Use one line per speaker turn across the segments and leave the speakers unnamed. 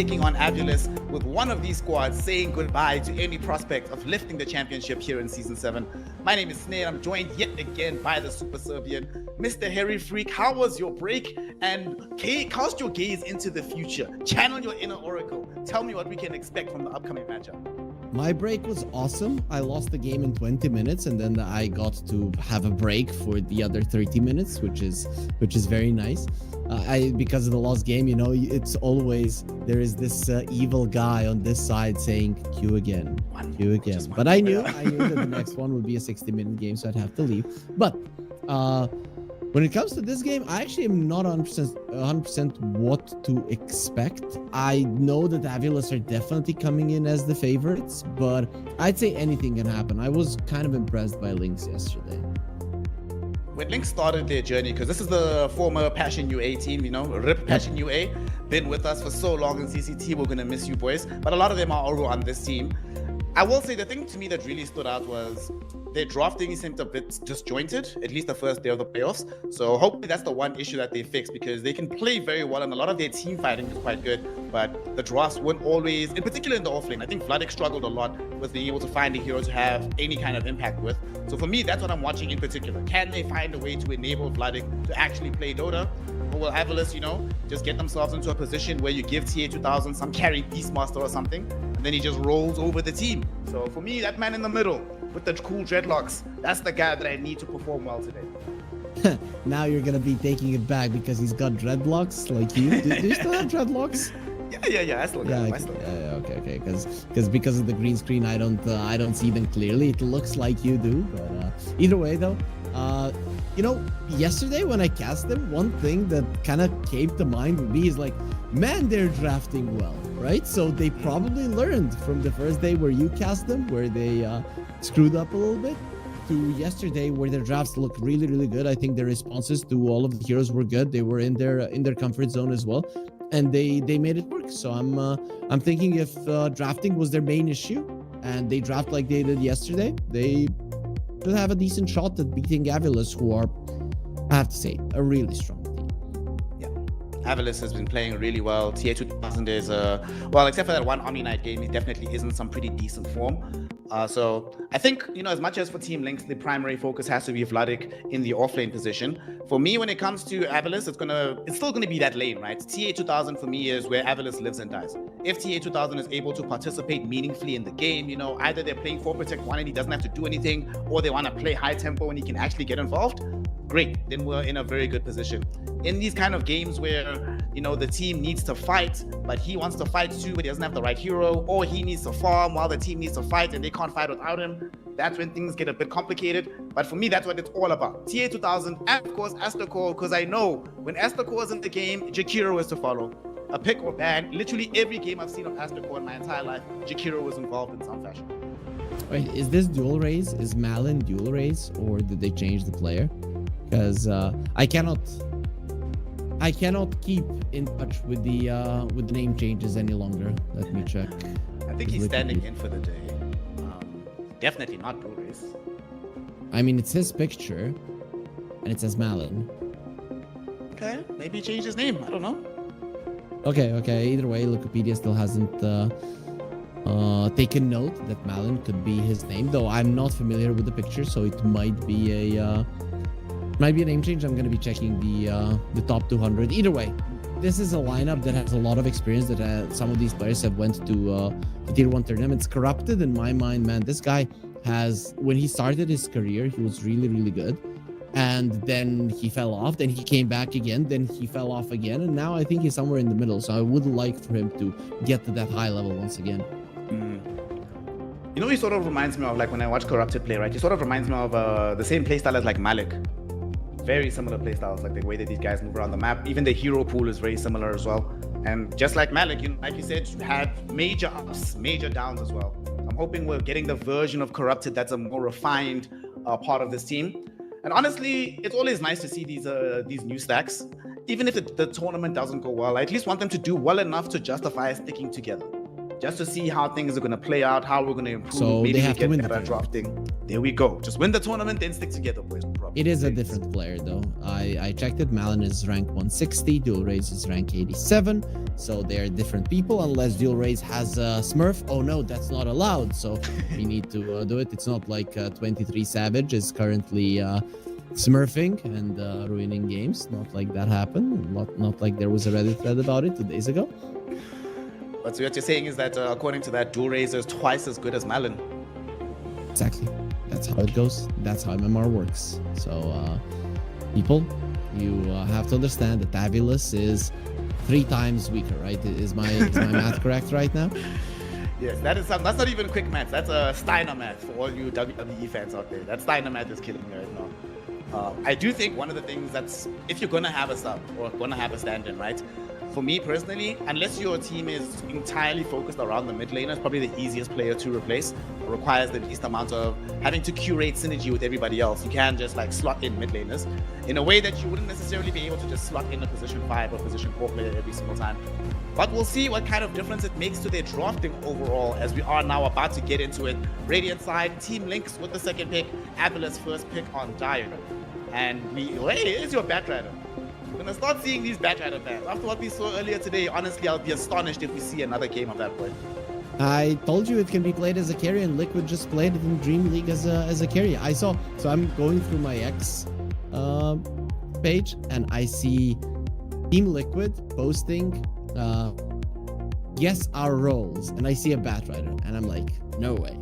taking on Avulus with one of these squads saying goodbye to any prospect of lifting the championship here in Season 7. My name is Snare. I'm joined yet again by the Super Serbian, Mr. Harry Freak. How was your break? And cast your gaze into the future. Channel your inner oracle. Tell me what we can expect from the upcoming matchup.
My break was awesome. I lost the game in 20 minutes and then I got to have a break for the other 30 minutes, which is very nice. Because of the lost game, you know, it's always there is this evil guy on this side saying queue again. But I knew that the next one would be a 60-minute game, so I'd have to leave. But when it comes to this game, I actually am not 100% what to expect. I know that Avulus are definitely coming in as the favorites, but I'd say anything can happen. I was kind of impressed by Lynx yesterday.
When Lynx started their journey, because this is the former Passion UA team, you know, RIP Passion UA, been with us for so long in CCT, we're going to miss you boys, but a lot of them are over on this team. I will say the thing to me that really stood out was their drafting seemed a bit disjointed, at least the first day of the playoffs. So hopefully that's the one issue that they fix, because they can play very well and a lot of their team fighting is quite good, but the drafts weren't always, in particular in the offlane. I think Vladik struggled a lot with being able to find a hero to have any kind of impact with. So for me, that's what I'm watching in particular. Can they find a way to enable Vladik to actually play Dota? Or will Avulus, you know, just get themselves into a position where you give TA2000 some carry Beastmaster or something, and then he just rolls over the team. So for me, that man in the middle with the cool dreadlocks, that's the guy that I need to perform well today.
Now you're going to be taking it back because he's got dreadlocks like you. Do you still have dreadlocks?
Yeah, I still got them.
Okay. Because of the green screen, I don't see them clearly. It looks like you do, but either way though, you know, yesterday when I cast them, one thing that kind of came to mind with me is like, man, they're drafting well, right? So they probably learned from the first day where you cast them, where they screwed up a little bit, to yesterday where their drafts looked really, really good. I think their responses to all of the heroes were good. They were in their comfort zone as well, and they made it work. So I'm thinking if drafting was their main issue and they draft like they did yesterday, they should have a decent shot at beating Avulus, who are, I have to say, a really strong team.
Yeah, Avulus has been playing really well. TA2000 is, well, except for that one Omni Night game, he definitely is in some pretty decent form. So I think, you know, as much as for Team Lynx, the primary focus has to be Vladik in the offlane position. For me, when it comes to Avulus, it's still gonna be that lane, right? TA2000 for me is where Avulus lives and dies. If TA2000 is able to participate meaningfully in the game, you know, either they're playing 4 Protect 1 and he doesn't have to do anything, or they want to play high tempo and he can actually get involved, great, then we're in a very good position. In these kind of games where, you know, the team needs to fight, but he wants to fight too, but he doesn't have the right hero, or he needs to farm while the team needs to fight and they can't fight without him, that's when things get a bit complicated. But for me, that's what it's all about. TA2000, and of course, Astakor, because I know when Astakor is in the game, Jakiro is to follow. A pick or ban, literally every game I've seen of Astakor in my entire life, Jakiro was involved in some fashion.
Wait, is this dual raise? Is Malin dual raise, or did they change the player? Because I cannot keep in touch with the name changes any longer. Let me check.
I think he's standing in for the day. Definitely not dual race.
I mean, it's his picture, and it says Malin.
Okay, maybe he changed his name. I don't know.
Okay. Either way, Wikipedia still hasn't taken note that Malin could be his name, though I'm not familiar with the picture, so it might be a name change. I'm going to be checking the top 200. Either way, this is a lineup that has a lot of experience, that some of these players have went to tier 1 tournaments. Corrupted, in my mind, man, this guy has, when he started his career, he was really, really good. And then he fell off, then he came back again, then he fell off again, and now I think he's somewhere in the middle. So I would like for him to get to that high level once again.
You know, he sort of reminds me of, like, when I watch Corrupted play, right? He sort of reminds me of the same playstyle as like Malik. Very similar playstyles, like the way that these guys move around the map. Even the hero pool is very similar as well. And just like Malik, you know, like you said, had major ups, major downs as well. I'm hoping we're getting the version of Corrupted that's a more refined part of this team. And honestly, it's always nice to see these new stacks. Even if the tournament doesn't go well, I at least want them to do well enough to justify sticking together. just to see how things are going to play out, how we're going to improve.
So
maybe
they have
we
to win
get
the
better
tournament.
drafting. There we go. Just win the tournament, then stick together, boys. No problem.
It is a different player, though. I checked it. Malin is rank 160. Dual Raze is rank 87. So they are different people, unless Dual Raze has a Smurf. Oh no, that's not allowed. So we need to do it. It's not like 23 Savage is currently smurfing and ruining games. Not like that happened. Not like there was a Reddit thread about it 2 days ago.
But so what you're saying is that according to that, Dual Razer is twice as good as Malin.
Exactly. That's how it goes. That's how MMR works. So, people, you have to understand that Avulus is 3 times weaker, right? Is my math correct right now?
Yes, that's not even quick math. That's a Steiner math for all you WWE fans out there. That Steiner math is killing me right now. I do think one of the things that's, if you're going to have a sub or going to have a stand-in, right? For me personally, unless your team is entirely focused around the mid laner, it's probably the easiest player to replace. It requires the least amount of having to curate synergy with everybody else. You can just like slot in mid laners in a way that you wouldn't necessarily be able to just slot in a position 5 or position 4 player every single time. But we'll see what kind of difference it makes to their drafting overall, as we are now about to get into it. Radiant side, Team Lynx with the second pick, Avulus first pick on Dire. And hey, here's your Batrider. We're gonna start seeing these Batrider bans. After what we saw earlier today, honestly, I'll be astonished if we see another game of that boy.
I told you it can be played as a carry, and Liquid just played it in Dream League as a carry. I saw, so I'm going through my X page, and I see Team Liquid posting, guess our roles, and I see a Batrider, and I'm like, no way.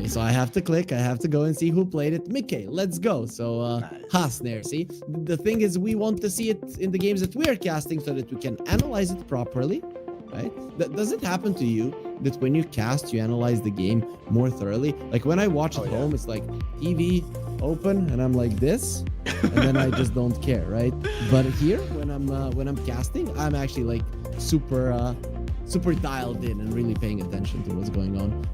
So I have to click, I have to go and see who played it. Mickey, let's go. So Haas there, see? The thing is, we want to see it in the games that we're casting so that we can analyze it properly, right? Does it happen to you that when you cast, you analyze the game more thoroughly? Like when I watch at home, it's like TV open, and I'm like this, and then I just don't care, right? But here, when I'm casting, I'm actually like super dialed in and really paying attention to what's going on.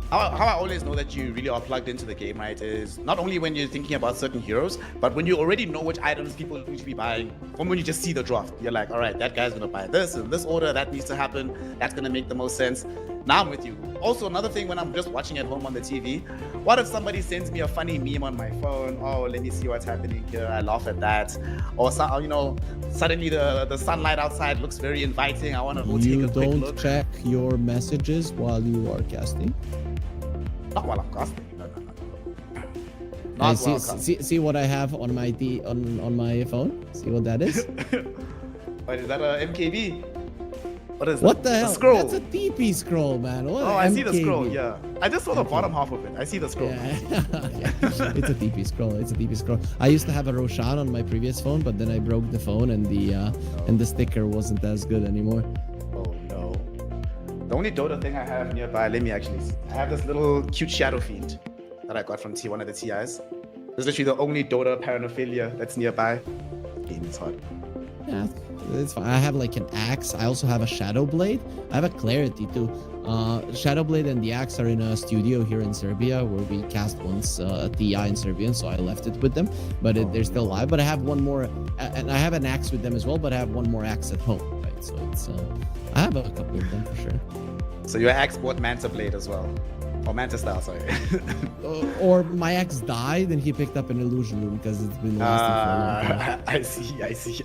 How I always know that you really are plugged into the game, right, is not only when you're thinking about certain heroes, but when you already know which items people need to be buying. From when you just see the draft, you're like, all right, that guy's gonna buy this in this order, that needs to happen, that's gonna make the most sense. Now I'm with you. Also, another thing, when I'm just watching at home on the TV, what if somebody sends me a funny meme on my phone? Oh, let me see what's happening here. I laugh at that. Or suddenly the sunlight outside looks very inviting. I want to go take a quick look.
You don't check your messages while you are casting?
Not while I'm casting. No.
Not while see what I have on my on my phone? See what that is?
Wait, is that a MKB? What is that?
What the hell?
Scroll.
That's a TP scroll, man. What
I see the scroll, yeah. I just saw the bottom half of it. I see the scroll.
Yeah. It's a TP scroll. I used to have a Roshan on my previous phone, but then I broke the phone and the sticker wasn't as good anymore.
Oh no. The only Dota thing I have nearby, let me actually see. I have this little cute Shadow Fiend that I got from one of the TIs. It's literally the only Dota paraphernalia that's nearby. Game is hard.
Yeah, it's fine. I have like an axe. I also have a Shadow Blade. I have a Clarity too. Shadow Blade and the axe are in a studio here in Serbia where we cast once TI in Serbian, so I left it with them. But they're still live. But I have one more, and I have an axe with them as well. But I have one more axe at home, right? So it's I have a couple of them for sure.
So your axe bought Manta Blade as well. Or Manta Style, sorry.
Or my axe died and he picked up an illusion room because it's been lasting for a long time.
I see.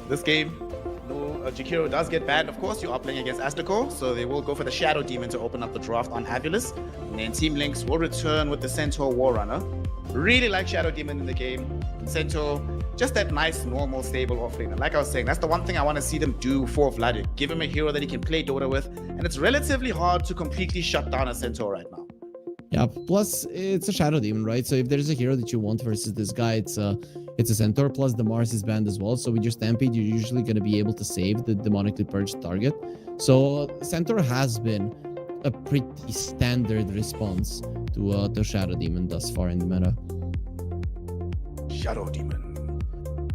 This game, Jakiro does get banned. Of course, you are playing against Astico, so they will go for the Shadow Demon to open up the draft on Avulus. And then Team Lynx will return with the Centaur Warrunner. Really like Shadow Demon in the game. Centaur, just that nice, normal, stable offlaner. Like I was saying, that's the one thing I want to see them do for Vladik. Give him a hero that he can play Dota with, and it's relatively hard to completely shut down a Centaur right now.
Yeah, plus it's a Shadow Demon, right? So if there's a hero that you want versus this guy, it's a Centaur, plus the Mars is banned as well. So with your Stampede, you're usually going to be able to save the demonically purged target. So Centaur has been a pretty standard response to Shadow Demon thus far in the meta.
Shadow Demon.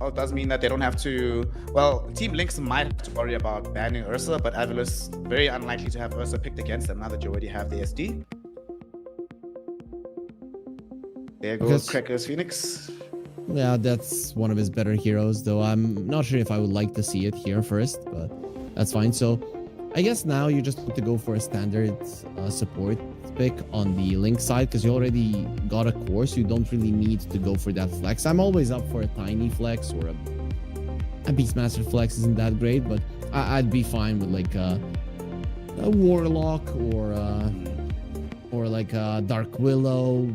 Oh, it does mean that they don't have to... Well, Team Lynx might have to worry about banning Ursa, but Avulus, very unlikely to have Ursa picked against them now that you already have the SD. There goes Cracker's Phoenix.
Yeah, that's one of his better heroes, though I'm not sure if I would like to see it here first, but that's fine. So I guess now you just need to go for a standard support pick on the Link side because you already got a core, so you don't really need to go for that flex. I'm always up for a tiny flex or a Beastmaster flex isn't that great, but I'd be fine with like a Warlock or like a Dark Willow,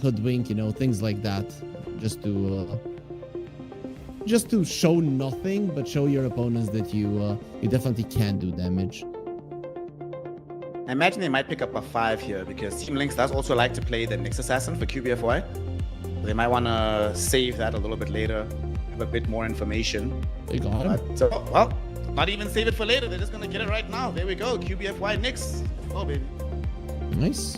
Hoodwink, you know, things like that, just to show nothing, but show your opponents that you definitely can do damage.
I imagine they might pick up a 5 here because Team Lynx does also like to play the Nyx Assassin for QBFY. They might want to save that a little bit later, have a bit more information.
They got him.
So, well, not even save it for later. They're just going to get it right now. There we go. QBFY Nyx. Oh, baby.
Nice.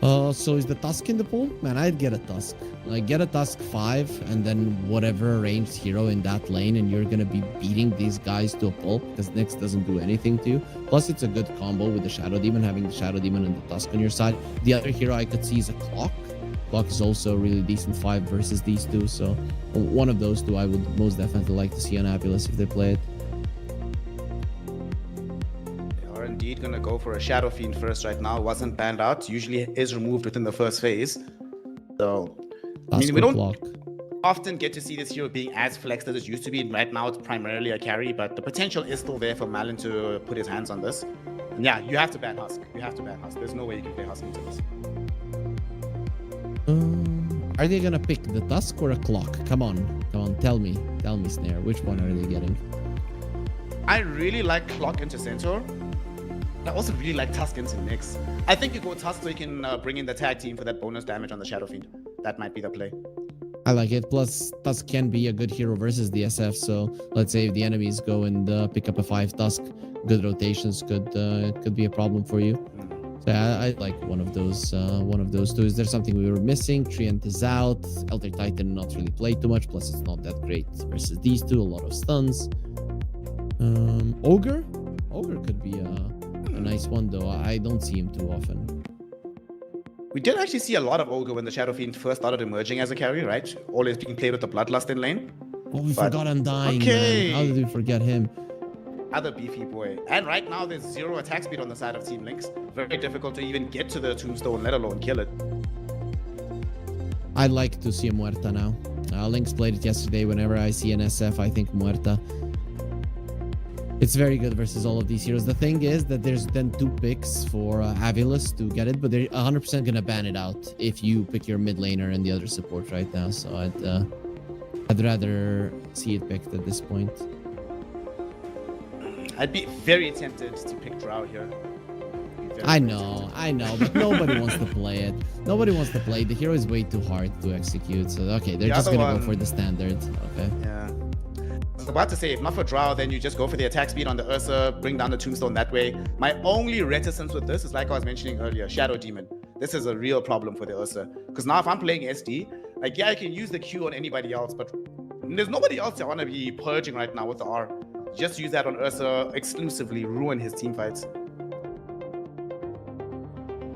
So is the Tusk in the pool? Man, I'd get a Tusk. Like, get a Tusk 5, and then whatever ranged hero in that lane, and you're gonna be beating these guys to a pulp, because Nyx doesn't do anything to you. Plus, it's a good combo with the Shadow Demon, having the Shadow Demon and the Tusk on your side. The other hero I could see is a Clock. Clock is also a really decent 5 versus these two, so one of those two I would most definitely like to see on Abulus if they play it.
Indeed gonna go for a Shadow Fiend first right now. Wasn't banned out. Usually is removed within the first phase. So I mean, we don't often get to see this hero being as flexed as it used to be. Right now it's primarily a carry, but the potential is still there for Malin to put his hands on this. And yeah, you have to ban Husk. You have to ban Husk. There's no way you can play Husk into this.
Are they gonna pick the Tusk or a Clock? Come on, tell me, Snare. Which one are they getting?
I really like Clock into Centaur. I also really like Tusk into Nyx. I think you go Tusk so you can bring in the tag team for that bonus damage on the Shadow Fiend. That might be the play.
I like it. Plus, Tusk can be a good hero versus the SF. So let's say if the enemies go and pick up a 5 Tusk, good rotations could be a problem for you. So I like one of those two. Is there something we were missing? Treant is out. Elder Titan not really played too much. Plus, it's not that great versus these two. A lot of stuns. Ogre could be a nice one, though. I don't see him too often.
We did actually see a lot of Ogre when the Shadow Fiend first started emerging as a carry, right? Always being played with the Bloodlust in lane.
Oh, we forgot Undying, man. How did we forget him?
Other beefy boy. And right now, there's 0 attack speed on the side of Team Lynx. Very difficult to even get to the tombstone, let alone kill it.
I'd like to see a Muerta now. Lynx played it yesterday. Whenever I see an SF, I think Muerta. It's very good versus all of these heroes. The thing is that there's then 2 picks for Abulus to get it, but they're 100% gonna ban it out if you pick your mid laner and the other support right now. So I'd rather see it picked at this point.
I'd be very tempted to pick Drow here.
I know, but nobody wants to play it. Nobody wants to play it. The hero is way too hard to execute. So okay, they're just gonna go for the standard. Okay.
Yeah. I was about to say, if not for Drow, then you just go for the attack speed on the Ursa, bring down the tombstone that way. My only reticence with this is, like I was mentioning earlier, Shadow Demon. This is a real problem for the Ursa. Because now if I'm playing SD, like, yeah, I can use the Q on anybody else, but there's nobody else I want to be purging right now with the R. Just use that on Ursa exclusively, ruin his team fights.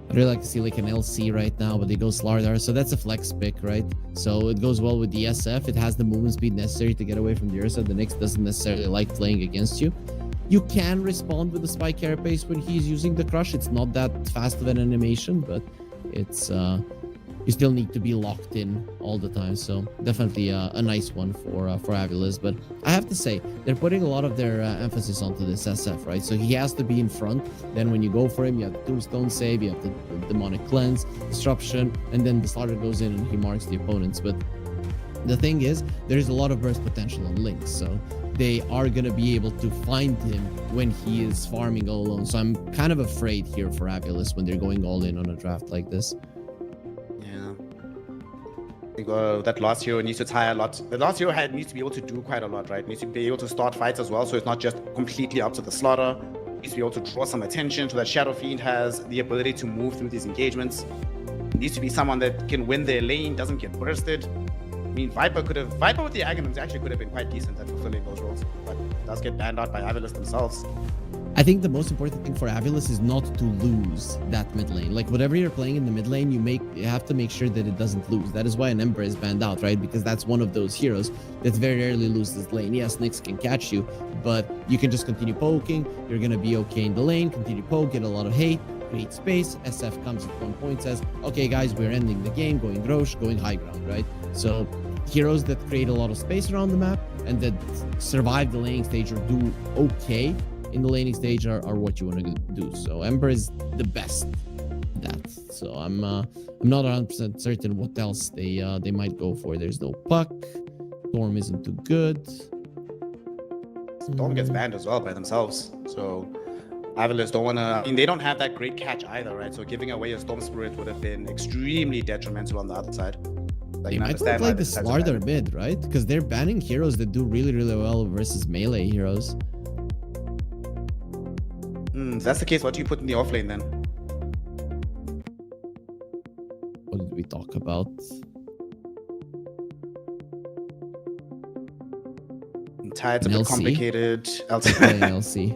I'd really like to see like an LC right now, but they go Slardar, so that's a flex pick, right? So it goes well with the SF. It has the movement speed necessary to get away from the Ursa. The Nyx doesn't necessarily like playing against you. You can respond with the Spike Carapace when he's using the Crush. It's not that fast of an animation, but it's you still need to be locked in all the time. So definitely a nice one for Abulus. But I have to say, they're putting a lot of their emphasis onto this SF, right? So he has to be in front. Then when you go for him, you have the Tombstone save, you have the Demonic Cleanse, Disruption, and then the Starter goes in and he marks the opponents. But the thing is, there's a lot of burst potential on Lynx, so they are going to be able to find him when he is farming all alone. So I'm kind of afraid here for Abulus when they're going all in on a draft like this.
I think that last hero needs to tie a lot. The last hero needs to be able to do quite a lot, right? Needs to be able to start fights as well, so it's not just completely up to the slaughter. Needs to be able to draw some attention so that Shadow Fiend has the ability to move through these engagements. Needs to be someone that can win their lane, doesn't get bursted. I mean, Viper with the Aghanims actually could have been quite decent at fulfilling those roles, but does get banned out by Abulus themselves.
I think the most important thing for Avilis is not to lose that mid lane. Like whatever you're playing in the mid lane, you have to make sure that it doesn't lose. That is why an Ember is banned out, right? Because that's one of those heroes that very rarely loses lane. Yes, Nyx can catch you, but you can just continue poking. You're gonna be okay in the lane. Continue poke, get a lot of hate, create space. SF comes at one point, says, "Okay, guys, we're ending the game. Going Roche, going high ground, right?" So heroes that create a lot of space around the map and that survive the laning stage or do okay in the laning stage are what you want to do. So Ember is the best at that. So I'm not 100% certain what else they might go for. There's no Puck. Storm isn't too good.
Storm gets banned as well by themselves. So Avilis don't want to... I mean, they don't have that great catch either, right? So giving away a Storm Spirit would have been extremely detrimental on the other side.
They might look like the Slardar mid, right? Because they're banning heroes that do really, really well versus melee heroes.
If that's the case, what do you put in the offlane then?
What did we talk about?
It's a bit complicated.
LC.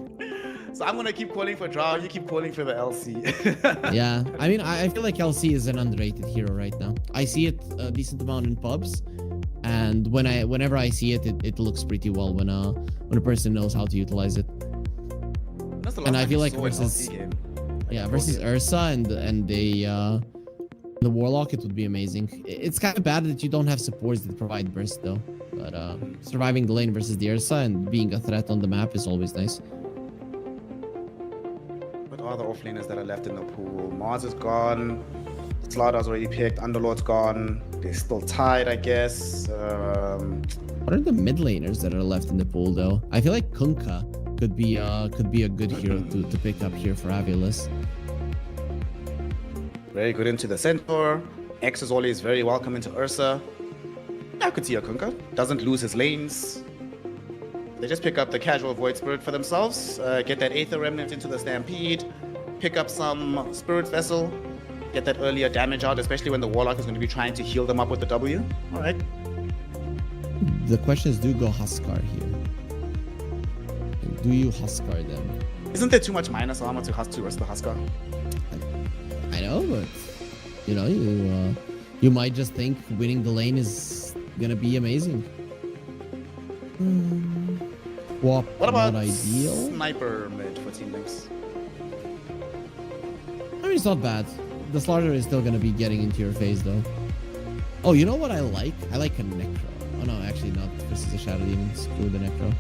So I'm gonna keep calling for Drow. You keep calling for the LC.
Yeah, I mean, I feel like LC is an underrated hero right now. I see it a decent amount in pubs, and whenever I see it, it looks pretty well when a person knows how to utilize it. And I feel like versus versus Ursa and the Warlock, it would be amazing. It's kind of bad that you don't have supports that provide burst though. But surviving the lane versus the Ursa and being a threat on the map is always nice.
What are the offlaners that are left in the pool? Mars is gone. Slardar's already picked. Underlord's gone. They're still tied, I guess.
What are the mid laners that are left in the pool though? I feel like Kunkka could be a good hero to pick up here for Avilis.
Very good into the Centaur. X is always very welcome into Ursa. I could see a Kunkka. Doesn't lose his lanes. They just pick up the casual Void Spirit for themselves. Get that Aether Remnant into the Stampede. Pick up some Spirit Vessel. Get that earlier damage out, especially when the Warlock is going to be trying to heal them up with the W. All right.
The question is, do you go Huskar here? Do you Huskar them?
Isn't there too much minus armor to rest the Huskar?
I know, but you know, you might just think winning the lane is gonna be amazing. What
about
ideal?
Sniper mid for Team Lynx?
I mean, it's not bad. The Slardar is still gonna be getting into your face though. Oh, you know what I like? I like a Necro. Oh no, actually not. This is a Shadow Demon. Screw the Necro.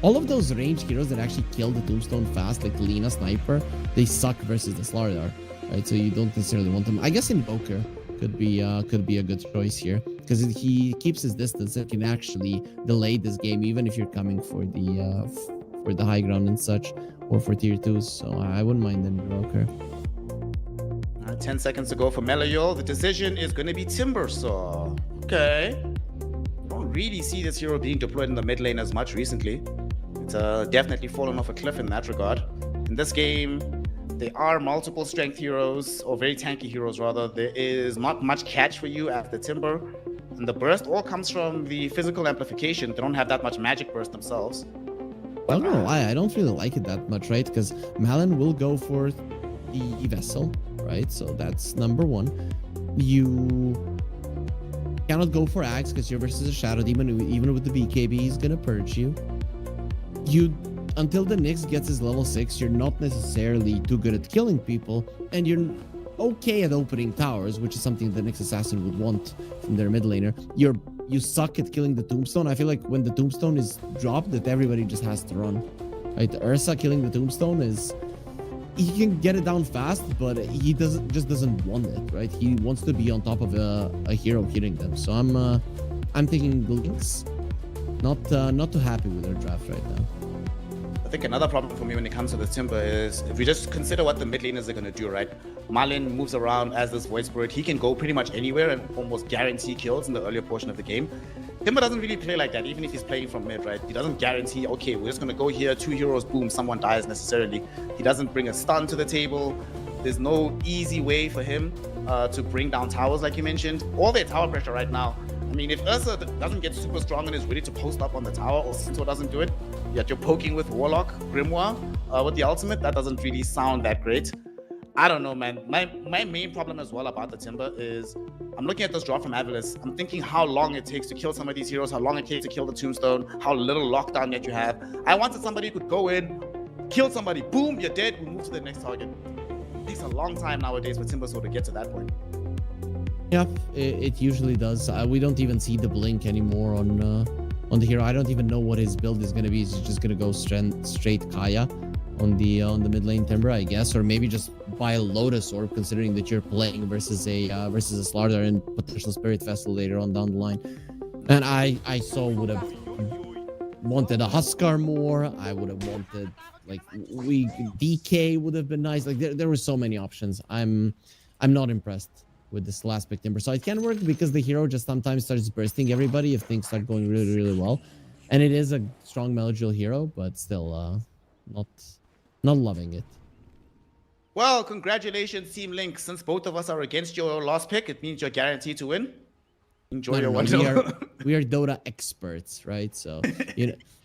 All of those ranged heroes that actually kill the Tombstone fast, like Lina Sniper, they suck versus the Slardar, right? So you don't necessarily want them. I guess Invoker could be a good choice here because he keeps his distance and can actually delay this game even if you're coming for the high ground and such or for tier 2s. So I wouldn't mind Invoker.
10 seconds to go for Melior. The decision is going to be Timbersaw. Okay. Don't really see this hero being deployed in the mid lane as much recently. It's definitely fallen off a cliff in that regard. In this game, there are multiple strength heroes, or very tanky heroes rather. There is not much catch for you at the Timber. And the burst all comes from the physical amplification. They don't have that much magic burst themselves.
I don't know why. I don't really like it that much, right? Because Malin will go for the Vessel, right? So that's number one. You cannot go for Axe because you're versus a Shadow Demon. Even with the BKB, he's gonna purge you. Until the Nyx gets his level 6, you're not necessarily too good at killing people, and you're okay at opening towers, which is something the Nyx Assassin would want from their mid laner. You suck at killing the Tombstone. I feel like when the Tombstone is dropped, that everybody just has to run. Right? Ursa killing the Tombstone is... He can get it down fast, but he doesn't want it, right? He wants to be on top of a hero hitting them. So I'm thinking Lynx. Not too happy with their draft right now.
I think another problem for me when it comes to the Timber is if we just consider what the mid laners are going to do, right? Marlin moves around as this Void Spirit. He can go pretty much anywhere and almost guarantee kills in the earlier portion of the game. Timber doesn't really play like that, even if he's playing from mid, right? He doesn't guarantee, okay, we're just going to go here, 2 heroes, boom, someone dies necessarily. He doesn't bring a stun to the table. There's no easy way for him to bring down towers, like you mentioned. All their tower pressure right now, I mean, if Ursa doesn't get super strong and is ready to post up on the tower, or Centaur doesn't do it, Yet you're poking with Warlock, Grimoire, with the ultimate. That doesn't really sound that great. I don't know, man. My main problem as well about the Timber is I'm looking at this draw from Avalis. I'm thinking how long it takes to kill some of these heroes, how long it takes to kill the Tombstone, how little lockdown yet you have. I wanted somebody who could go in, kill somebody, boom, you're dead, we move to the next target. It takes a long time nowadays for Timber to get to that point.
Yeah, it usually does. We don't even see the blink anymore on the hero. I don't even know what his build is going to be. He's just going to go straight Kaya on the mid lane Timber, I guess, or maybe just buy a Lotus Orb, considering that you're playing versus a Slaughter and potential Spirit Vessel later on down the line. And I so would have wanted a Huskar more. I would have wanted like DK would have been nice. Like there were so many options. I'm not impressed with this last pick Timber. So it can work because the hero just sometimes starts bursting everybody if things start going really, really well. And it is a strong Melodrill hero, but still not loving it.
Well, congratulations, Team Link. Since both of us are against your last pick, it means you're guaranteed to win. Enjoy your one.
We are Dota experts, right? So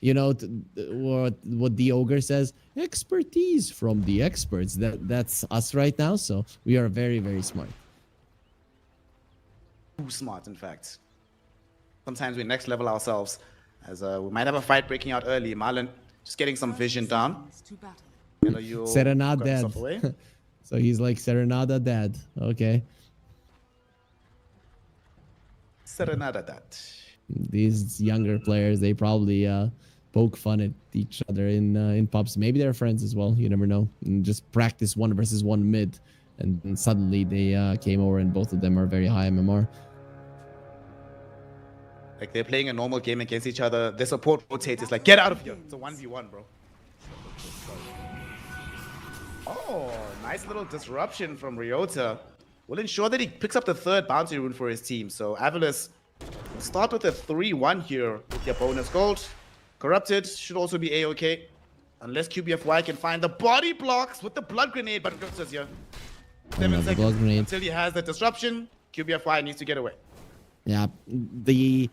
you know what the ogre says, expertise from the experts. That's us right now. So we are very, very smart.
Too smart, in fact. Sometimes we next level ourselves, as we might have a fight breaking out early. Marlon just getting some vision down.
Serenade dead. So he's like Serenada dead. Okay.
Serenada dead.
These younger players, they probably poke fun at each other in pubs. Maybe they're friends as well. You never know. And just practice 1 versus 1 mid, and suddenly they came over, and both of them are very high MMR.
Like they're playing a normal game against each other. Their support rotates. It's like, get out of here. It's a 1v1, bro. Oh, nice little disruption from Ryota. Will ensure that he picks up the 3rd bounty rune for his team. So Avalis will start with a 3-1 here with their bonus gold. Corrupted should also be A-okay. Unless QBFY can find the body blocks with the blood grenade. But Ryota's here. 7 seconds until he has the disruption. QBFY needs to get away.
Yeah, the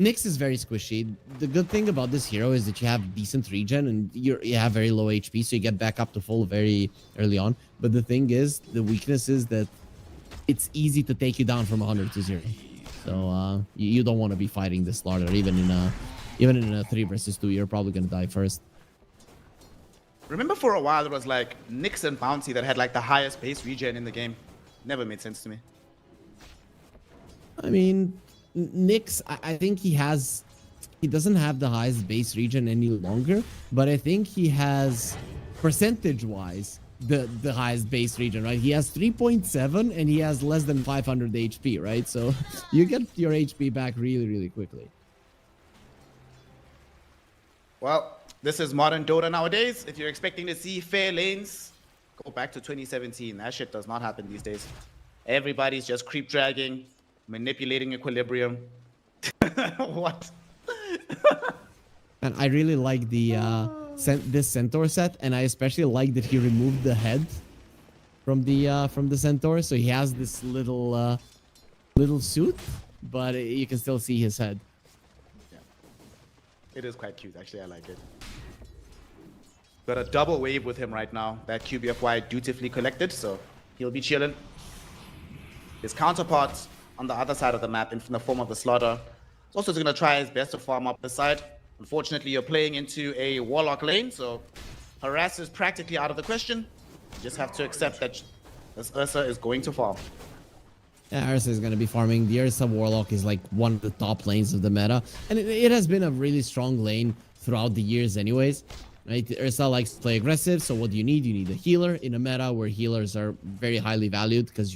Nyx is very squishy. The good thing about this hero is that you have decent regen and you have very low HP, so you get back up to full very early on. But the thing is, the weakness is that it's easy to take you down from 100 to 0. So you don't want to be fighting this Slaughter. Even in a 3 versus 2, you're probably going to die first.
Remember for a while, it was like Nyx and Bounty that had like the highest base regen in the game. Never made sense to me.
I mean, Nyx, I think he doesn't have the highest base regen any longer, but I think he has, percentage-wise, the highest base regen, right? He has 3.7 and he has less than 500 HP, right? So you get your HP back really, really quickly.
Well, this is modern Dota nowadays. If you're expecting to see fair lanes, go back to 2017. That shit does not happen these days. Everybody's just creep dragging, manipulating equilibrium. What?
And I really like the this Centaur set, and I especially like that he removed the head from the Centaur, so he has this little suit, but you can still see his head.
Yeah. It is quite cute, actually. I like it. Got a double wave with him right now that QBFY dutifully collected, so he'll be chilling. His counterpart on the other side of the map in the form of the Slaughter is also going to try his best to farm up this side. Unfortunately, you're playing into a Warlock lane, so harass is practically out of the question. You just have to accept that this Ursa is going to farm.
Yeah, Ursa is going to be farming. The Ursa Warlock is like one of the top lanes of the meta, and it has been a really strong lane throughout the years anyways. Right? Ursa likes to play aggressive, so what do you need? You need a healer in a meta where healers are very highly valued because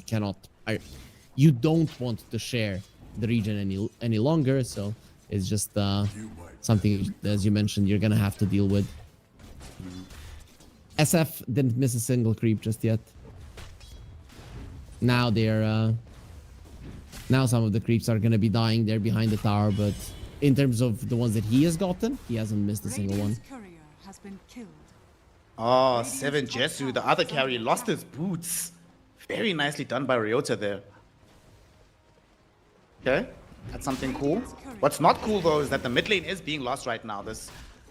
you don't want to share the region any longer, so it's just something, as you mentioned, you're gonna have to deal with. SF didn't miss a single creep just yet. Now now some of the creeps are gonna be dying there behind the tower, but in terms of the ones that he has gotten, he hasn't missed a single one.
Oh, 7 Jesu, the other carry, lost his boots. Very nicely done by Ryota there. Okay, that's something cool. What's not cool though is that the mid lane is being lost right now. This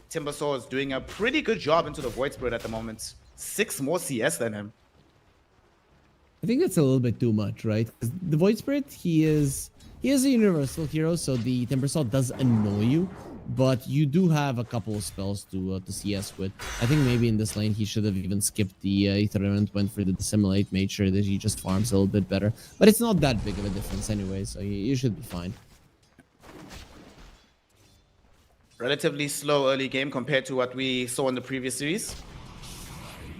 Timbersaw is doing a pretty good job into the Void Spirit at the moment. 6 more CS than him.
I think that's a little bit too much, right? 'Cause the Void Spirit, he is a universal hero, so the Timbersaw does annoy you, but you do have a couple of spells to CS with. I think maybe in this lane he should have even skipped the Aether Remnant, went for the Dissimulate, made sure that he just farms a little bit better. But it's not that big of a difference anyway, so you should be fine.
Relatively slow early game compared to what we saw in the previous series.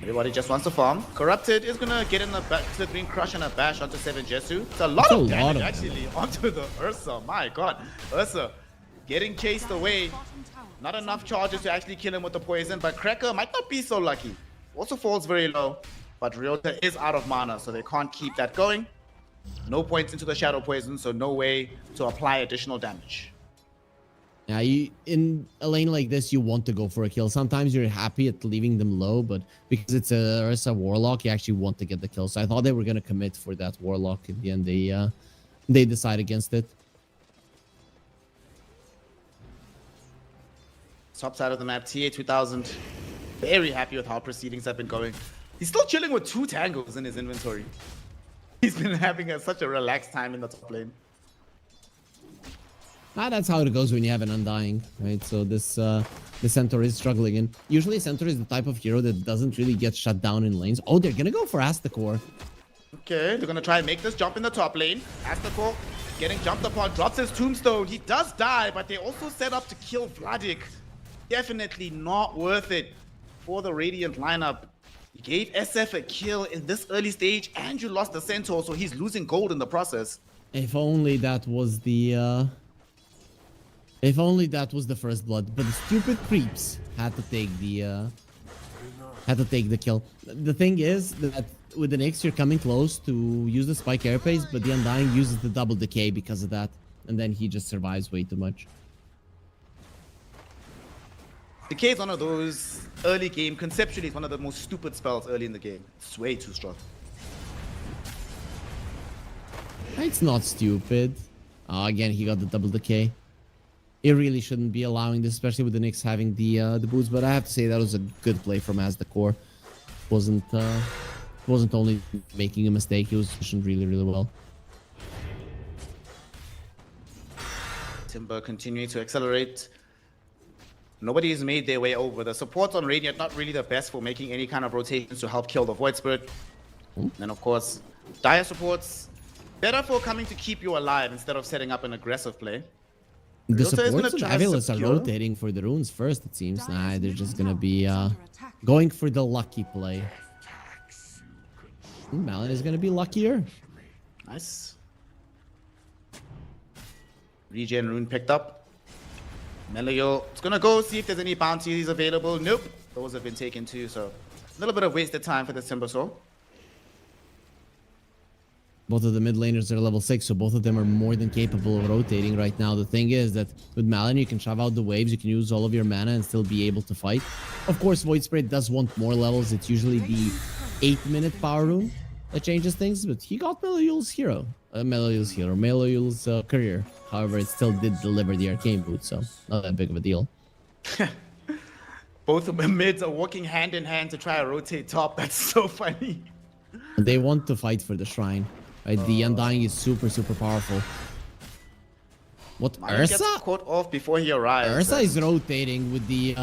Everybody just wants to farm. Corrupted is gonna get in the back to the Green Crush and a bash onto 7 Jesu. It's a lot of damage actually onto the Ursa. My god. Ursa getting chased away. Not enough charges to actually kill him with the poison, but Cracker might not be so lucky. Also falls very low, but Ryota is out of mana, so they can't keep that going. No points into the Shadow Poison, so no way to apply additional damage.
Yeah, in a lane like this, you want to go for a kill. Sometimes you're happy at leaving them low, but because it's a Ursa Warlock, you actually want to get the kill. So I thought they were going to commit for that Warlock. In the end, they decide against it.
Top side of the map, TA2000. Very happy with how proceedings have been going. He's still chilling with 2 tangles in his inventory. He's been having such a relaxed time in the top lane.
That's how it goes when you have an Undying, right? So this Centaur is struggling, and usually Centaur is the type of hero that doesn't really get shut down in lanes. Oh, they're gonna go for Astacore.
Okay, they're gonna try and make this jump in the top lane. Astacore getting jumped upon, drops his tombstone. He does die, but they also set up to kill Vladik. Definitely not worth it for the Radiant lineup. You gave SF a kill in this early stage, and you lost the Centaur, so he's losing gold in the process.
If only that was the if only that was the first blood, but the stupid creeps had to take the kill. The thing is that with the Nyx, you're coming close to use the Spike Airpace, but the Undying uses the double decay because of that, and then he just survives way too much.
Decay is one of those early game, conceptually, it's one of the most stupid spells early in the game. It's way too strong.
It's not stupid. Again, he got the double decay. It really shouldn't be allowing this, especially with the Nyx having the boots. But I have to say that was a good play from Asdacore. Wasn't only making a mistake; he was pushing really, really well.
Timber continuing to accelerate. Nobody has made their way over. The supports on Radiant not really the best for making any kind of rotations to help kill the Void Spirit. And of course, Dire supports better for coming to keep you alive instead of setting up an aggressive play.
The supports of Avilis are rotating for the runes first, it seems. Nah, they're just gonna be going for the lucky play. Malin is gonna be luckier.
Nice. Regen rune picked up. Melio, it's gonna go see if there's any bounties available. Nope, those have been taken too, so a little bit of wasted time for the Timbersaw.
Both of the mid laners are level 6, so both of them are more than capable of rotating right now. The thing is that with Malin, you can shove out the waves, you can use all of your mana and still be able to fight. Of course, Void Spirit does want more levels. It's usually the 8-minute power rune that changes things, but he got Meliul's career. However, it still did deliver the arcane boot, so not that big of a deal.
Both of the mids are working hand in hand to try to rotate top. That's so funny.
They want to fight for the shrine. Right, the Undying is super, super powerful. What, Ursa?
Gets caught off before he arrives.
Ursa is rotating with the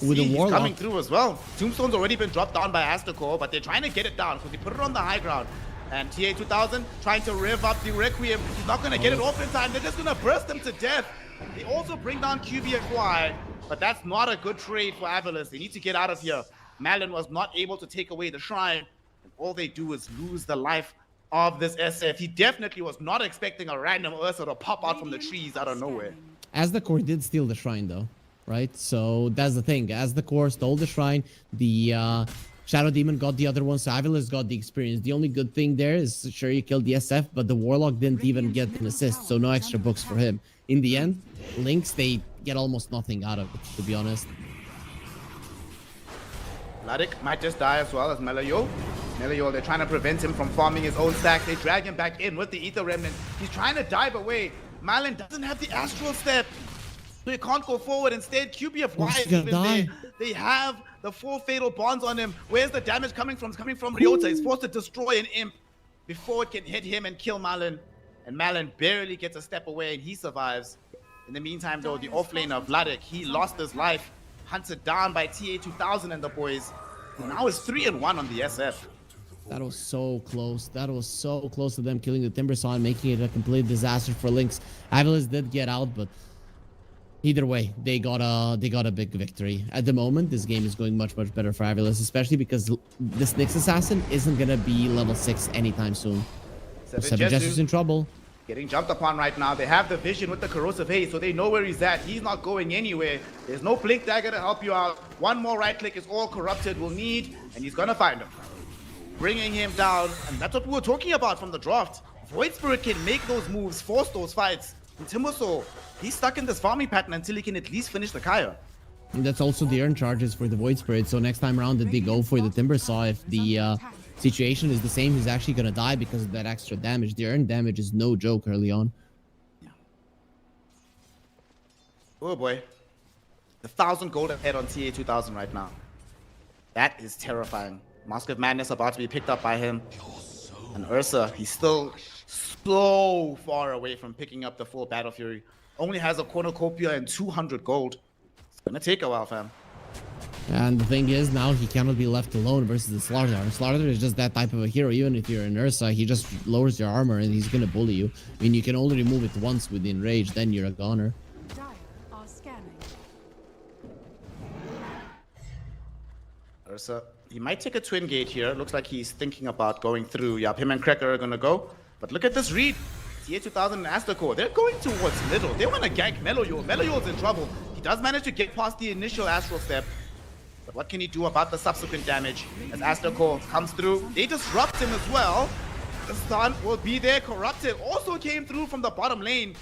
He's
Warlock.
coming through as well. Tombstone's already been dropped down by Astacore, but they're trying to get it down because they put it on the high ground. And TA2000 trying to rev up the Requiem. He's not going to get it off in time. They're just going to burst him to death. They also bring down QBFY, but that's not a good trade for Avilis. They need to get out of here. Malin was not able to take away the shrine. And all they do is lose the life of this SF. He definitely was not expecting a random Ursa to pop out from the trees out of nowhere.
Asdacore did steal the shrine though, right? So that's the thing. Asdacore stole the shrine. The Shadow Demon got the other one, so Avilis got the experience. The only good thing there is, sure, you killed the SF, but the Warlock didn't even get an assist, so no extra books for him. In the end, Lynx, they get almost nothing out of it, to be honest.
Vladik might just die as well as Melio. Melio, they're trying to prevent him from farming his own stack. They drag him back in with the Ether Remnant. He's trying to dive away. Malin doesn't have the Astral Step. So he can't go forward. Instead, QBFY
he's
is
gonna
even
die.
there. They have the 4 fatal bonds on him. Where's the damage coming from? It's coming from Ryota. He's forced to destroy an imp before it can hit him and kill Malin. And Malin barely gets a step away and he survives. In the meantime, though, the offlaner Vladik, he lost his life, hunted down by TA2000 and the boys. And now it's 3-1 on the SF.
That was so close. That was so close to them killing the Timbersaw and making it a complete disaster for Lynx. Avilis did get out, but either way, they got a big victory. At the moment, this game is going much better for Avilis, especially because this Nyx assassin isn't gonna be level 6 anytime soon. Seven Jesu's in trouble.
Getting jumped upon right now. They have the vision with the corrosive haze, so they know where he's at. He's not going anywhere. There's no blink dagger to help you out. One more right click is all corrupted will need, and he's gonna find him. Bringing him down, and that's what we were talking about from the draft. Void Spirit can make those moves, force those fights. And Timbersaw, he's stuck in this farming pattern until he can at least finish the Kaya.
And that's also the earn charges for the Void Spirit. So next time around that they go for the Timbersaw, if the situation is the same, he's actually gonna die because of that extra damage. The earned damage is no joke early on.
Yeah. Oh boy. The 1,000 gold ahead on TA2000 right now. That is terrifying. Mask of Madness about to be picked up by him. And Ursa, he's still so far away from picking up the full Battle Fury. Only has a cornucopia and 200 gold. It's gonna take a while, fam.
And the thing is, now he cannot be left alone versus the Slardar. Slardar is just that type of a hero. Even if you're an Ursa, he just lowers your armor and he's gonna bully you. I mean, you can only remove it once within rage, then you're a goner.
Ursa, he might take a twin gate here. Looks like he's thinking about going through. Yep, him and Cracker are gonna go. But look at this read. TA2000 and Astacore, they're going towards middle. They want to gank Meloyul. Meloyul's in trouble. He does manage to get past the initial Astral Step. But what can he do about the subsequent damage? As Astacore comes through, they disrupt him as well. The stun will be there. Corrupted also came through from the bottom lane.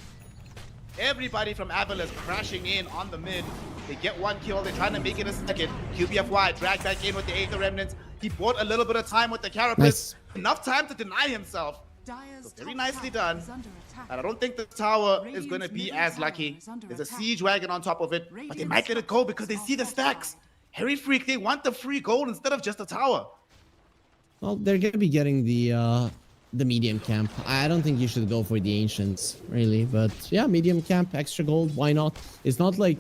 Everybody from Avilis crashing in on the mid. They get one kill. They're trying to make it a second. QBFY dragged back in with the Aether Remnants. He bought a little bit of time with the Carapace.
Nice.
Enough time to deny himself. So very nicely done. And I don't think the tower is going to be as lucky. There's a siege wagon on top of it. But they might let it go because they see the stacks. Harry Freak, they want the free gold instead of just a tower.
Well, they're gonna be getting the medium camp. I don't think you should go for the ancients, really. But yeah, medium camp, extra gold, why not? It's not like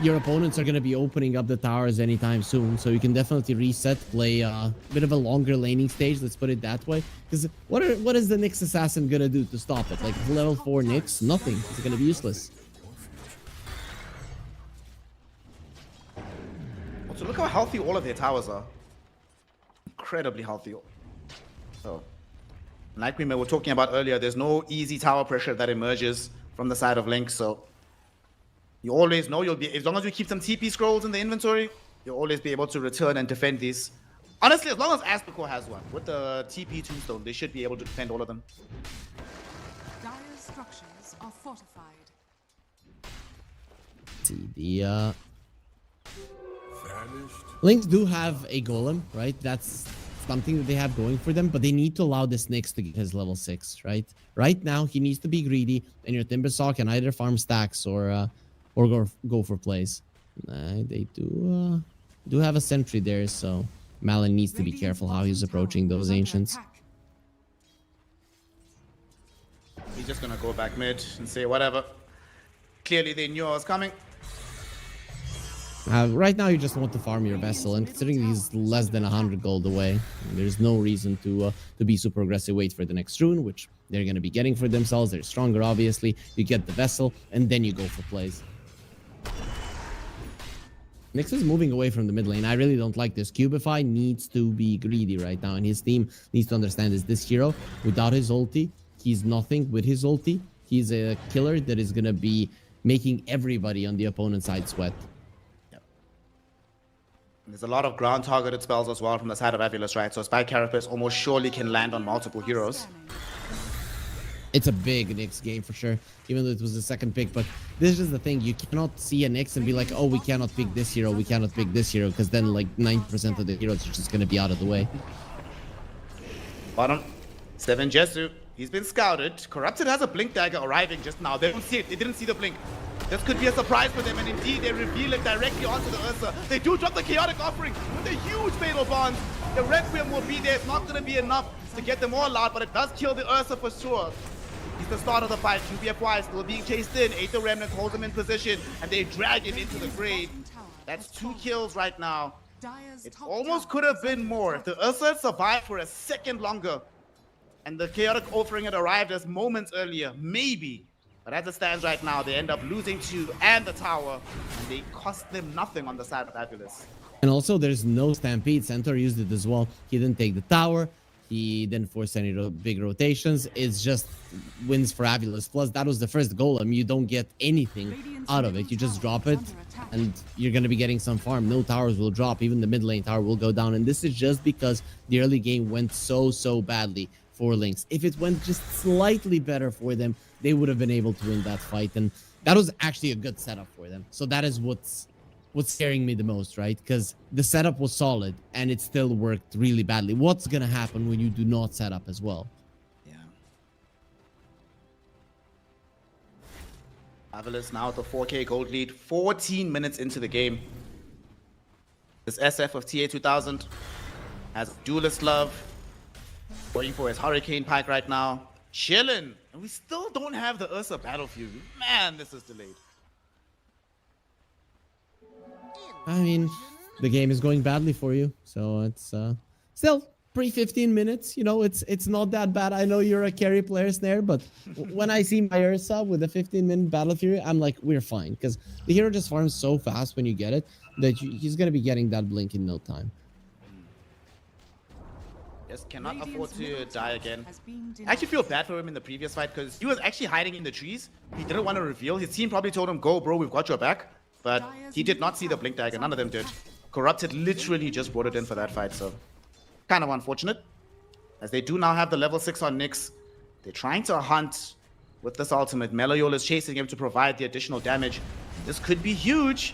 your opponents are going to be opening up the towers anytime soon, so you can definitely reset, play a bit of a longer laning stage, let's put it that way. Because what is the Nyx assassin going to do to stop it? Like level 4 Nyx? Nothing. It's going to be useless.
So look how healthy all of their towers are. Incredibly healthy. So, like we were talking about earlier, there's no easy tower pressure that emerges from the side of Lynx, so you always know you'll be, as long as you keep some TP scrolls in the inventory, you'll always be able to return and defend these. Honestly, as long as Aspicor has one, with the TP tombstone, they should be able to defend all of them.
Dire structures are fortified.
Let's see, the Lynx do have a golem, right? That's something that they have going for them, but they need to allow this Nyx to get his level 6, right? Right now, he needs to be greedy, and your Timbersaw can either farm stacks or go for plays. They do have a sentry there, so Malin needs to be careful how he's approaching those ancients.
He's just gonna go back mid and say whatever. Clearly they knew I was coming.
Right now you just want to farm your vessel, and considering he's less than 100 gold away, there's no reason to be super aggressive. Wait for the next rune, which they're going to be getting for themselves. They're stronger, obviously. You get the vessel, and then you go for plays. Nyx is moving away from the mid lane. I really don't like this. Cubify needs to be greedy right now, and his team needs to understand is this hero, without his ulti, he's nothing. With his ulti, he's a killer that is going to be making everybody on the opponent's side sweat.
There's a lot of ground targeted spells as well from the side of Avilis, right? So Spy Carapace almost surely can land on multiple heroes.
It's a big Nyx game for sure, even though it was the second pick. But this is the thing, you cannot see a Nyx and be like, oh, we cannot pick this hero, we cannot pick this hero, because then like 90% of the heroes are just going to be out of the way.
Bottom, 7 Jesu. He's been scouted. Corrupted has a blink dagger arriving just now. They don't see it. They didn't see the blink. This could be a surprise for them, and indeed they reveal it directly onto the Ursa. They do drop the Chaotic Offering with a huge Fatal Bond. The Requiem will be there. It's not going to be enough to get them all out, but it does kill the Ursa for sure. He's the start of the fight. QBFY still being chased in. Aether Remnant holds him in position, and they drag him into the grave. That's 2 kills right now. It almost could have been more. If the Ursa had survived for a second longer, and the Chaotic Offering had arrived as moments earlier, maybe. But as it stands right now, they end up losing 2 and the tower, and they cost them nothing on the side of Fabulous.
And also, there's no Stampede. Centaur used it as well. He didn't take the tower. He didn't force any big rotations. It's just wins for Fabulous. Plus, that was the first golem. You don't get anything out of it. You just drop it, and you're going to be getting some farm. No towers will drop. Even the mid lane tower will go down. And this is just because the early game went so badly for Lynx. If it went just slightly better for them, they would have been able to win that fight. And that was actually a good setup for them. So that is what's scaring me the most, right? Because the setup was solid and it still worked really badly. What's going to happen when you do not set up as well?
Yeah. Fabulous now at the 4K gold lead, 14 minutes into the game. This SF of TA2000 has Duelist Love, waiting for his Hurricane Pike right now. Chillin'. And we still don't have the Ursa Battlefield. Man, this is delayed.
I mean, the game is going badly for you. So it's still pre-15 minutes. You know, it's not that bad. I know you're a carry player, Snare, but when I see my Ursa with a 15-minute Battle Fury, I'm like, we're fine. Because the hero just farms so fast when you get it that he's going to be getting that blink in no time.
Just cannot afford to die again. I actually feel bad for him in the previous fight because he was actually hiding in the trees. He didn't want to reveal. His team probably told him, go, bro, we've got your back. But he did not see the blink dagger. None of them did. Corrupted literally just brought it in for that fight. So kind of unfortunate. As they do now have the level 6 on Nyx. They're trying to hunt with this ultimate. Meliol is chasing him to provide the additional damage. This could be huge.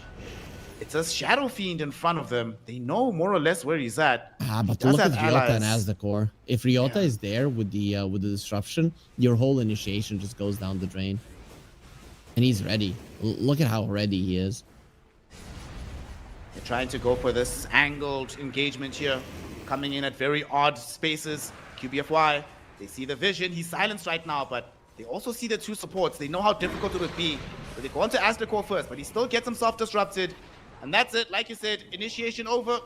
It's a Shadow Fiend in front of them. They know more or less where he's at.
But look at Ryota and Asdakor. If Ryota is there with the disruption, your whole initiation just goes down the drain. And he's ready. Look at how ready he is.
They're trying to go for this angled engagement here. Coming in at very odd spaces. QBFY, they see the vision. He's silenced right now, but they also see the 2 supports. They know how difficult it would be. So they go on to Asdakor first, but he still gets himself disrupted. And that's it. Like you said, initiation over.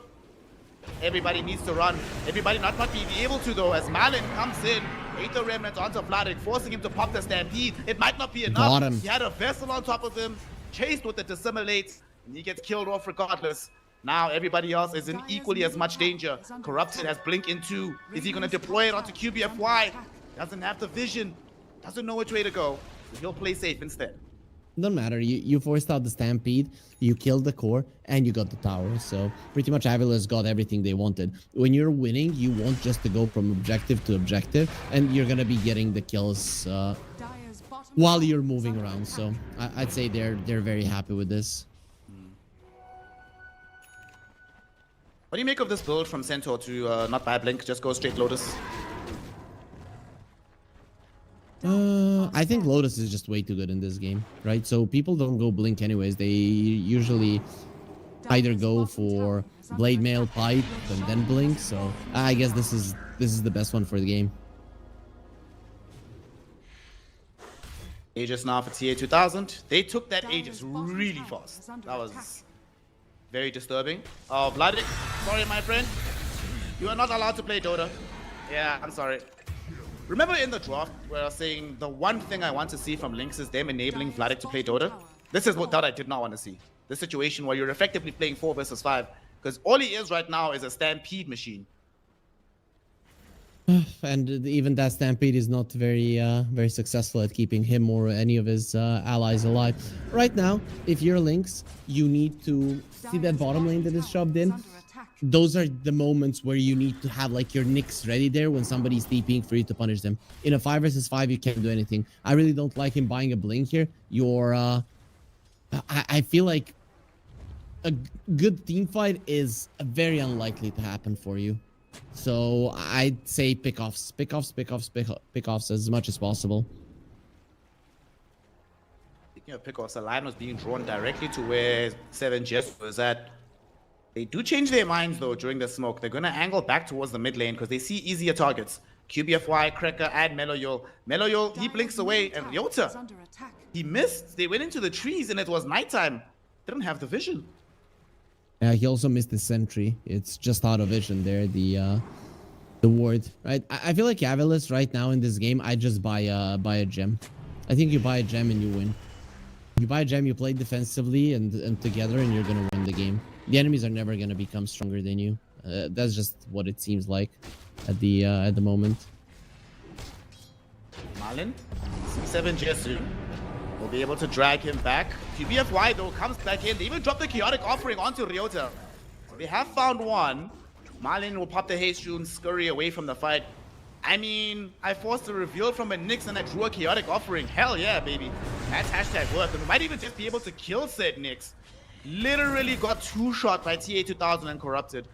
Everybody needs to run. Everybody not be able to, though, as Malin comes in. Aether Remnant onto Vladik, forcing him to pop the Stampede. It might not be enough. He had a vessel on top of him, chased with the Dissimilate, and he gets killed off regardless. Now everybody else is in equally as much danger. Corrupted has Blink in 2. Is he going to deploy it onto QBFY? Doesn't have the vision. Doesn't know which way to go. So he'll play safe instead.
Don't matter. You forced out the Stampede, you killed the core, and you got the tower. So pretty much Fabulous got everything they wanted. When you're winning, you want just to go from objective to objective, and you're gonna be getting the kills while you're moving around. So I'd say they're very happy with this.
What do you make of this build from Centaur to not buy Blink, just go straight Lotus?
I think Lotus is just way too good in this game, right? So people don't go Blink anyways. They usually either go for Blade Mail, Pipe, and then Blink. So I guess this is the best one for the game.
Aegis now for TA2000. They took that Aegis really fast. That was very disturbing. Oh, Vladik, sorry my friend. You are not allowed to play Dota. Yeah, I'm sorry. Remember in the draft where I was saying the one thing I want to see from Lynx is them enabling Vladik to play Dota? This is what I did not want to see. The situation where you're effectively playing 4 versus 5. Because all he is right now is a Stampede machine.
And even that Stampede is not very successful at keeping him or any of his allies alive. Right now, if you're Lynx, you need to see that bottom lane that is shoved in. Those are the moments where you need to have like your Nyx ready there when somebody's TPing for you to punish them. In a 5 versus 5, you can't do anything. I really don't like him buying a blink here. I feel like a good team fight is very unlikely to happen for you. So I'd say pickoffs as much as possible.
They Speaking of pickoffs, the line was being drawn directly to where 7Gs was at. They do change their minds though during the smoke. They're gonna angle back towards the mid lane because they see easier targets. QBFY, Cracker, and Meloyol. Meloyol, he blinks away, and Ryota, he missed. They went into the trees and it was nighttime. Didn't have the vision.
Yeah, he also missed the sentry. It's just out of vision there, the ward, right? I feel like Avilis right now in this game, I just buy a gem. I think you buy a gem and you win. You buy a gem, you play defensively and together, and you're gonna win the game. The enemies are never gonna become stronger than you. That's just what it seems like at the moment.
Marlin, C7 Jesu will be able to drag him back. QBFY though comes back in. They even drop the chaotic offering onto Ryota. So they have found one. Marlin will pop the haste rune, scurry away from the fight. I mean, I forced a reveal from a Nyx and I drew a chaotic offering. Hell yeah, baby. That's hashtag worth. And we might even just be able to kill said Nyx. Literally got two-shot by TA2000 and corrupted.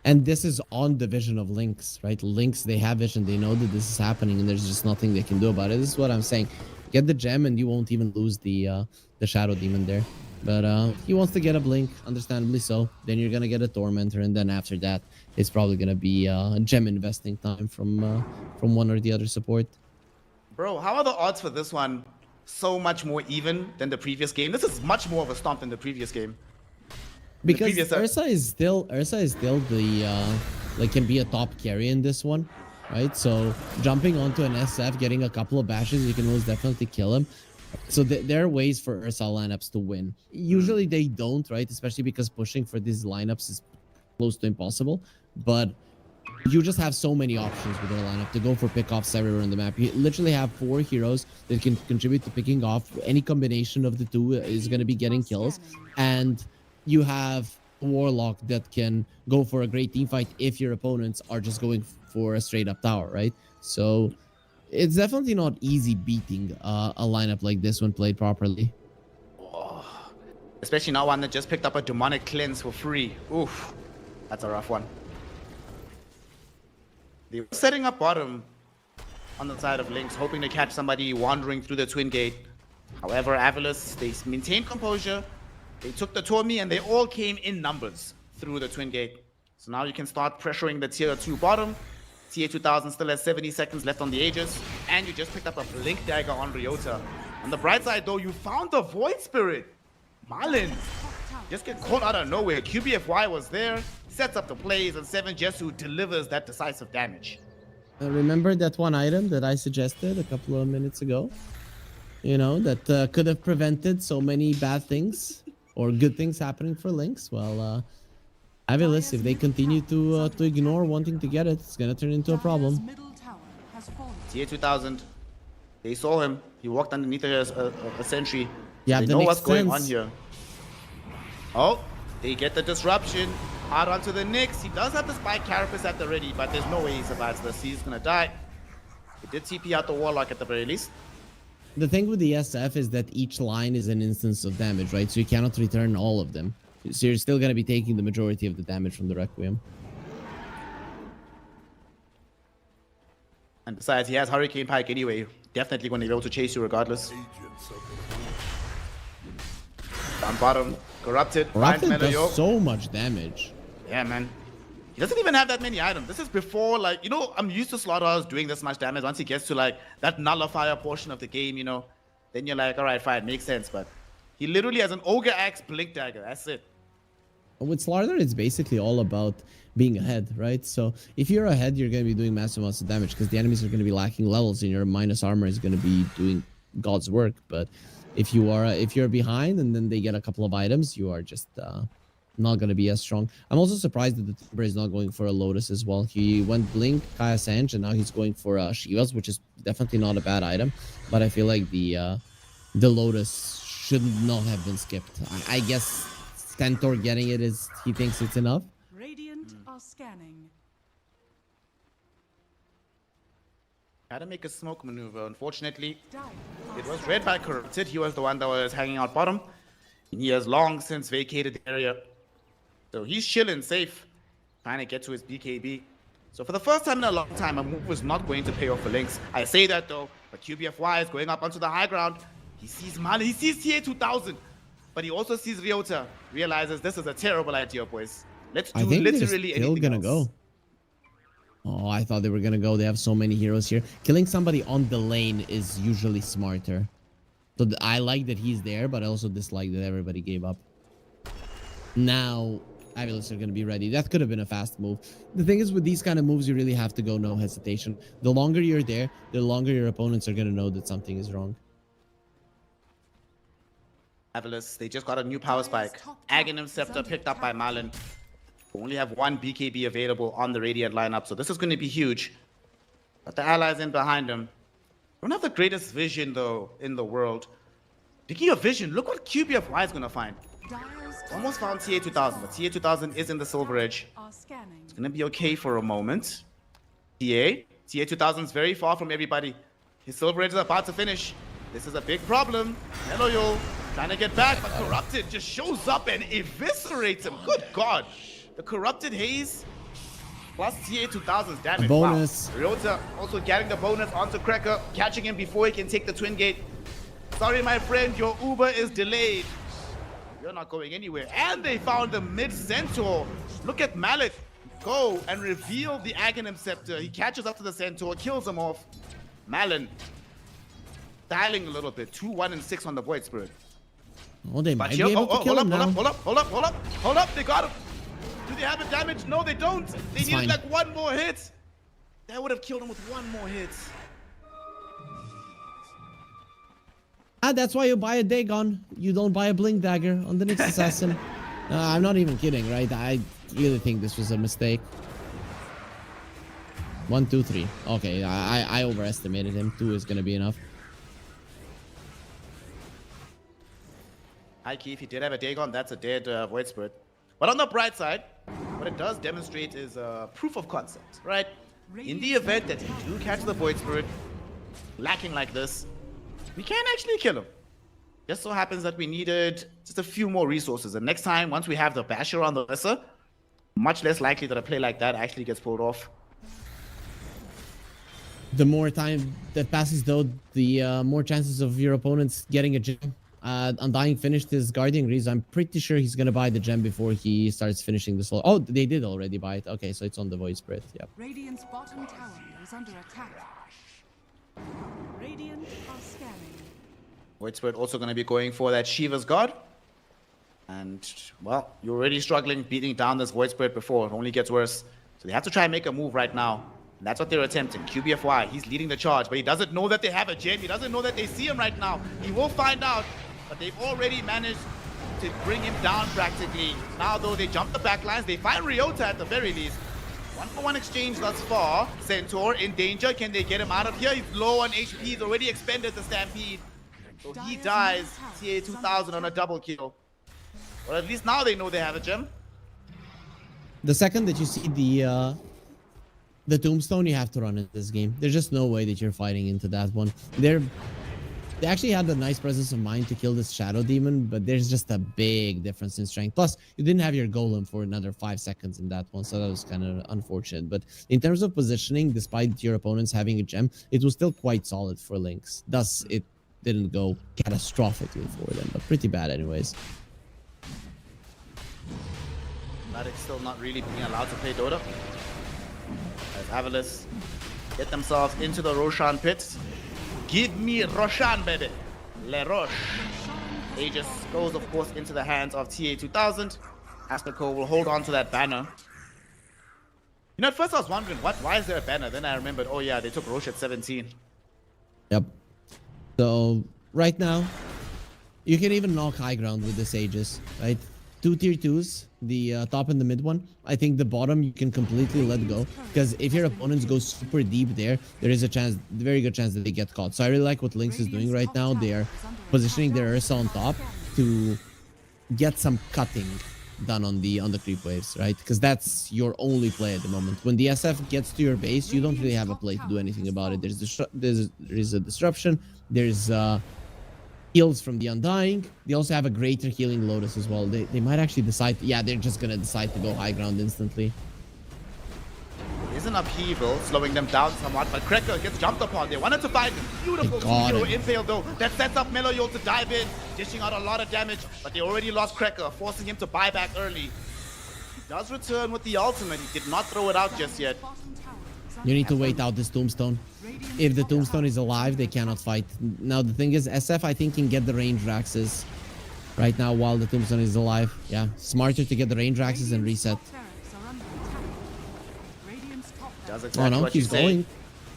And this is on the vision of Lynx, right? Lynx, they have vision. They know that this is happening and there's just nothing they can do about it. This is what I'm saying. Get the gem and you won't even lose the Shadow Demon there. But he wants to get a blink, understandably so. Then you're gonna get a Tormentor, and then after that, it's probably gonna be gem investing time from one or the other support.
Bro, how are the odds for this one so much more even than the previous game? This is much more of a stomp than the previous game.
Because Ursa is still the like can be a top carry in this one, right? So jumping onto an SF, getting a couple of bashes, you can most definitely kill him. So there are ways for Ursa lineups to win. Usually they don't, right? Especially because pushing for these lineups is close to impossible. But you just have so many options with their lineup to go for pickoffs everywhere on the map. You literally have 4 heroes that can contribute to picking off. Any combination of the two is going to be getting kills. And you have a Warlock that can go for a great team fight if your opponents are just going for a straight up tower, right? So it's definitely not easy beating a lineup like this when played properly.
Oh, especially now one that just picked up a demonic cleanse for free. Oof, that's a rough one. They were setting up bottom on the side of Lynx, hoping to catch somebody wandering through the Twin Gate. However, Avilis, they maintained composure. They took the Tormi and they all came in numbers through the Twin Gate. So now you can start pressuring the tier 2 bottom. TA2000 still has 70 seconds left on the Aegis, and you just picked up a Blink Dagger on Ryota. On the bright side though, you found the Void Spirit. Marlin just get caught out of nowhere. QBFY was there, sets up the plays, and 7Jesu delivers that decisive damage.
Remember that one item that I suggested a couple of minutes ago? You know, that could have prevented so many bad things or good things happening for Lynx? Well, Avilis, if they continue to ignore wanting to get it, it's gonna turn into a problem.
TA2000, they saw him. He walked underneath a sentry.
Yeah,
they know what's going on here. Oh, they get the disruption. Out onto the Nyx. He does have the spike carapace at the ready, but there's no way he survives this. He's gonna die. He did TP out the Warlock at the very least.
The thing with the SF is that each line is an instance of damage, right? So you cannot return all of them. So you're still going to be taking the majority of the damage from the Requiem.
And besides, he has Hurricane Pike anyway. Definitely going to be able to chase you regardless. Down bottom. Corrupted.
Corrupted does so much damage.
Yeah, man. He doesn't even have that many items. This is before, like, you know, I'm used to Slaughterhouse doing this much damage. Once he gets to, like, that nullifier portion of the game, you know, then you're like, all right, fine, makes sense. But he literally has an Ogre Axe, Blink Dagger. That's it.
With Slaughter, it's basically all about being ahead, right? So if you're ahead, you're going to be doing massive amounts of damage because the enemies are going to be lacking levels and your minus armor is going to be doing God's work. But if you're behind and then they get a couple of items, you are just not going to be as strong. I'm also surprised that the Timber is not going for a Lotus as well. He went Blink, Kaya Sanj, and now he's going for Shivas, which is definitely not a bad item. But I feel like the Lotus should not have been skipped. I guess Stentor getting it is, he thinks it's enough.
Radiant are scanning.
Had to make a smoke maneuver. Unfortunately, it was read by Corrupted. He was the one that was hanging out bottom. He has long since vacated the area. So he's chilling safe, trying to get to his BKB. So for the first time in a long time, a move was not going to pay off for Lynx. I say that though, but QBFY is going up onto the high ground. He sees Mali, he sees TA 2000, but he also sees Ryota. Realizes this is a terrible idea, boys. Let's do
I think
literally
they're still
anything
gonna
else.
go. Oh, I thought they were gonna go. They have so many heroes here. Killing somebody on the lane is usually smarter. So I like that he's there, but I also dislike that everybody gave up. Now, Avilis are going to be ready. That could have been a fast move. The thing is, with these kind of moves, you really have to go no hesitation. The longer you're there, the longer your opponents are going to know that something is wrong.
Avilis, they just got a new power spike. Aghanim Scepter picked up by Marlon. Only have one BKB available on the Radiant lineup, so this is going to be huge. But the allies in behind him don't have the greatest vision, though, in the world. Speaking of vision, look what QBFY is going to find. Almost found TA 2000, but TA 2000 is in the Silver Edge. It's going to be okay for a moment. TA 2000 is very far from everybody. His Silver Edge is about to finish. This is a big problem. Hello, yo. Trying to get back, but Corrupted just shows up and eviscerates him. Good God. The Corrupted Haze plus TA 2000's damage.
A bonus.
Wow. Ryota also getting the bonus onto Cracker, catching him before he can take the Twin Gate. Sorry, my friend, your Uber is delayed. You're not going anywhere. And they found the mid-Centaur. Look at Malik go and reveal the Aghanim Scepter. He catches up to the Centaur, kills him off. Malin dialing a little bit. 2, 1, and 6 on the Void Spirit.
Oh, they might be able to kill him now.
Hold up. They got him. Do they have a damage? No, they don't. They needed like one more hit. That would have killed him with one more hit.
That's why you buy a Dagon. You don't buy a Blink Dagger on the next Assassin. I'm not even kidding, right? I really think this was a mistake. 1, 2, 3. Okay, I overestimated him. 2 is going to be enough.
High key, if he did have a Dagon, that's a dead Void Spirit. But on the bright side, what it does demonstrate is proof of concept, right? In the event that you do catch the Void Spirit, lacking like this, we can actually kill him. Just so happens that we needed just a few more resources. And next time, once we have the Basher on the Lesser, much less likely that a play like that actually gets pulled off.
The more time that passes, though, the more chances of your opponents getting a gem. Undying finished his Guardian Greaves. I'm pretty sure he's going to buy the gem before he starts finishing this whole... Oh, they did already buy it. Okay, so it's on the Void Spirit. Yep.
Radiant's bottom tower is under attack. Radiant are scanning.
Void Spirit also going to be going for that Shiva's God. And, well, you're already struggling beating down this Void Spirit before. It only gets worse. So they have to try and make a move right now. And that's what they're attempting. QBFY, he's leading the charge, but he doesn't know that they have a gem. He doesn't know that they see him right now. He will find out, but they've already managed to bring him down practically. Now, though, they jump the backlines. They find Ryota at the very least. 1-for-1 exchange thus far. Centaur in danger. Can they get him out of here? He's low on HP. He's already expended the Stampede. So he dies. TA 2000 on a double kill. Or at least now they know they have a gem.
The second that you see the Tombstone, you have to run in this game. There's just no way that you're fighting into that one. They actually had the nice presence of mind to kill this Shadow Demon, but there's just a big difference in strength. Plus, you didn't have your Golem for another 5 seconds in that one, so that was kind of unfortunate. But in terms of positioning, despite your opponents having a gem, it was still quite solid for Lynx. Thus, it didn't go catastrophically for them, but pretty bad anyways.
Maddox still not really being allowed to play Dota. As Avilis get themselves into the Roshan pits. Give me Roshan, baby. Le Roche. Aegis goes, of course, into the hands of TA 2000. Aspico will hold on to that banner. You know, at first I was wondering, why is there a banner? Then I remembered, oh yeah, they took Roche at 17.
Yep. So, right now, you can even knock high ground with this Aegis, right? 2 tier 2s, the top and the mid one. I think the bottom you can completely let go, because if your opponents go super deep there is a chance, very good chance that they get caught. So I really like what Lynx is doing right now. They are positioning their Ursa on top to get some cutting done on the creep waves, right? Because that's your only play at the moment. When the SF gets to your base, you don't really have a play to do anything about it. There's a disruption. There's heals from the Undying. They also have a greater healing Lotus as well. They might actually decide, yeah, they're just gonna decide to go high ground instantly.
Isn't upheaval, slowing them down somewhat, but Cracker gets jumped upon. They wanted to find him. Beautiful hero impale though. That sets up Meloyol to dive in, dishing out a lot of damage, but they already lost Cracker, forcing him to buy back early. He does return with the ultimate. He did not throw it out just yet.
You need to wait out this Tombstone. If the Tombstone is alive, they cannot fight. Now, the thing is, SF, I think, can get the range Raxes right now while the Tombstone is alive. Yeah, smarter to get the range Raxes and reset.
Does exactly what
he's going.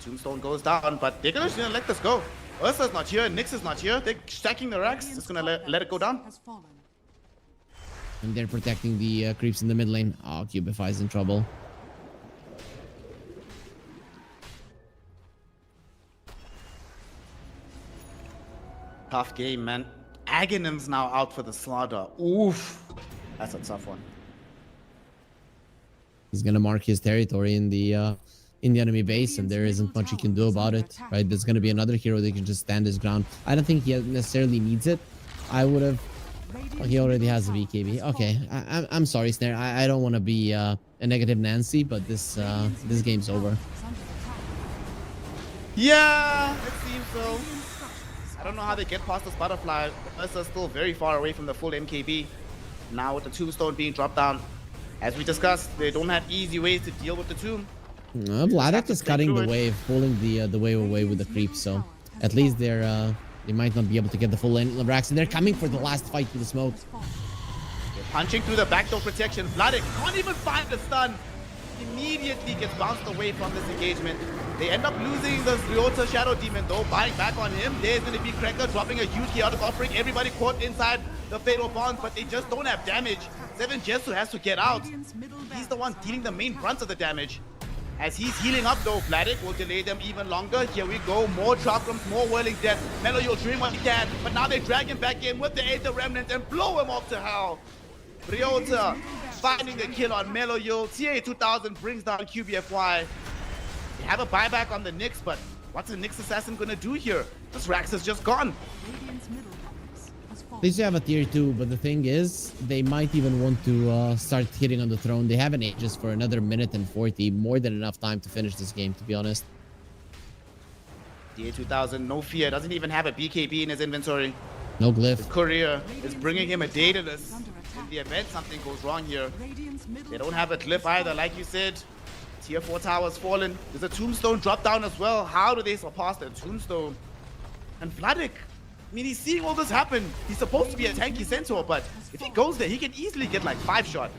Tombstone goes down, but they're gonna let this go. Ursa's not here, Nyx is not here. They're stacking the racks. Just gonna let it go down.
And they're protecting the creeps in the mid lane. Oh, Cubify's in trouble.
Tough game, man. Aghanim's now out for the slaughter. Oof. That's a tough one.
He's gonna mark his territory in the enemy base, and there isn't much he can do about it, right? There's gonna be another hero that can just stand his ground. I don't think he necessarily needs it. I would have. Oh, he already has a BKB. Okay, I'm sorry, Snare. I don't want to be a negative Nancy, but this game's over.
Yeah, it seems so. I don't know how they get past this butterfly. Ursa's still very far away from the full MKB. Now with the Tombstone being dropped down, as we discussed, they don't have easy ways to deal with the tomb.
Vladek is cutting the wave, pulling the wave away with the creeps, so at least they might not be able to get the full lane Rax, and they're coming for the last fight with the smoke.
They're punching through the backdoor protection. Vladek can't even find the stun. Immediately gets bounced away from this engagement. They end up losing the Ryota Shadow Demon though, buying back on him. There's going to be Cracker dropping a huge chaotic offering. Everybody caught inside the Fatal Bonds, but they just don't have damage. 7 Jesu has to get out. He's the one dealing the main brunt of the damage. As he's healing up though, Vladek will delay them even longer. Here we go, more Chakrams, more Whirling Death. Meloyol doing what he can, but now they drag him back in with the Aether Remnant and blow him off to hell. Ryota finding the kill on Meloyol. TA2000 brings down QBFY. They have a buyback on the Nyx, but what's the Nyx assassin gonna do here? This Rax is just gone.
They still have a tier 2, but the thing is, they might even want to start hitting on the throne. They have an Aegis for another minute and 40, more than enough time to finish this game, to be honest.
TA2000, no fear, doesn't even have a BKB in his inventory.
No glyph.
His courier is bringing him a Daedalus. In the event something goes wrong here, they don't have a glyph either, like you said. Tier 4 tower's fallen. There's a Tombstone drop down as well. How do they surpass the Tombstone? And Vladek, I mean, he's seeing all this happen. He's supposed to be a tanky centaur, but if he goes there, he can easily get like 5 shot.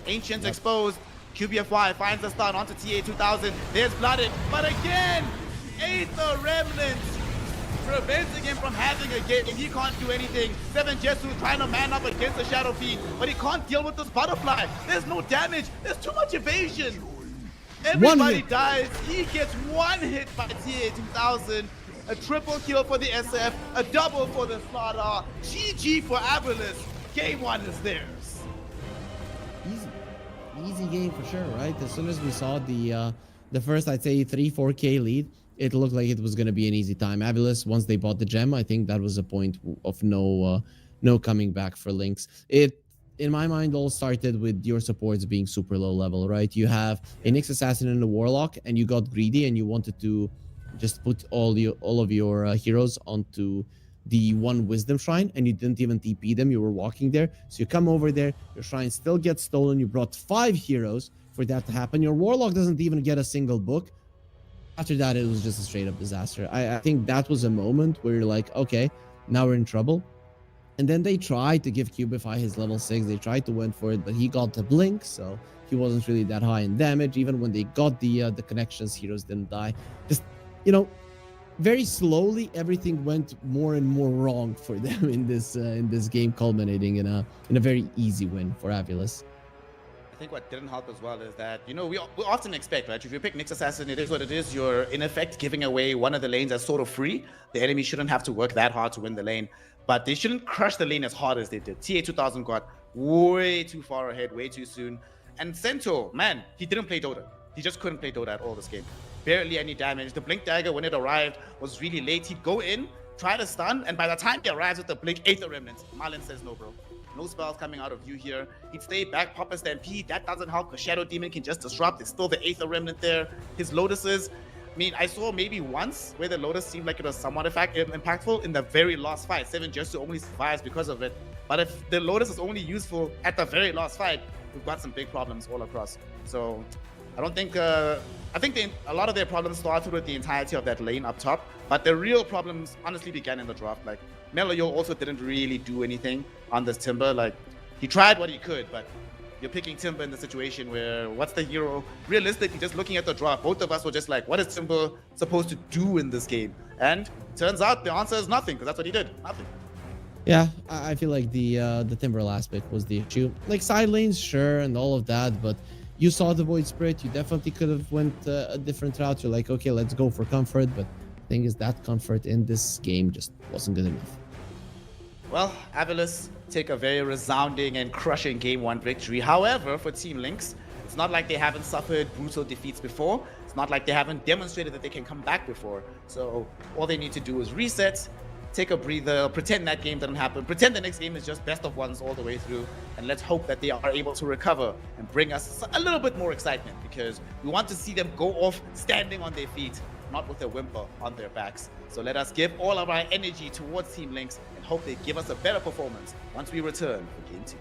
Ancient's exposed. QBFY finds the stun onto TA2000. There's Vladek, but again, Aether Remnant preventing him from having a game. He can't do anything. 7 Jesu trying to man up against the Shadow Fiend, but he can't deal with this butterfly. There's no damage. There's too much evasion. Everybody dies. He gets 1 hit by TA2000. A triple kill for the SF, a double for the Slaughter. GG for Abilis. Game 1 is theirs.
Easy game for sure, right? As soon as we saw the first, I'd say 3-4K lead, it looked like it was going to be an easy time. Abilis, once they bought the gem, I think that was a point of no coming back for Lynx. It, in my mind, all started with your supports being super low level, right? You have a Nyx Assassin and a Warlock, and you got greedy and you wanted to just put all of your heroes onto the one Wisdom Shrine, and you didn't even TP them. You were walking there, so you come over there, your shrine still gets stolen. You brought 5 heroes for that to happen. Your Warlock doesn't even get a single book. After that, it was just a straight up disaster. I think that was a moment where you're like, okay, now we're in trouble. And then they tried to give Cubify his level 6. They tried to went for it, but he got the blink, so he wasn't really that high in damage. Even when they got the connections, heroes didn't die. Just, you know, very slowly everything went more and more wrong for them in this game, culminating in a very easy win for Abilis.
I think what didn't help as well is that, you know, we often expect, right? If you pick Nyx Assassin, it is what it is. You're in effect giving away one of the lanes as sort of free. The enemy shouldn't have to work that hard to win the lane, but they shouldn't crush the lane as hard as they did. TA2000 got way too far ahead, way too soon. And Centaur, man, he didn't play Dota. He just couldn't play Dota at all this game. Barely any damage. The Blink Dagger, when it arrived, was really late. He'd go in, try to stun, and by the time he arrives with the Blink, Aether Remnants, Marlon says no, bro. No spells coming out of you here. He'd stay back, pop a Stampede. That doesn't help because Shadow Demon can just disrupt. There's still the Aether Remnant there. His Lotuses. I mean, I saw maybe once where the Lotus seemed like it was somewhat impactful in the very last fight. 7 just only survives because of it. But if the Lotus is only useful at the very last fight, we've got some big problems all across. So I don't think, I think a lot of their problems started with the entirety of that lane up top. But the real problems honestly began in the draft. Like, Melayo also didn't really do anything on this Timber. Like, he tried what he could, but you're picking Timber in the situation where what's the hero? Realistically, just looking at the draft, both of us were just like, what is Timber supposed to do in this game? And turns out the answer is nothing, because that's what he did. Nothing.
Yeah, I feel like the Timber aspect was the issue. Like side lanes, sure, and all of that, but you saw the Void Spirit. You definitely could have went a different route. You're like, okay, let's go for comfort, but the thing is that comfort in this game just wasn't good enough.
Well, Avilis take a very resounding and crushing Game 1 victory. However, for Team Lynx, it's not like they haven't suffered brutal defeats before. It's not like they haven't demonstrated that they can come back before. So all they need to do is reset, take a breather, pretend that game didn't happen, pretend the next game is just best of ones all the way through, and let's hope that they are able to recover and bring us a little bit more excitement, because we want to see them go off standing on their feet, not with a whimper on their backs. So let us give all of our energy towards Team Lynx and hope they give us a better performance once we return for Game 2.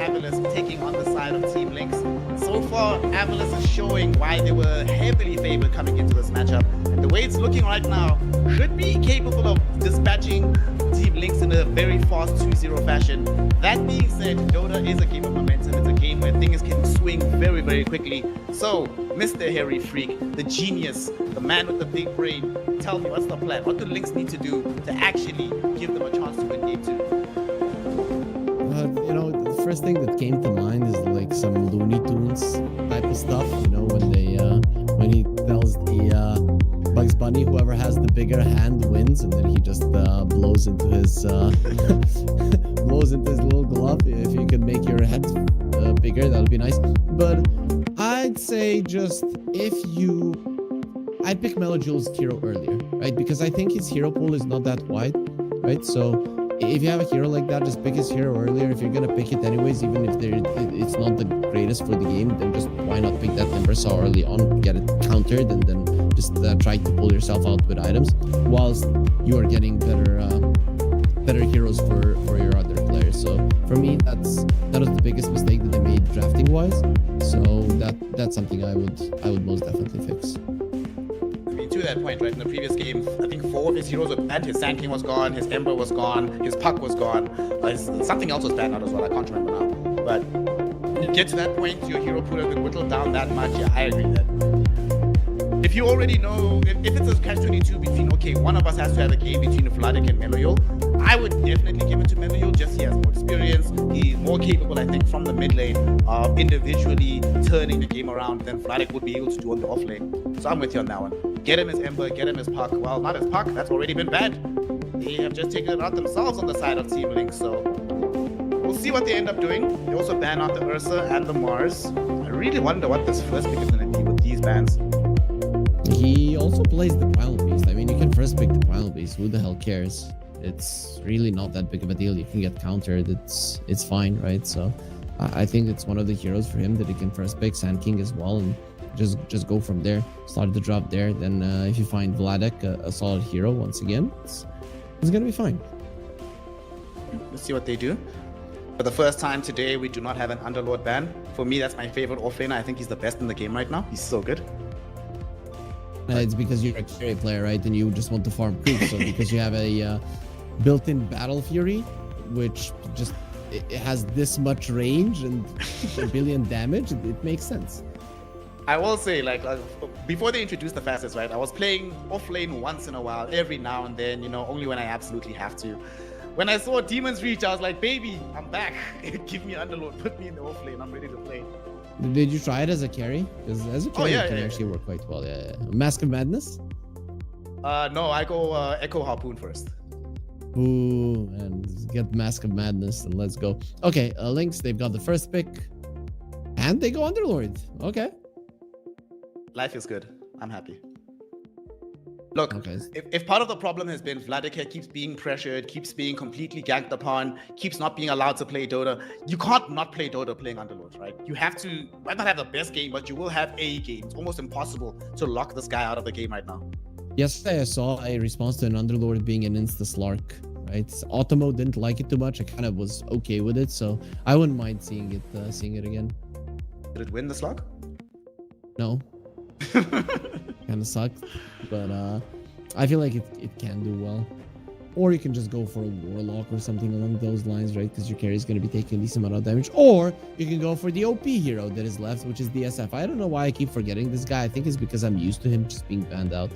Avalus taking on the side of Team Lynx. So far, Avalus is showing why they were heavily favored coming into this matchup. And the way it's looking right now should be capable of dispatching Team Lynx in a very fast 2-0 fashion. That being said, Dota is a game of momentum. It's a game where things can swing very, very quickly. So, Mr. Hairy Freak, the genius, the man with the big brain, tell me, what's the plan? What do Lynx need to do to actually give them a chance to win game 2?
You know, the first thing that came to mind is like some Looney Tunes type of stuff. You know, when he tells the Bugs Bunny, whoever has the bigger hand wins, and then he just blows into his blows into his little glove. If you can make your head bigger, that would be nice. But I'd say just I'd pick Melojule's hero earlier, right? Because I think his hero pool is not that wide, right? So if you have a hero like that, just pick his hero earlier. If you're gonna pick it anyways, even if it's not the greatest for the game, then just why not pick that Timbersaw early on, get it countered, and then just try to pull yourself out with items, whilst you are getting better heroes for your other players. So for me, that was the biggest mistake that they made drafting wise. So that's something I would most definitely fix.
To that point, right, in the previous game, I think 4 of his heroes were banned. His Sand King was gone, his Ember was gone, his Puck was gone, something else was banned out as well, I can't remember now. But when you get to that point, your hero pool has been whittled down that much. Yeah, I agree that if you already know, if it's a catch-22 between, okay, one of us has to have a game between Vladik and Meloyul, I would definitely give it to Meloyul, just he has more experience, he's more capable, I think, from the mid lane of individually turning the game around than Vladik would be able to do on the off lane. So I'm with you on that one. Get him his Ember, get him his Puck. Well, not his Puck, that's already been banned. They have just taken it out themselves on the side of Team Lynx, so we'll see what they end up doing. They also ban out the Ursa and the Mars. I really wonder what this first pick is going to be with these bans.
He also plays the Primal Beast. I mean, you can first pick the Primal Beast. Who the hell cares? It's really not that big of a deal. You can get countered. It's fine, right? So I think it's one of the heroes for him that he can first pick. Sand King as well, and just go from there. Start the drop there. Then if you find Vladek a solid hero once again, it's gonna be fine.
Let's see what they do. For the first time today, we do not have an Underlord ban. For me, that's my favorite offlaner. I think he's the best in the game right now. He's so good.
It's because you're a carry player, right? And you just want to farm creep. So because you have a built-in Battle Fury, which just it has this much range and a billion damage, it makes sense.
I will say, like before they introduced the fastest, right? I was playing offlane once in a while, every now and then, you know, only when I absolutely have to. When I saw Demon's Reach, I was like, baby, I'm back. Give me Underlord, put me in the offlane. I'm ready to play.
Did you try it as a carry? Because as a carry, it can actually work quite well. Yeah. Mask of Madness?
No, I go Echo Harpoon first.
Ooh, and get Mask of Madness and let's go. Okay, Lynx, they've got the first pick. And they go Underlord. Okay.
Life is good. I'm happy. Look,
okay.
if part of the problem has been Vladimir keeps being pressured, keeps being completely ganked upon, keeps not being allowed to play Dota, you can't not play Dota playing Underlord, right? You have to, might not have the best game, but you will have a game. It's almost impossible to lock this guy out of the game right now.
Yesterday I saw a response to an Underlord being an insta-slark, right? Automo didn't like it too much. I kind of was okay with it, so I wouldn't mind seeing it again.
Did it win the slug?
No. Kind of sucked, but I feel like it can do well. Or you can just go for a Warlock or something along those lines, right? Because your carry is going to be taking a decent amount of damage. Or you can go for the OP hero that is left, which is the SF. I don't know why I keep forgetting this guy. I think it's because I'm used to him just being banned out.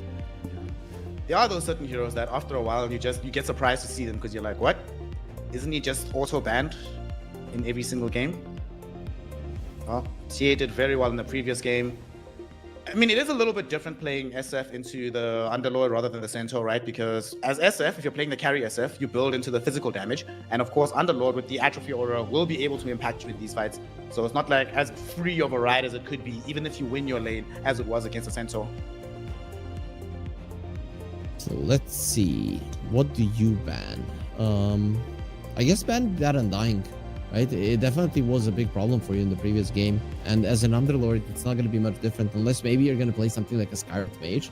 There are those certain heroes that after a while you get surprised to see them because you're like, what? Isn't he just auto banned in every single game? Well, TA did very well in the previous game. I mean, it is a little bit different playing SF into the Underlord rather than the Centaur, right? Because as SF, if you're playing the carry SF, you build into the physical damage. And of course, Underlord with the Atrophy Aura will be able to impact you in these fights. So it's not like as free of a ride as it could be, even if you win your lane, as it was against the Centaur.
So let's see. What do you ban? I guess ban that Undying. Right? It definitely was a big problem for you in the previous game. And as an Underlord, it's not going to be much different unless maybe you're going to play something like a Skywrath Mage.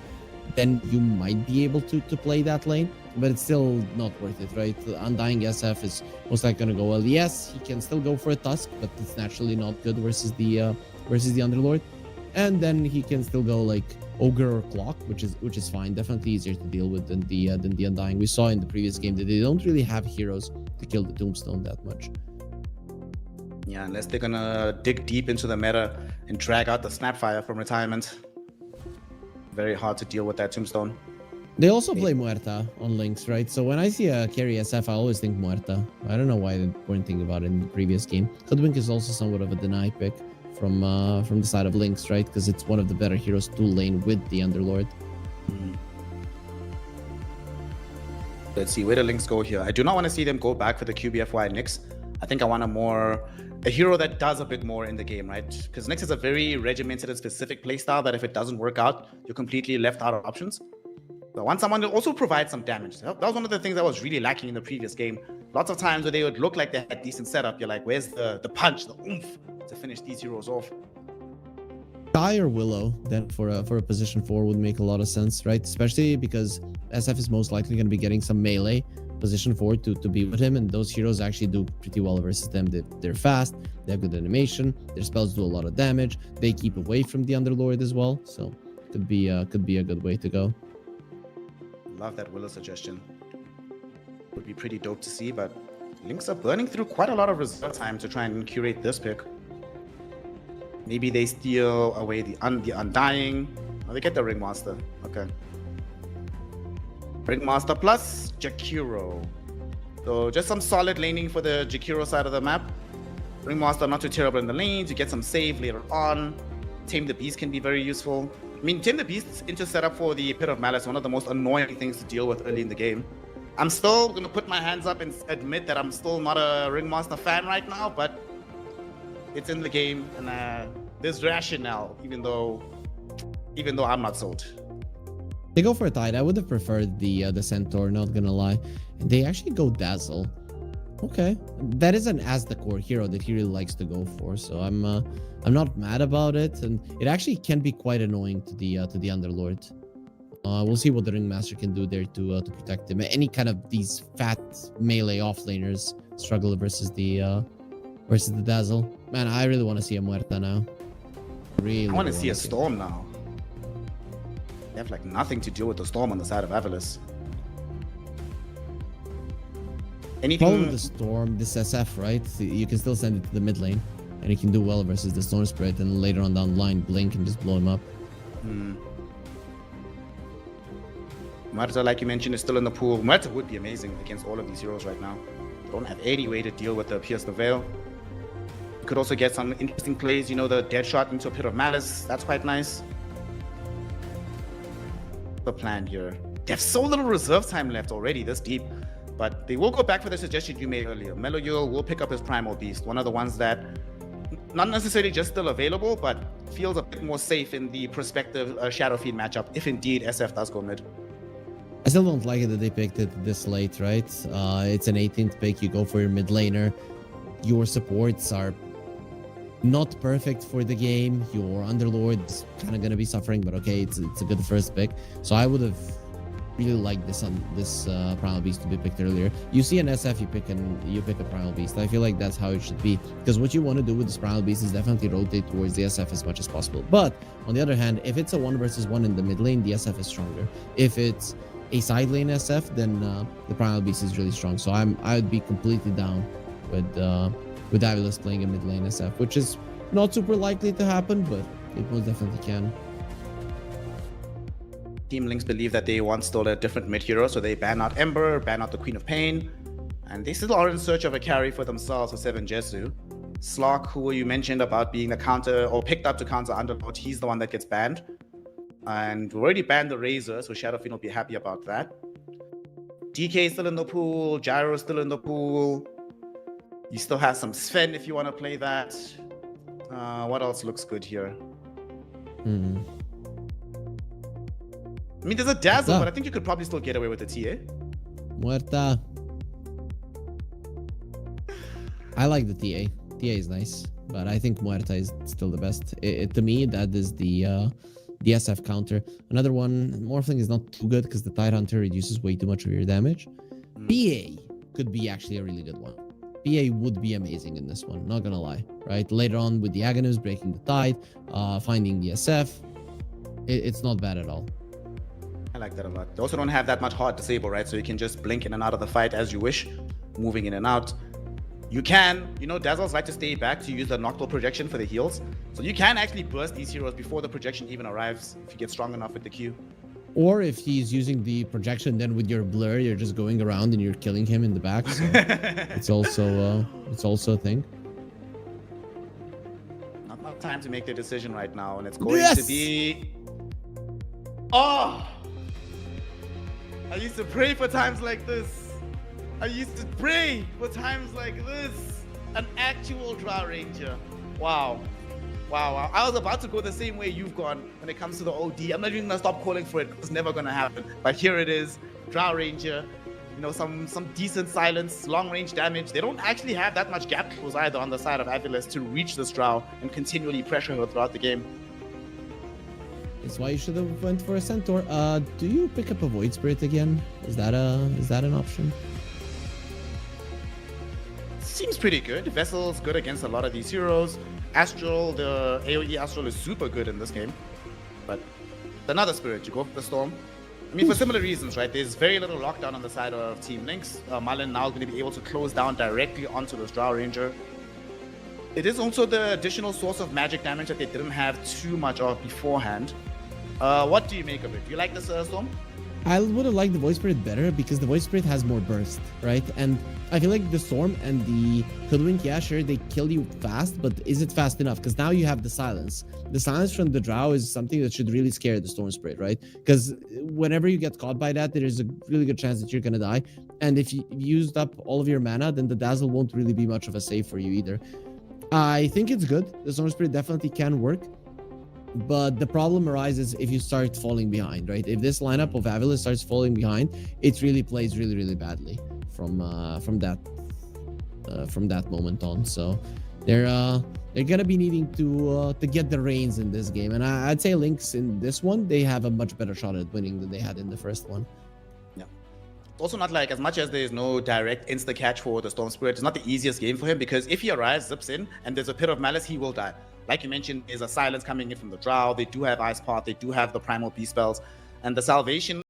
then you might be able to play that lane, but it's still not worth it, right? Undying SF is most likely gonna go well. Yes, he can still go for a Tusk, but it's naturally not good versus the Underlord. And then he can still go like Ogre or Clock, which is fine. Definitely easier to deal with than the Undying. We saw in the previous game that they don't really have heroes to kill the Tombstone that much.
Yeah, unless they're gonna dig deep into the meta and drag out the Snapfire from retirement. Very hard to deal with that Tombstone.
They also play Muerta on Lynx, right? So when I see a carry SF, I always think Muerta. I don't know why they weren't thinking about it in the previous game. Hoodwink is also somewhat of a deny pick from the side of Lynx, right? Because it's one of the better heroes to lane with the Underlord.
Let's see, where do Lynx go here? I do not want to see them go back for the QBFY Nyx. I think I want a hero that does a bit more in the game, right? Because Nyx is a very regimented and specific playstyle that if it doesn't work out, you're completely left out of options. So I want someone to also provide some damage. That was one of the things that was really lacking in the previous game. Lots of times where they would look like they had decent setup, you're like, where's the punch, the oomph to finish these heroes off?
Sky or Willow then for a position 4 would make a lot of sense, right? Especially because SF is most likely going to be getting some melee position 4 to be with him, and those heroes actually do pretty well versus them. They're fast, they have good animation, their spells do a lot of damage, they keep away from the Underlord as well, so could be a good way to go.
Love that Willow suggestion. Would be pretty dope to see, but Lynx are burning through quite a lot of reserve time to try and curate this pick. Maybe they steal away the Undying. Oh, they get the Ringmaster. Okay. Ringmaster plus Jakiro. So just some solid laning for the Jakiro side of the map. Ringmaster not too terrible in the lanes. You get some save later on. Tame the Beast can be very useful. I mean, Tame the Beast into setup for the Pit of Malice, one of the most annoying things to deal with early in the game. I'm still going to put my hands up and admit that I'm still not a Ringmaster fan right now, but it's in the game, and there's rationale, even though I'm not sold.
They go for a Tide. I would have preferred the Centaur, not gonna lie. And they actually go Dazzle. Okay, that is an as the core hero that he really likes to go for, so I'm not mad about it, and it actually can be quite annoying to the Underlord. We'll see what the Ringmaster can do there to protect him. Any kind of these fat melee offlaners struggle versus the Dazzle. Man, I really want to see a Muerta now. Really,
I want to see a Storm now. They have like nothing to do with the Storm on the side of Avalis. Anything?
Probably the Storm, this SF, right? You can still send it to the mid lane, and he can do well versus the Storm Spirit, and later on down the line, blink and just blow him up.
Muerta, like you mentioned, is still in the pool. Muerta would be amazing against all of these heroes right now. They don't have any way to deal with the Pierce the Veil. You could also get some interesting plays, you know, the dead shot into a Pit of Malice. That's quite nice. The plan here. They have so little reserve time left already this deep, but they will go back for the suggestion you made earlier. Melloyul will pick up his Primal Beast, one of the ones that not necessarily just still available, but feels a bit more safe in the prospective Shadowfiend matchup if indeed SF does go mid.
I still don't like it that they picked it this late, right? It's an 18th pick. You go for your mid laner. Your supports are not perfect for the game. Your Underlord is kind of going to be suffering, but okay, it's a good first pick. So I would have really liked this Primal Beast to be picked earlier. You see an SF, you pick a Primal Beast. I feel like that's how it should be, because what you want to do with this Primal Beast is definitely rotate towards the SF as much as possible. But on the other hand, if it's a 1 versus 1 in the mid lane, the SF is stronger. If it's a side lane SF, then the Primal Beast is really strong. So I would be completely down with Avilas playing a mid lane SF, which is not super likely to happen, but it most definitely can.
Team Lynx believe that they want still a different mid hero, so they ban out Ember, ban out the Queen of Pain, and they still are in search of a carry for themselves with 7 Jesu. Slark, who you mentioned about being the counter or picked up to counter Underlord, he's the one that gets banned. And we already banned the Razor, so Shadowfiend will be happy about that. DK is still in the pool, Gyro is still in the pool. You still have some Sven if you want to play that. What else looks good here? I mean, there's a Dazzle, but I think you could probably still get away with the TA.
Muerta. I like the TA. TA is nice, but I think Muerta is still the best. To me, that is the the SF counter. Another one, Morphling is not too good because the Tidehunter reduces way too much of your damage. PA could be actually a really good one. PA would be amazing in this one, not gonna lie, right? Later on with the Aghanim breaking the Tide, finding the SF, it's not bad at all.
I like that a lot. They also don't have that much hard disable, right? So you can just blink in and out of the fight as you wish, moving in and out. You can, you know, Dazzles like to stay back to use the Nocturnal projection for the heals. So you can actually burst these heroes before the projection even arrives if you get strong enough with the Q.
Or if he's using the projection, then with your blur, you're just going around and you're killing him in the back. So it's also a thing.
Not time to make the decision right now, and it's going to be. Oh! I used to pray for times like this. I used to pray for times like this. An actual Drow Ranger. Wow. Wow. I was about to go the same way you've gone when it comes to the OD. I'm not even gonna stop calling for it. It's never gonna happen. But here it is. Drow Ranger. You know, some decent silence, long range damage. They don't actually have that much gap close either on the side of Aviles to reach this Drow and continually pressure her throughout the game.
That's why you should have went for a Centaur. Do you pick up a Void Spirit again? Is that an option?
Seems pretty good. Vessel's good against a lot of these heroes. Astral, the AoE Astral is super good in this game. But another spirit, you go for the Storm. I mean, for similar reasons, right? There's very little lockdown on the side of Team Lynx. Marlin now is going to be able to close down directly onto this Drow Ranger. It is also the additional source of magic damage that they didn't have too much of beforehand. What do you make of it? Do you like this Storm?
I would have liked the Void Spirit better because the Void Spirit has more burst, right? And I feel like the Storm and the Hoodwink, yeah, sure, they kill you fast, but is it fast enough? Because now you have the silence. The silence from the Drow is something that should really scare the Storm Spirit, right? Because whenever you get caught by that, there is a really good chance that you're going to die. And if you used up all of your mana, then the Dazzle won't really be much of a save for you either. I think it's good. The Storm Spirit definitely can work. But the problem arises if you start falling behind, right? If this lineup of Aviles starts falling behind, it really plays really, really badly from that moment on. So they're gonna be needing to get the reins in this game, and I'd say Lynx in this one they have a much better shot at winning than they had in the first one.
Yeah. It's also not like, as much as there's no direct insta catch for the Storm Spirit, it's not the easiest game for him because if he arrives, zips in, and there's a Pit of Malice, he will die. Like you mentioned, there's a silence coming in from the Drow. They do have Ice Path. They do have the Primal Beast spells. And the Salvation.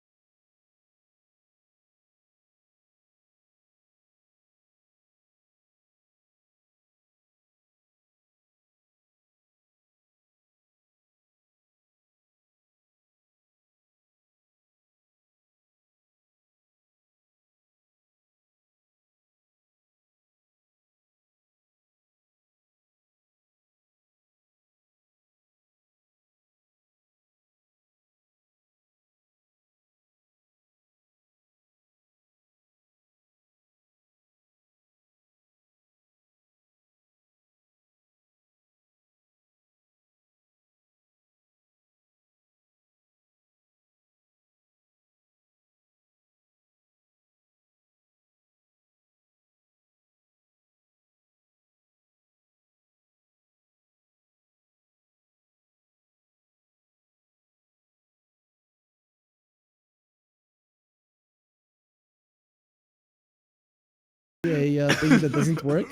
A thing that doesn't work.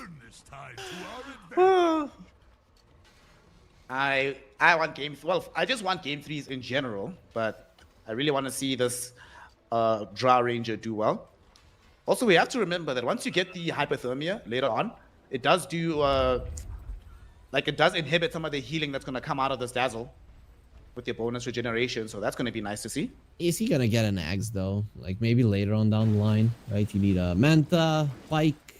I want game. Well, I just want game threes in general, but I really want to see this Drow Ranger do well. Also, we have to remember that once you get the hypothermia later on, it does do it does inhibit some of the healing that's going to come out of this Dazzle with your bonus regeneration. So that's going to be nice to see.
Is he gonna get an axe though? Like maybe later on down the line, right? You need a Manta, Pike.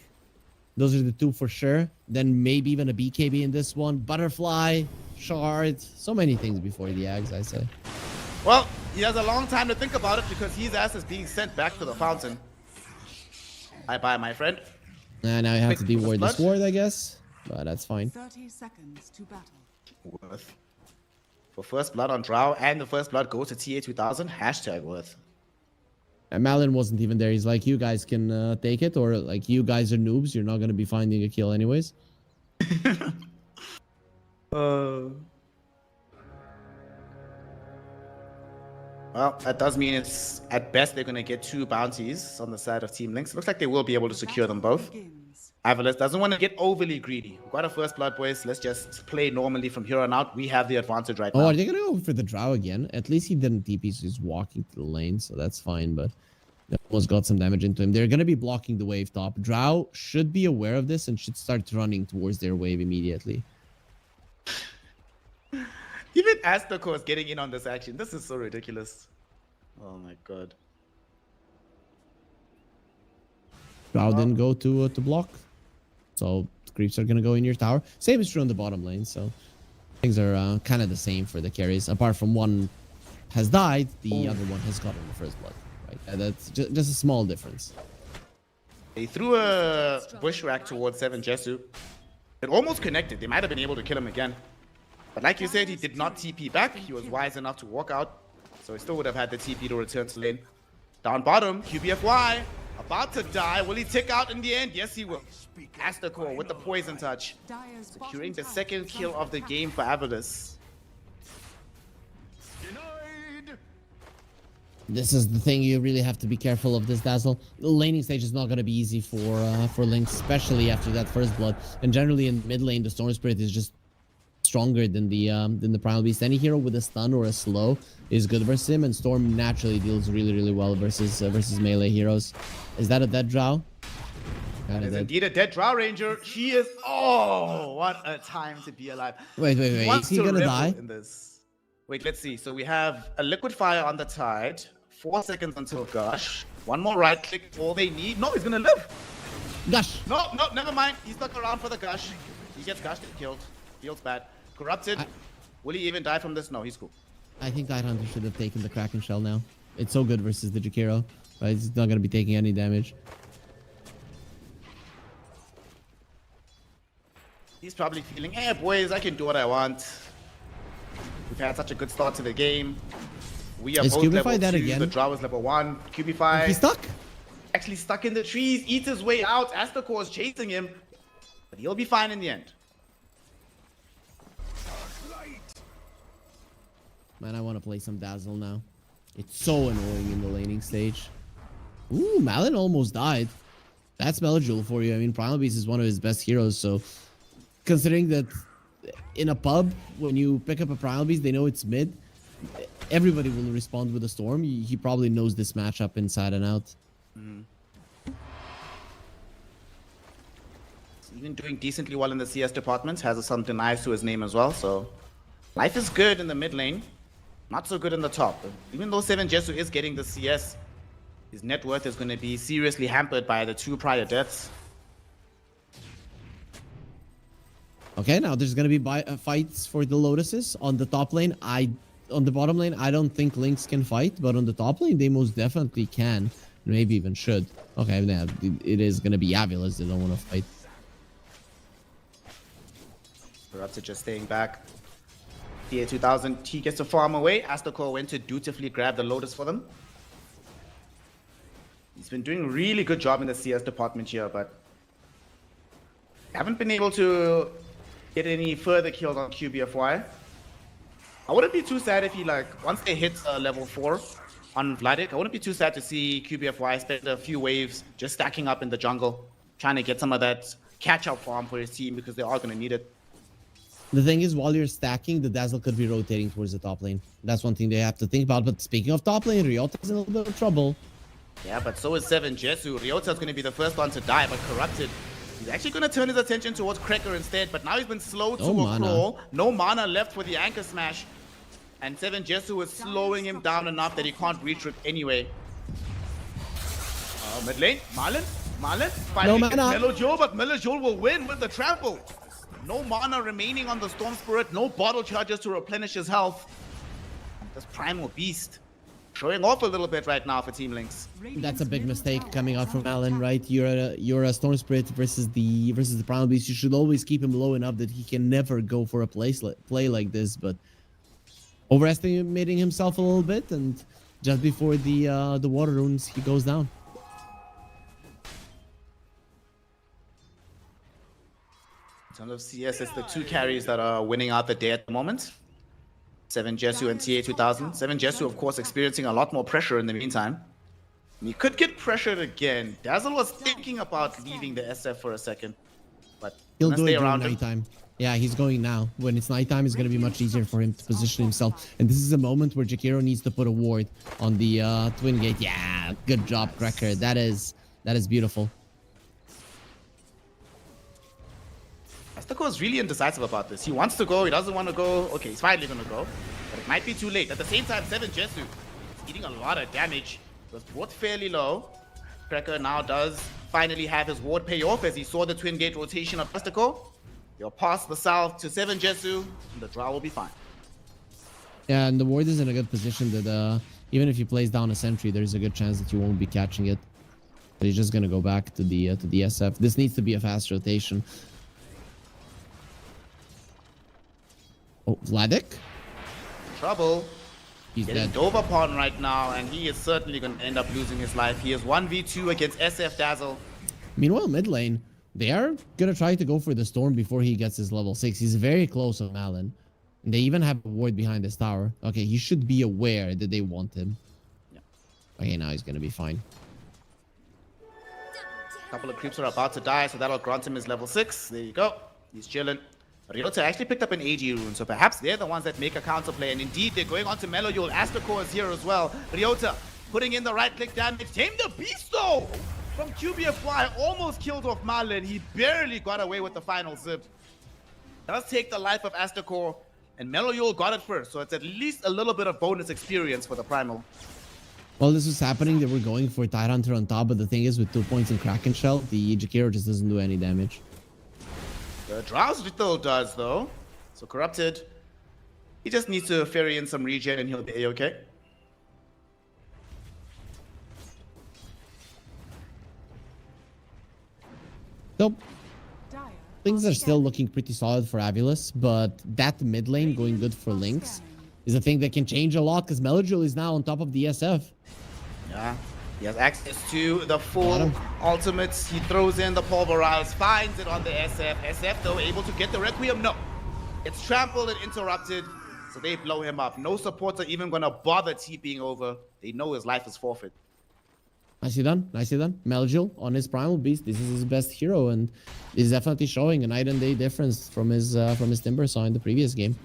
Those are the two for sure. Then maybe even a BKB in this one. Butterfly, Shard. So many things before the axe, I say.
Well, he has a long time to think about it because his ass is being sent back to the fountain. Bye-bye, my friend.
And now you have
Quick
to devour
blood.
this ward, I guess. But that's fine.
30 seconds to battle.
Worth. For first blood on Drow, and the first blood goes to TA2000. Hashtag worth.
And Malin wasn't even there. He's like, you guys can take it, or like, you guys are noobs. You're not going to be finding a kill anyways.
Well, that does mean it's at best they're going to get 2 bounties on the side of Team Lynx. Looks like they will be able to secure them both.
Begins.
Avalis doesn't want to get overly greedy. We've got a first blood, boys. Let's just play normally from here on out. We have the advantage right
Oh,
now.
are they gonna go for the Drow again? At least he didn't TP, so he's walking to the lane, so that's fine, but they almost got some damage into him. They're gonna be blocking the wave top. Drow should be aware of this and should start running towards their wave immediately.
Even Astako is getting in on this action. This is so ridiculous. Oh my god.
Drow didn't go to block, so creeps are gonna go in your tower. Same is true on the bottom lane, so things are kind of the same for the carries. Apart from one has died, the other one has gotten the first blood. Right, that's just a small difference.
They threw a bushwhack towards 7 Jesu. It almost connected. They might have been able to kill him again. But like you said, he did not TP back. He was wise enough to walk out. So he still would have had the TP to return to lane. Down bottom, QBFY. About to die. Will he tick out in the end? Yes, he will. Astako with the poison touch.
Dire's
Securing the
bottom
second
tower is
kill
under
of the
attack.
game for Avalis.
This is the thing, you really have to be careful of this Dazzle. The laning stage is not going to be easy for Lynx, especially after that first blood. And generally in mid lane, the Storm Spirit is just stronger than the Primal Beast. Any hero with a stun or a slow is good versus him, and Storm naturally deals really well versus melee heroes. Is that a dead Drow?
That is indeed a dead Drow Ranger. She is. Oh, what a time to be alive.
Wait.
Wants
Is he
to
going to
revel
die?
in this. Wait, let's see. So we have a liquid fire on the tide. 4 seconds until gush. One more right click. All they need. No, he's gonna live.
Gush!
No, never mind. He's stuck around for the gush. He gets gushed and killed. Feels bad. Corrupted. Will he even die from this? No, he's cool.
I think Tidehunter should have taken the Kraken Shell now. It's so good versus the Jakiro, but he's not going to be taking any damage.
He's probably feeling, hey boys, I can do what I want. We've had such a good start to the game. We are
Is
both
Cubify
level 2.
dead again?
The Drow is level 1. Cubify
He's stuck?
actually stuck in the trees. Eats his way out. Astako is chasing him. But he'll be fine in the end.
Man, I want to play some Dazzle now. It's so annoying in the laning stage. Ooh, Malin almost died. That's Melajul for you. I mean, Primal Beast is one of his best heroes, so considering that in a pub, when you pick up a Primal Beast, they know it's mid. Everybody will respond with a Storm. He probably knows this matchup inside and out.
He's even doing decently well in the CS department. Has some denies to his name as well, so life is good in the mid lane. Not so good in the top. Even though 7 Jesu is getting the CS, his net worth is going to be seriously hampered by the 2 prior deaths.
Okay, now there's gonna be fights for the Lotuses on the top lane. On the bottom lane, I don't think Lynx can fight, but on the top lane, they most definitely can. Maybe even should. Okay, now it is gonna be Avilas that don't want to fight.
Corrupted just staying back. TA 2000, he gets to farm away. Astako went to dutifully grab the Lotus for them. He's been doing a really good job in the CS department here, but haven't been able to get any further kills on QBFY. I wouldn't be too sad if he, once they hit level 4 on Vladik, I wouldn't be too sad to see QBFY spend a few waves just stacking up in the jungle, trying to get some of that catch-up farm for his team, because they are going to need it.
The thing is, while you're stacking, the Dazzle could be rotating towards the top lane. That's one thing they have to think about. But speaking of top lane, Ryota's in a little bit of trouble.
Yeah, but so is 7 Jesu. Ryota's going to be the first one to die, but Corrupted, he's actually going to turn his attention towards Cracker instead, but now he's been slow to a crawl. No mana left for the anchor smash. And 7 Jesu is slowing him down enough that he can't reach it anyway. Mid lane, Marlon finally
No
gets
mana.
Melojul, but Melojul will win with the trample. No mana remaining on the Storm Spirit, no bottle charges to replenish his health. This Primal Beast showing off a little bit right now for Team Lynx.
That's a big mistake coming out from Alan, right? You're a Storm Spirit versus the Primal Beast. You should always keep him low enough that he can never go for a play like this, but overestimating himself a little bit, and just before the water runes, he goes down.
In terms of CS, it's the 2 carries that are winning out the day at the moment. 7 Jesu and TA 2000. 7 Jesu, of course, experiencing a lot more pressure in the meantime. And he could get pressured again. Dazzle was thinking about leaving the SF for a second, but
He'll
gonna
do
stay
it during
around him.
nighttime. Yeah, he's going now. When it's nighttime, it's going to be much easier for him to position himself. And this is a moment where Jakiro needs to put a ward on the twin gate. Yeah, good job, Cracker. That is beautiful.
Astako is really indecisive about this. He wants to go, he doesn't want to go. Okay, he's finally going to go, but it might be too late. At the same time, 7 Jesu is eating a lot of damage. It was both fairly low. Cracker now does finally have his ward pay off as he saw the twin gate rotation of Astako. He'll pass the south to 7 Jesu, and the draw will be fine.
Yeah, and the ward is in a good position that even if he plays down a sentry, there's a good chance that you won't be catching it. But he's just going to go back to the SF. This needs to be a fast rotation. Oh, Vladik?
Trouble.
He's
Getting
dead.
dove upon right now, and he is certainly going to end up losing his life. He is 1v2 against SF Dazzle.
Meanwhile, mid lane, they are going to try to go for the Storm before he gets his level 6. He's very close on Malin. And they even have a ward behind this tower. Okay, he should be aware that they want him.
Yeah.
Okay, now he's going to be fine.
A couple of creeps are about to die, so that'll grant him his level 6. There you go. He's chilling. Ryota actually picked up an AG rune, so perhaps they're the ones that make a counterplay. And indeed, they're going on to Mellow Yule. Astacor is here as well. Ryota putting in the right-click damage. Tame the Beast, though! From QBFY, almost killed off Marlin. He barely got away with the final zip. Does take the life of Astacor, and Mellow Yule got it first, so it's at least a little bit of bonus experience for the Primal.
While this was happening, they were going for Tidehunter on top, but the thing is, with 2 points in Kraken Shell, the Jakiro just doesn't do any damage.
The Drowse still does, though. So Corrupted, he just needs to ferry in some regen and he'll be A-okay.
So,
Dire
things are still
scanning.
looking pretty solid for Avulus, but that mid lane going good for Lynx is a thing that can change a lot because Melodule is now on top of the SF.
Yeah, he has access to the full
Bottom.
ultimates. He throws in the Pulverize, finds it on the SF. SF, though, able to get the Requiem? No. It's trampled and interrupted, so they blow him up. No supports are even going to bother TPing over. They know his life is forfeit.
Nicely done, nicely done. Melgil on his Primal Beast. This is his best hero, and is definitely showing a night and day difference from his Timber Saw in the previous game.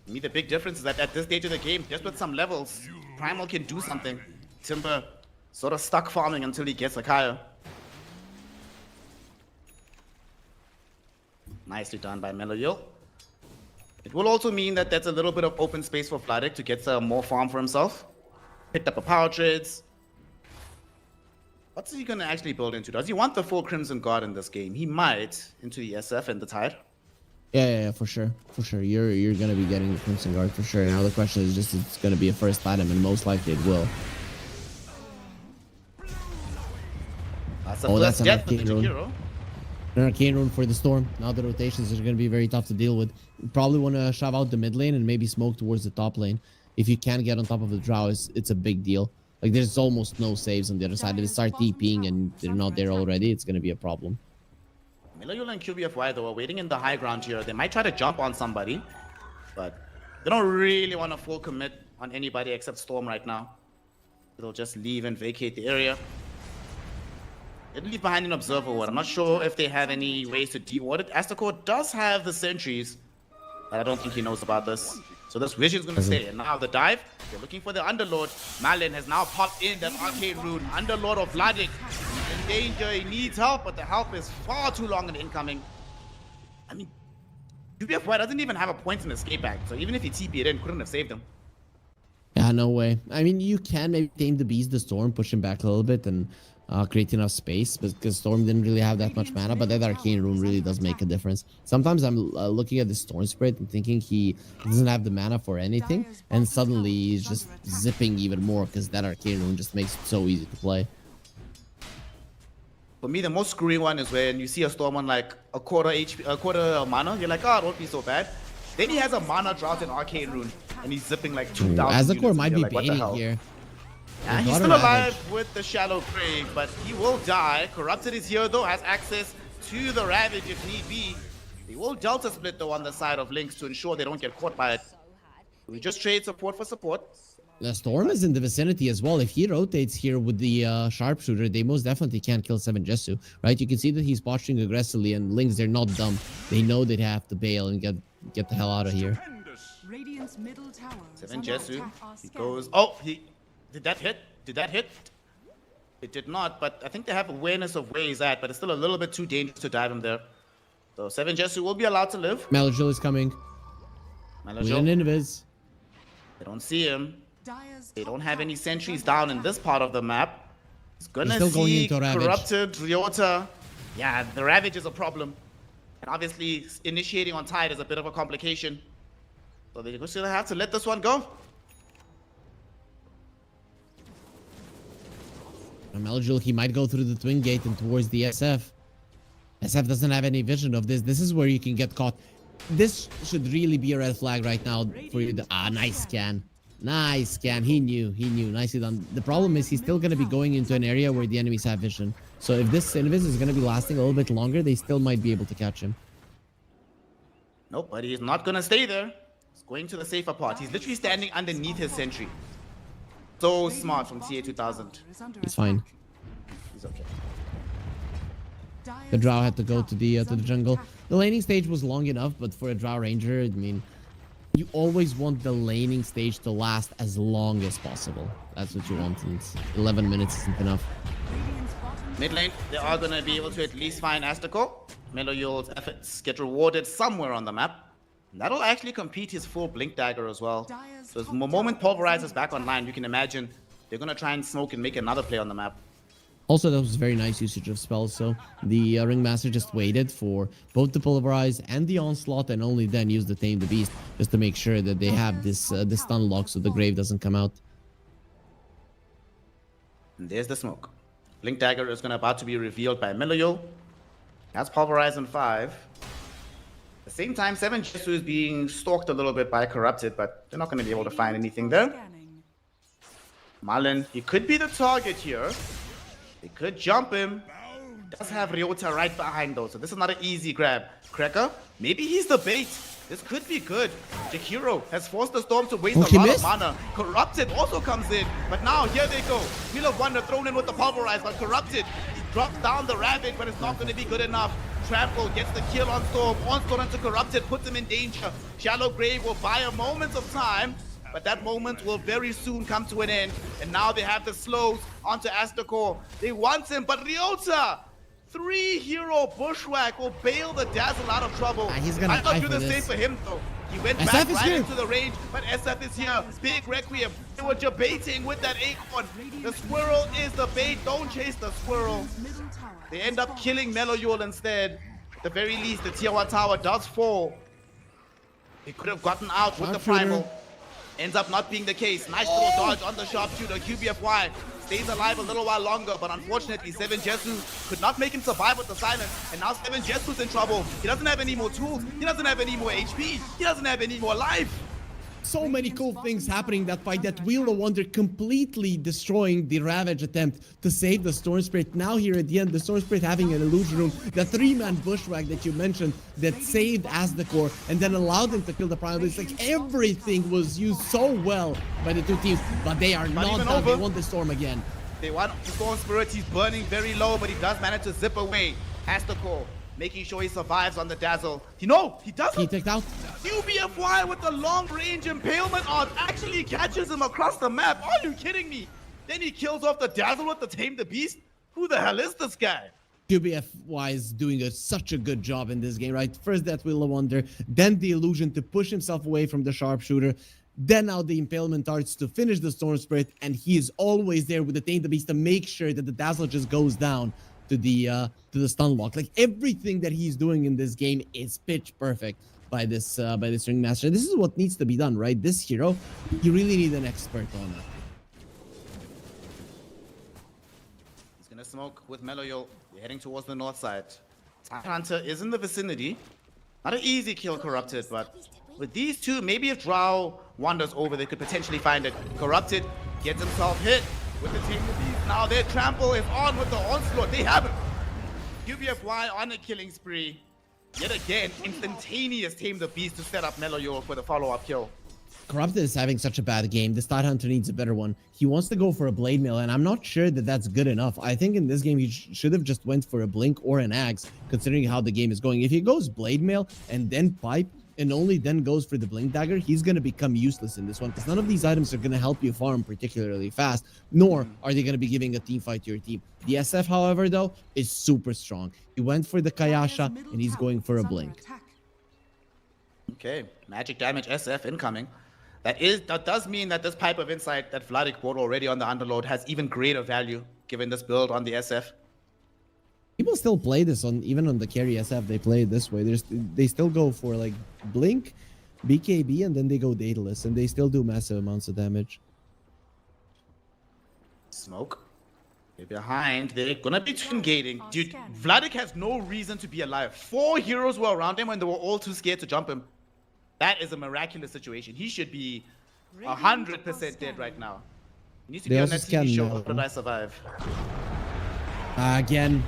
To me, the big difference is that at this stage of the game, just with some levels, Primal can do something. Timber sort of stuck farming until he gets a Kaya. Nicely done by Melodil. It will also mean that that's a little bit of open space for Vladik to get some more farm for himself. Picked up a power trades. What's he gonna actually build into? Does he want the full Crimson Guard in this game? He might into the SF and the Tide.
Yeah, for sure, for sure. You're gonna be getting the Crimson Guard for sure. Now the question is just it's gonna be a first item, and most likely it will.
That's the
Oh,
first
that's an
death for the
arcane rune.
Jakiro.
An arcane rune for the Storm. Now the rotations are gonna be very tough to deal with. You probably want to shove out the mid lane and maybe smoke towards the top lane. If you can get on top of the Drow, it's a big deal. Like there's almost no saves on the other side. If they start TPing and they're not there already, it's gonna be a problem.
Melodil and QBFY, though, are waiting in the high ground here. They might try to jump on somebody, but they don't really want to full commit on anybody except Storm right now. They'll just leave and vacate the area. They'll leave behind an Observer Ward. I'm not sure if they have any ways to de-ward it. Astacor does have the sentries, but I don't think he knows about this. So this Vision's going to stay. And now the dive, they're looking for the Underlord. Malin has now popped in that arcane rune. Underlord of Vladik in danger. He needs help, but the help is far too long in incoming. I mean, QBFY doesn't even have a point in escape act. So even if he TP'd in, couldn't have saved him.
Yeah, no way. I mean, you can maybe tame the Beast, the Storm, push him back a little bit, and create enough space, because Storm didn't really have that much mana, but that arcane rune really does make a difference. Sometimes I'm looking at the Storm Spirit and thinking he doesn't have the mana for anything, and suddenly he's just zipping even more because that arcane rune just makes it so easy to play.
For me, the most screwy one is when you see a Storm on like a quarter HP, a quarter mana. You're like, oh, it won't be so bad. Then he has a mana drought and arcane rune, and he's zipping like 2,000
Azakor might be
like, what the
baiting
hell?
here.
Yeah, he's still alive with the Shallow Grave, but he will die. Corrupted is here though, has access to the Ravage if need be. They will Delta split though on the side of Lynx to ensure they don't get caught by it. We just trade support for support.
The Storm is in the vicinity as well. If he rotates here with the sharpshooter, they most definitely can't kill 7 Jesu, right? You can see that he's posturing aggressively, and Lynx, they're not dumb. They know they have to bail and get the hell out of here.
Radiant's middle tower is
7
under
Jesu.
attack.
He goes. Oh, did that hit? Did that hit? It did not, but I think they have awareness of where he's at, but it's still a little bit too dangerous to dive him there. So 7 Jesu will be allowed to live.
Malajil is coming.
Malajil,
With an invis.
they don't see him.
Dire's
They
top
don't have
tower
any
is
sentries
under
down in
attack.
this part of the map. He's gonna
still going
see
into Ravage.
corrupted Ryota. Yeah, the Ravage is a problem. And obviously, initiating on Tide is a bit of a complication. So they're just gonna have to let this one go.
Malajil, he might go through the twin gate and towards the SF. SF doesn't have any vision of this. This is where you can get caught. This should really be a red flag right now for you. Nice scan. Nice scan. He knew. Nicely done. The problem is he's still going to be going into an area where the enemies have vision. So if this invis is going to be lasting a little bit longer, they still might be able to catch him.
Nope, but he's not gonna stay there. He's going to the safer part. He's literally standing underneath his sentry. So smart from TA 2000.
He's fine.
He's okay.
The Drow had to go to the jungle. The laning stage was long enough, but for a Drow Ranger, I mean, you always want the laning stage to last as long as possible. That's what you want, and 11 minutes isn't enough.
Mid lane, they are gonna be able to at least find Astico. Meloyul's efforts get rewarded somewhere on the map. And that'll actually compete his full Blink Dagger as well. So the moment Pulverize is back online, you can imagine they're gonna try and smoke and make another play on the map.
Also, that was very nice usage of spells. So the Ringmaster just waited for both the Pulverize and the Onslaught, and only then used the Tame the Beast just to make sure that they have this this stun lock so the Grave doesn't come out.
And there's the smoke. Blink Dagger is about to be revealed by Meloyul. That's Pulverize in 5. At the same time, 7 Jesu is being stalked a little bit by Corrupted, but they're not going to be able to find anything there. Marlin, he could be the target here. They could jump him. Does have Ryota right behind though, so this is not an easy grab. Cracker, maybe he's the bait. This could be good. Jakiro has forced the Storm to waste a lot of mana. Corrupted also comes in, but now here they go. Wheel of Wonder thrown in with the Pulverize, but Corrupted, he drops down the Ravage, but it's not going to be good enough. Trample gets the kill on Storm. Onslaught into Corrupted, puts him in danger. Shallow Grave will buy a moment of time, but that moment will very soon come to an end. And now they have the slows onto Astakor. They want him, but Ryota, 3-hero Bushwhack will bail the Dazzle out of trouble.
He's gonna
I thought
die
do
for
the same
this.
for him though. He went
SF
back
is
right
here.
into the range, but SF is here. Big Requiem. They were debating with that Acorn. The squirrel is the bait. Don't chase the squirrel. They end up killing Meloyul instead. At the very least, the tier 1 tower does fall. They could have gotten out with the Primal. Ends up not being the case. Nice little dodge on the sharpshooter. QBFY stays alive a little while longer, but unfortunately 7 Jesu could not make him survive with the silence. And now 7 Jesu's in trouble. He doesn't have any more tools. He doesn't have any more HP. He doesn't have any more life.
So many cool things happening that fight. That Wheel of Wonder completely destroying the Ravage attempt to save the Storm Spirit. Now here at the end, the Storm Spirit having an illusion room. The 3-man Bushwhack that you mentioned that saved Asdakor and then allowed them to kill the Primal. It's like everything was used so well by the two teams, but they are not
even
done.
over.
They want the Storm again.
They want the Storm Spirit. He's burning very low, but he does manage to zip away. Astakor making sure he survives on the Dazzle. He doesn't.
He takes out.
QBFY with the long-range impalement art actually catches him across the map. Are you kidding me? Then he kills off the Dazzle with the Tame the Beast. Who the hell is this guy?
QBFY is doing such a good job in this game, right? First that Wheel of Wonder, then the illusion to push himself away from the sharpshooter, then now the impalement arts to finish the Storm Spirit, and he is always there with the Tame the Beast to make sure that the Dazzle just goes down to the stun lock. Like everything that he's doing in this game is pitch perfect by this Ringmaster. This is what needs to be done, right? This hero, you really need an expert on it.
He's gonna smoke with Meloyul. We're heading towards the north side. Hunter is in the vicinity. Not an easy kill, Corrupted, but with these two, maybe if Drow wanders over, they could potentially find it. Corrupted gets himself hit with the Tame the Beast. Now their trample is on with the Onslaught. They have it. QBFY on a killing spree. Yet again, instantaneous Tame the Beast to set up Meloyo for the follow-up kill.
Corrupted is having such a bad game. This Tide Hunter needs a better one. He wants to go for a Blade Mail, and I'm not sure that that's good enough. I think in this game, he should have just went for a Blink or an Axe, considering how the game is going. If he goes Blade Mail and then Pipe, and only then goes for the Blink Dagger, he's going to become useless in this one, because none of these items are going to help you farm particularly fast, nor are they going to be giving a team fight to your team. The SF, however, though, is super strong. He went for the Kayasha, and he's going for a Blink.
Okay, magic damage SF incoming. That does mean that this Pipe of Insight that Vladik bought already on the Underlord has even greater value, given this build on the SF.
People still play this even on the carry SF. They play it this way. They still go for like Blink, BKB, and then they go Daedalus, and they still do massive amounts of damage.
Smoke. They're behind. They're gonna be twin gating. Dude, Vladik has no reason to be alive. 4 heroes were around him and they were all too scared to jump him. That is a miraculous situation. He should be 100% dead right now. He needs to be on that TV show. How did I survive?
Again,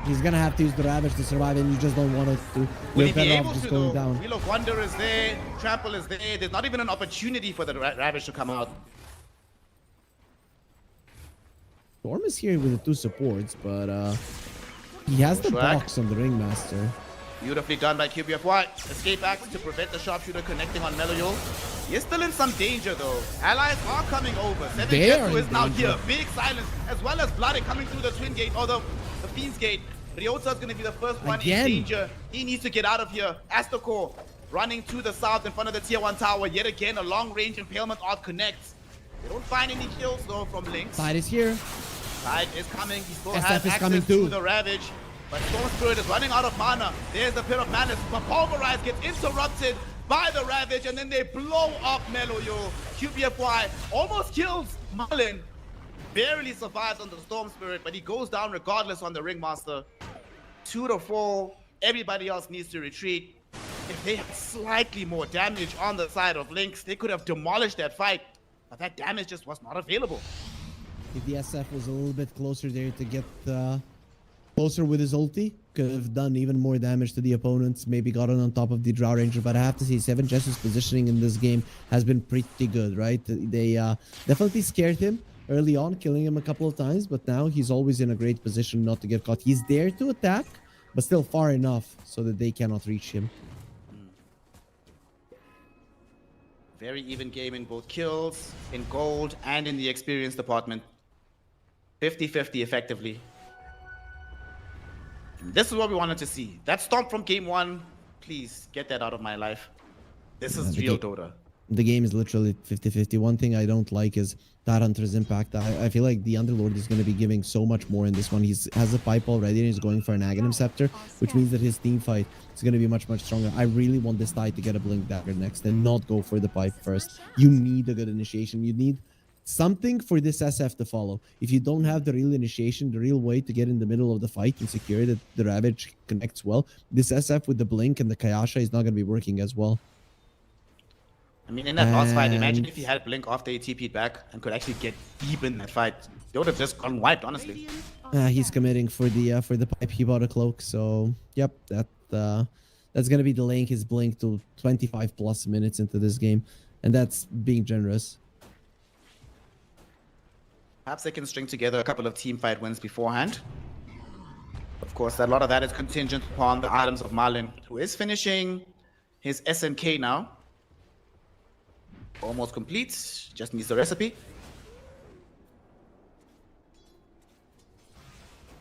he's gonna have to use the Ravage to survive, and you just don't want to.
Will he be able to though? Wheel of Wonder is there. Trample is there. There's not even an opportunity for the Ravage to come out.
Storm is here with the 2 supports, but he has the box on the Ringmaster.
Beautifully done by QBFY. Escape axe to prevent the sharpshooter connecting on Meloyo. He is still in some danger though. Allies are coming over. Seven Jetsu is now here. Big silence, as well as Vladik coming through the twin gate, or the Fiend's gate. Ryota is going to be the first one in danger. He needs to get out of here. Astokor running to the south in front of the tier 1 tower. Yet again, a long range impalement art connects. They don't find any kills though from Lynx.
Tide is here.
Tide is coming. He still has access to the Ravage. But Storm Spirit is running out of mana. There's the Pit of Malice. But Pulverize gets interrupted by the Ravage, and then they blow up Meloyo. QBFY almost kills Marlin. Barely survives on the Storm Spirit, but he goes down regardless on the Ringmaster. 2 to 4. Everybody else needs to retreat. If they had slightly more damage on the side of Lynx, they could have demolished that fight. But that damage just was not available.
If the SF was a little bit closer there to get closer with his ulti, could have done even more damage to the opponents, maybe gotten on top of the Drow Ranger, but I have to say 7Jessu's positioning in this game has been pretty good, right? They definitely scared him early on, killing him a couple of times, but now he's always in a great position not to get caught. He's there to attack, but still far enough so that they cannot reach him.
Very even game in both kills, in gold, and in the experience department. 50-50 effectively. This is what we wanted to see. That stomp from game 1, please get that out of my life. This is real Dota.
The game is literally 50-50. One thing I don't like is Tide Hunter's impact. I feel like the Underlord is going to be giving so much more in this one. He has a pipe already and he's going for an Aghanim Scepter, which means that his team fight is going to be much, much stronger. I really want this Tide to get a Blink Dagger next and not go for the pipe first. You need a good initiation. You need something for this SF to follow. If you don't have the real initiation, the real way to get in the middle of the fight and secure that the Ravage connects well, this SF with the Blink and the Kayasha is not going to be working as well.
I mean, in that last fight, imagine if he had Blink after he TP'd back and could actually get deep in that fight. They would have just gotten wiped, honestly.
He's committing for the pipe. He bought a cloak, so yep, that's going to be delaying his Blink to 25 plus minutes into this game, and that's being generous.
Perhaps they can string together a couple of team fight wins beforehand. Of course, a lot of that is contingent upon the items of Marlin, who is finishing his SNK now. Almost complete, just needs the recipe.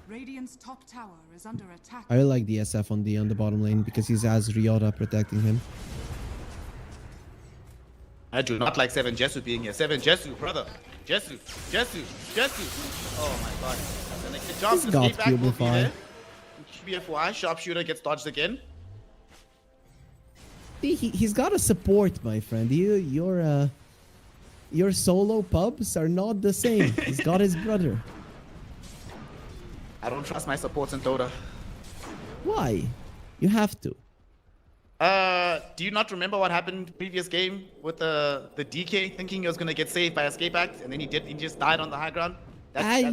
Radiant's top tower is under attack.
I really like the SF on the bottom lane because he has Ryota protecting him.
I do not like 7Jessu being here. 7Jessu, brother. Jessu. Oh my god. And the jump to escape back will be there. QBFY, sharpshooter gets dodged again.
He's got a support, my friend. Your solo pubs are not the same. He's got his brother.
I don't trust my supports in Dota.
Why? You have to.
Do you not remember what happened previous game with the DK thinking he was gonna get saved by escape act, and then he just died on the high ground?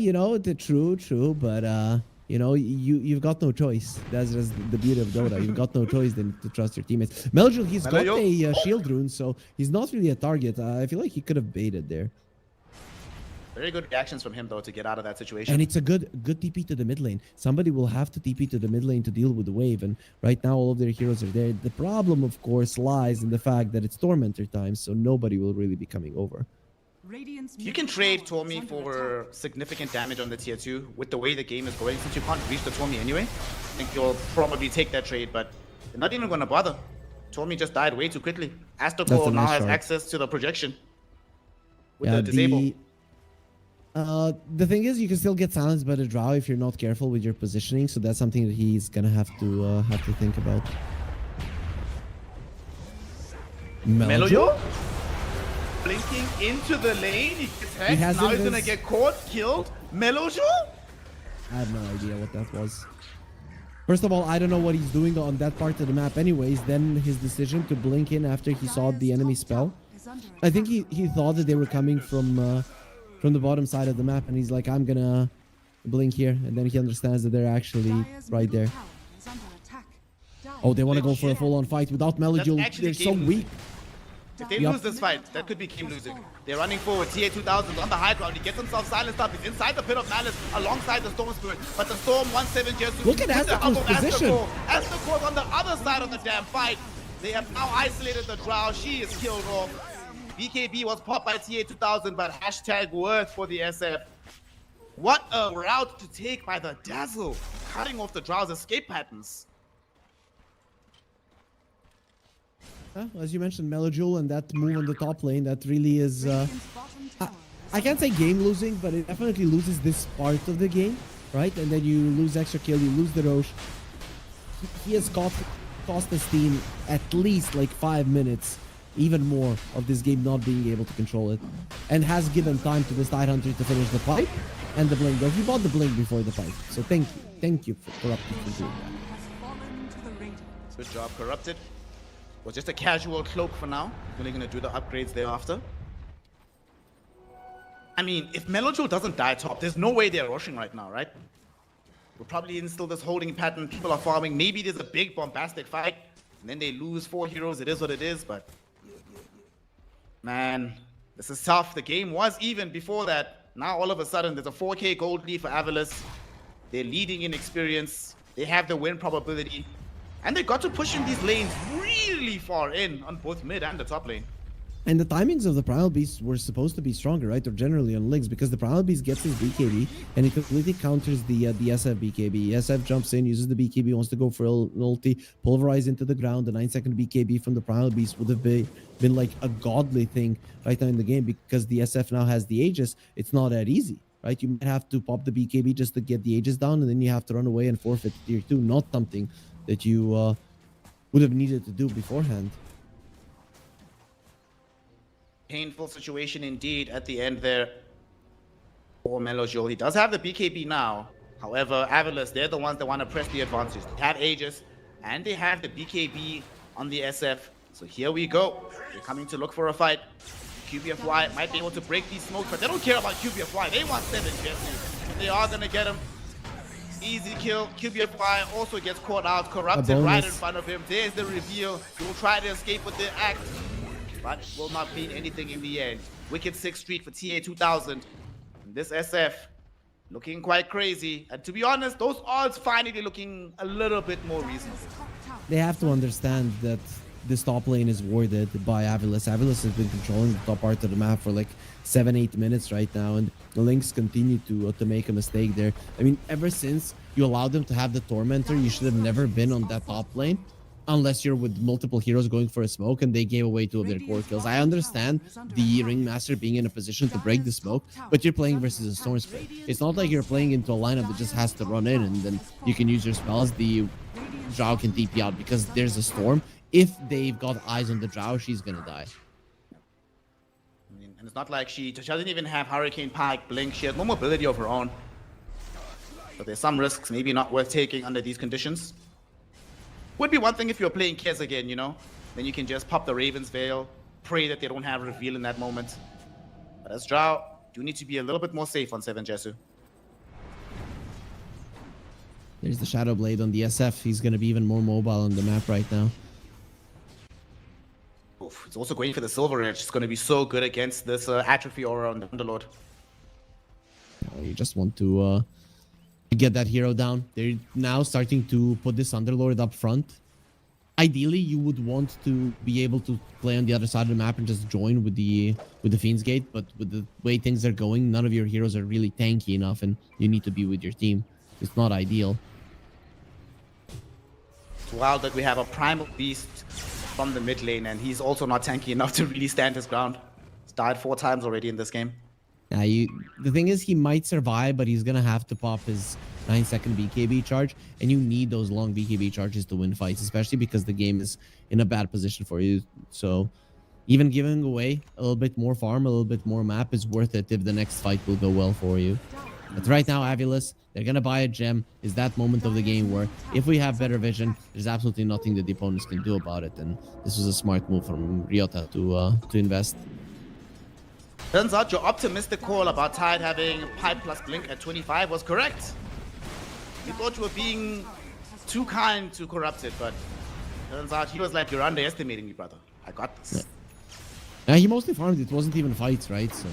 You know, true, but You know, you've got no choice. That's just the beauty of Dota. You've got no choice than to trust your teammates. Meljo, he's got a shield rune, so he's not really a target. I feel like he could have baited there.
Very good reactions from him, though, to get out of that situation.
And it's a good TP to the mid lane. Somebody will have to TP to the mid lane to deal with the wave. And right now, all of their heroes are there. The problem, of course, lies in the fact that it's Tormentor time, so nobody will really be coming over.
You can trade Tormi for significant damage on the tier 2 with the way the game is going. Since you can't reach the Tormi anyway, I think you'll probably take that trade, but they're not even going to bother. Tormi just died way too quickly. Astocor now has access to the projection with the disable.
The thing is, you can still get silenced by the Drow if you're not careful with your positioning, so that's something that he's gonna have to think about.
Meljo? Blinking into the lane, he gets hacked, now he's gonna get caught, killed. Meljo?
I have no idea what that was. First of all, I don't know what he's doing on that part of the map anyways, then his decision to blink in after he saw the enemy spell. I think he thought that they were coming from the bottom side of the map, and he's like, I'm gonna blink here, and then he understands that they're actually right there. Oh, they want to go for a full-on fight without Melody. They're so weak.
If they lose this fight, that could be game losing. They're running forward. TA 2000 on the high ground. He gets himself silenced up. He's inside the pit of malice alongside the Storm Spirit. But the Storm 1-7 just
look at Astacor's position.
Astacor's on the other side of the damn fight. They have now isolated the Drow. She is killed off. BKB was popped by TA 2000, but hashtag worth for the SF. What a route to take by the Dazzle, cutting off the Drow's escape patterns.
As you mentioned, Melojul and that move on the top lane, that really is... I can't say game losing, but it definitely loses this part of the game, right? And then you lose extra kill, you lose the Roche. He has cost his team at least like 5 minutes, even more, of this game not being able to control it. And has given time to this Tidehunter to finish the fight and the blink. Though he bought the blink before the fight. So thank you for Corrupted for doing that.
Good job, Corrupted. Was just a casual cloak for now. Really gonna do the upgrades thereafter. I mean, if Melojul doesn't die top, there's no way they're rushing right now, right? We'll probably instill this holding pattern. People are farming. Maybe there's a big bombastic fight, and then they lose 4 heroes. It is what it is, but man, this is tough. The game was even before that. Now all of a sudden, there's a 4K gold lead for Avilis. They're leading in experience. They have the win probability. And they got to push in these lanes really far in on both mid and the top lane.
And the timings of the Primal Beast were supposed to be stronger, right? Or generally on links, because the Primal Beast gets his BKB and it completely counters the SF BKB. SF jumps in, uses the BKB, wants to go for an ulti, pulverize into the ground. The 9-second BKB from the Primal Beast would have been like a godly thing right now in the game, because the SF now has the Aegis. It's not that easy, right? You might have to pop the BKB just to get the Aegis down, and then you have to run away and forfeit tier 2. Not something that you would have needed to do beforehand.
Painful situation indeed at the end there for Melojul. He does have the BKB now. However, Avilis, they're the ones that want to press the advantage. They have Aegis, and they have the BKB on the SF. So here we go. They're coming to look for a fight. QBFY might be able to break these smokes, but they don't care about QBFY. They want 7 Jesse. They are going to get him. Easy kill. QBFY also gets caught out. Corrupted right in front of him. There's the reveal. He will try to escape with the axe, but it will not mean anything in the end. Wicked 6th Street for TA 2000. And this SF looking quite crazy. And to be honest, those odds finally looking a little bit more reasonable.
They have to understand that this top lane is warded by Avilis. Avilis has been controlling the top part of the map for like 7-8 minutes right now, and the Lynx continue to make a mistake there. I mean, ever since you allowed them to have the Tormentor, you should have never been on that top lane, unless you're with multiple heroes going for a smoke, and they gave away 2 of their core kills. I understand the Ringmaster being in a position to break the smoke, but you're playing versus a Storm Spirit. It's not like you're playing into a lineup that just has to run in, and then you can use your spells. The Drow can TP out because there's a Storm. If they've got eyes on the Drow, she's gonna die.
And it's not like she doesn't even have Hurricane Pike, Blink. She has no mobility of her own. But there's some risks maybe not worth taking under these conditions. Would be one thing if you're playing Kez again, you know? Then you can just pop the Raven's Veil, pray that they don't have reveal in that moment. But as Drow, you need to be a little bit more safe on 7 Jesu.
There's the Shadow Blade on the SF. He's going to be even more mobile on the map right now.
Oof, it's also going for the Silver Edge. It's going to be so good against this Atrophy Aura on the Underlord.
You just want to get that hero down. They're now starting to put this Underlord up front. Ideally, you would want to be able to play on the other side of the map and just join with the Fiend's Gate, but with the way things are going, none of your heroes are really tanky enough, and you need to be with your team. It's not ideal.
It's wild that we have a Primal Beast from the mid lane, and he's also not tanky enough to really stand his ground. He's died 4 times already in this game.
Yeah, the thing is, he might survive, but he's gonna have to pop his 9-second BKB charge, and you need those long BKB charges to win fights, especially because the game is in a bad position for you. So even giving away a little bit more farm, a little bit more map is worth it if the next fight will go well for you. But right now, Avilis, they're gonna buy a gem. Is that moment of the game where if we have better vision, there's absolutely nothing that the opponents can do about it, and this was a smart move from Ryota to invest.
Turns out your optimistic call about Tide having Pipe plus Blink at 25 was correct. We thought you were being too kind to Corrupted, but turns out he was like, you're underestimating me, brother. I got this.
Yeah, he mostly farmed. It wasn't even fights, right? So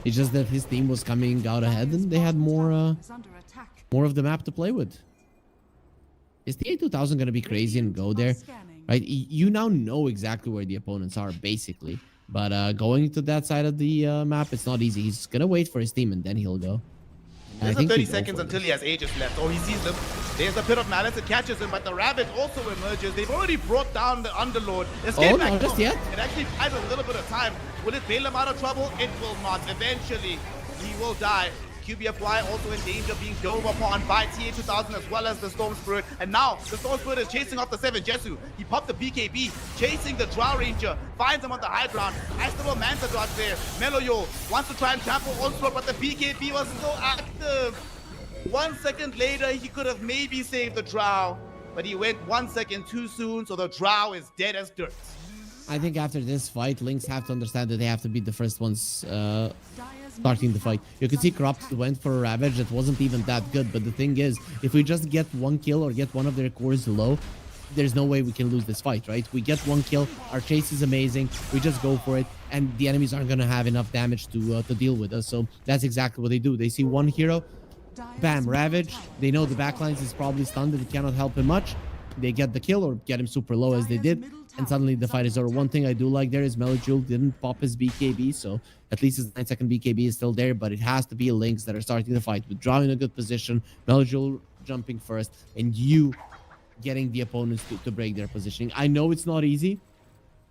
it's just that his team was coming out ahead and they had more of the map to play with. Is the A2000 going to be crazy and go there? Right? You now know exactly where the opponents are, basically. But going to that side of the map, it's not easy. He's going to wait for his team and then he'll go.
There's 30 seconds until he has Aegis left. Oh, he sees them. There's a Pit of Malice. It catches him, but the Rabbit also emerges. They've already brought down the Underlord. Escape back.
Not just yet.
It actually buys a little bit of time. Will it bail him out of trouble? It will not. Eventually, he will die. QBFY also in danger of being dove upon by TA2000 as well as the Storm Spirit. And now the Storm Spirit is chasing off the 7 Jesu. He popped the BKB, chasing the Drow Ranger, finds him on the high ground. Nice little Manta dodge there. Meloyo wants to try and trample Onslaught, but the BKB was still active. 1 second later, he could have maybe saved the Drow, but he went 1 second too soon, so the Drow is dead as dirt.
I think after this fight, Lynx have to understand that they have to be the first ones starting the fight. You can see Corrupt went for a Ravage that wasn't even that good, but the thing is, if we just get 1 kill or get one of their cores low, there's no way we can lose this fight, right? We get 1 kill, our chase is amazing, we just go for it, and the enemies aren't gonna have enough damage to deal with us. So that's exactly what they do. They see 1 hero, bam, Ravage. They know the backlines is probably stunned and it cannot help him much. They get the kill or get him super low as they did, and suddenly the fight is over. One thing I do like there is Melojul didn't pop his BKB, so at least his 9-second BKB is still there, but it has to be Lynx that are starting the fight with Drow in a good position, Melojul jumping first, and you getting the opponents to break their positioning. I know it's not easy.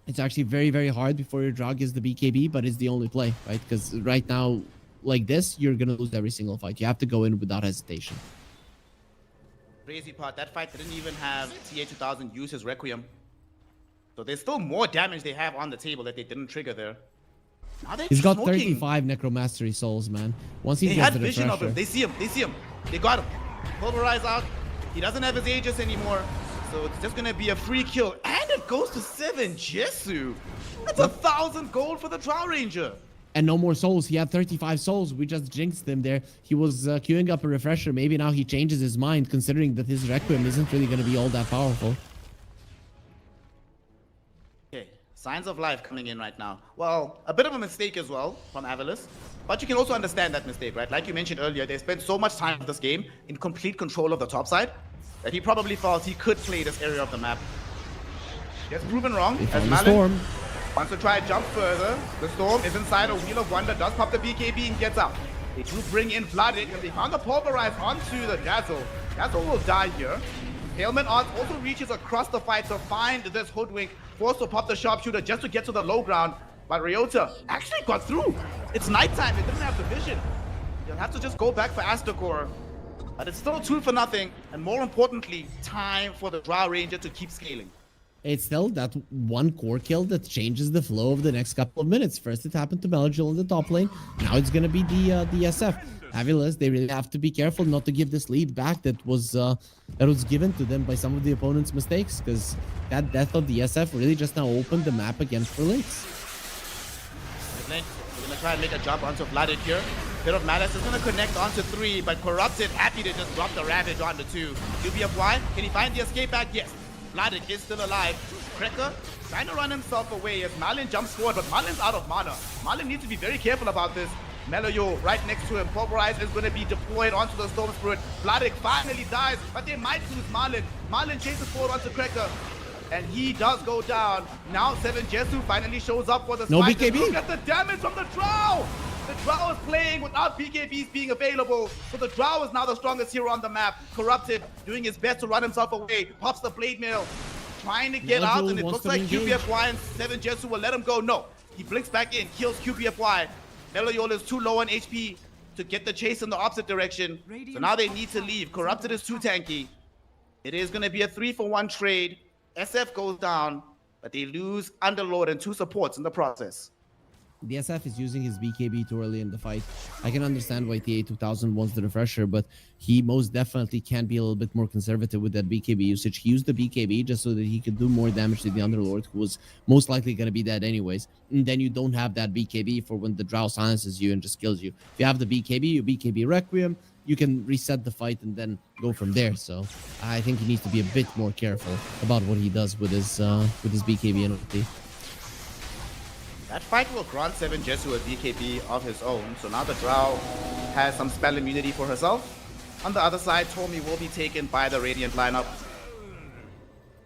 It's actually very, very hard before your Drow gets the BKB, but it's the only play, right? Because right now, like this, you're going to lose every single fight. You have to go in without hesitation.
Crazy part, that fight didn't even have TA2000 use his Requiem. So there's still more damage they have on the table that they didn't trigger there. Now
he's got 35 Necromastery souls, man. Once he gets the
vision of him. They see him. They see him. They got him. Pulverize out. He doesn't have his Aegis anymore. So it's just going to be a free kill. And it goes to 7 Jesu. That's 1,000 gold for the Drow Ranger.
And no more souls. He had 35 souls. We just jinxed him there. He was queuing up a refresher. Maybe now he changes his mind, considering that his Requiem isn't really going to be all that powerful.
Okay, signs of life coming in right now. Well, a bit of a mistake as well from Avilis. But you can also understand that mistake, right? Like you mentioned earlier, they spent so much time with this game in complete control of the top side that he probably felt he could play this area of the map. He has proven wrong. As Malin wants to try and jump further. The Storm is inside a Wheel of Wonder, does pop the BKB and gets out. They do bring in Flooded, and they found the Pulverize onto the Dazzle. Dazzle will die here. Hailman Odds also reaches across the fight to find this Hoodwink, forced to pop the Sharpshooter just to get to the low ground. But Ryota actually got through. It's nighttime, they didn't have the vision. They'll have to just go back for Astakor. But it's still 2 for nothing, and more importantly, time for the Drow Ranger to keep scaling.
It's still that 1 core kill that changes the flow of the next couple of minutes. First it happened to Melojul in the top lane. Now it's going to be the SF. Avilis, they really have to be careful not to give this lead back that was given to them by some of the opponent's mistakes, because that death of the SF really just now opened the map again for Lynx.
We're going to try and make a jump onto Vladid here. Bit of Malice is going to connect onto 3, but Corrupted happy to just drop the Ravage onto 2. UBFY, can he find the escape back? Yes. Vladik is still alive. Cracker trying to run himself away as Marlin jumps forward, but Marlin's out of mana. Marlin needs to be very careful about this. Meloyo right next to him. Pulverize is going to be deployed onto the Storm Spirit. Vladik finally dies, but they might lose Marlin. Marlin chases forward onto Cracker, and he does go down. Now 7 Jesu finally shows up for the
No
spike.
BKB.
Look at the damage from the Drow! The Drow is playing without BKBs being available, so the Drow is now the strongest hero on the map. Corrupted, doing his best to run himself away. Pops the Blade Mail, trying to get out, and it looks like QBFY and 7 Jesu will let him go. No, he blinks back in, kills QBFY. Meloyol is too low on HP to get the chase in the opposite direction, so now they need to leave. Corrupted is too tanky. It is going to be a 3-for-1 trade. SF goes down, but they lose Underlord and 2 supports in the process.
The SF is using his BKB too early in the fight. I can understand why TA2000 wants the refresher, but he most definitely can be a little bit more conservative with that BKB usage. He used the BKB just so that he could do more damage to the Underlord, who was most likely going to be dead anyways. And then you don't have that BKB for when the Drow silences you and just kills you. If you have the BKB, you BKB Requiem, you can reset the fight and then go from there. So I think he needs to be a bit more careful about what he does with his BKB and ulti.
That fight will grant 7 Jesu a BKB of his own, so now the Drow has some spell immunity for herself. On the other side, Tommy will be taken by the Radiant lineup.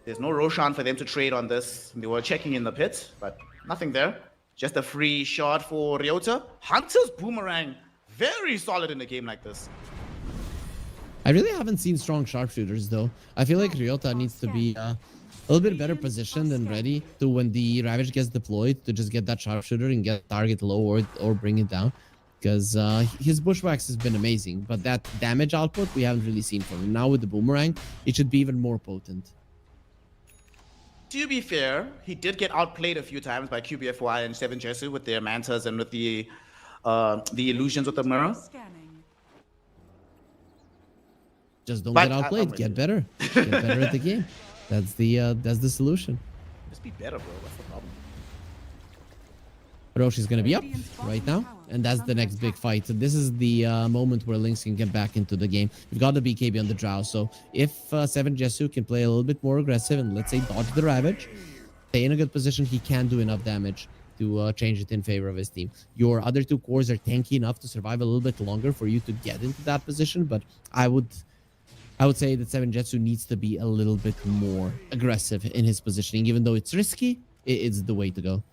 There's no Roshan for them to trade on this. They were checking in the pit, but nothing there. Just a free shot for Ryota. Hunter's Boomerang, very solid in a game like this.
I really haven't seen strong sharpshooters though. I feel like Ryota needs to be a little bit better positioned and ready to when the Ravage gets deployed to just get that sharpshooter and get target low or bring it down. Because his bushwhacks has been amazing, but that damage output we haven't really seen from him. Now with the Boomerang, it should be even more potent.
To be fair, he did get outplayed a few times by QBFY and 7 Jesu with their Mantas and with the illusions with the mirror.
Just don't
But
get outplayed. Get better. Get better at the game. That's the solution.
Just be better, bro. What's the problem?
Roche is going to be up right now, and that's the next big fight. So this is the moment where Lynx can get back into the game. We've got the BKB on the Drow, so if 7 Jesu can play a little bit more aggressive and let's say dodge the Ravage, stay in a good position, he can do enough damage to change it in favor of his team. Your other 2 cores are tanky enough to survive a little bit longer for you to get into that position, but I would say that 7 Jesu needs to be a little bit more aggressive in his positioning. Even though it's risky, it's the way to go.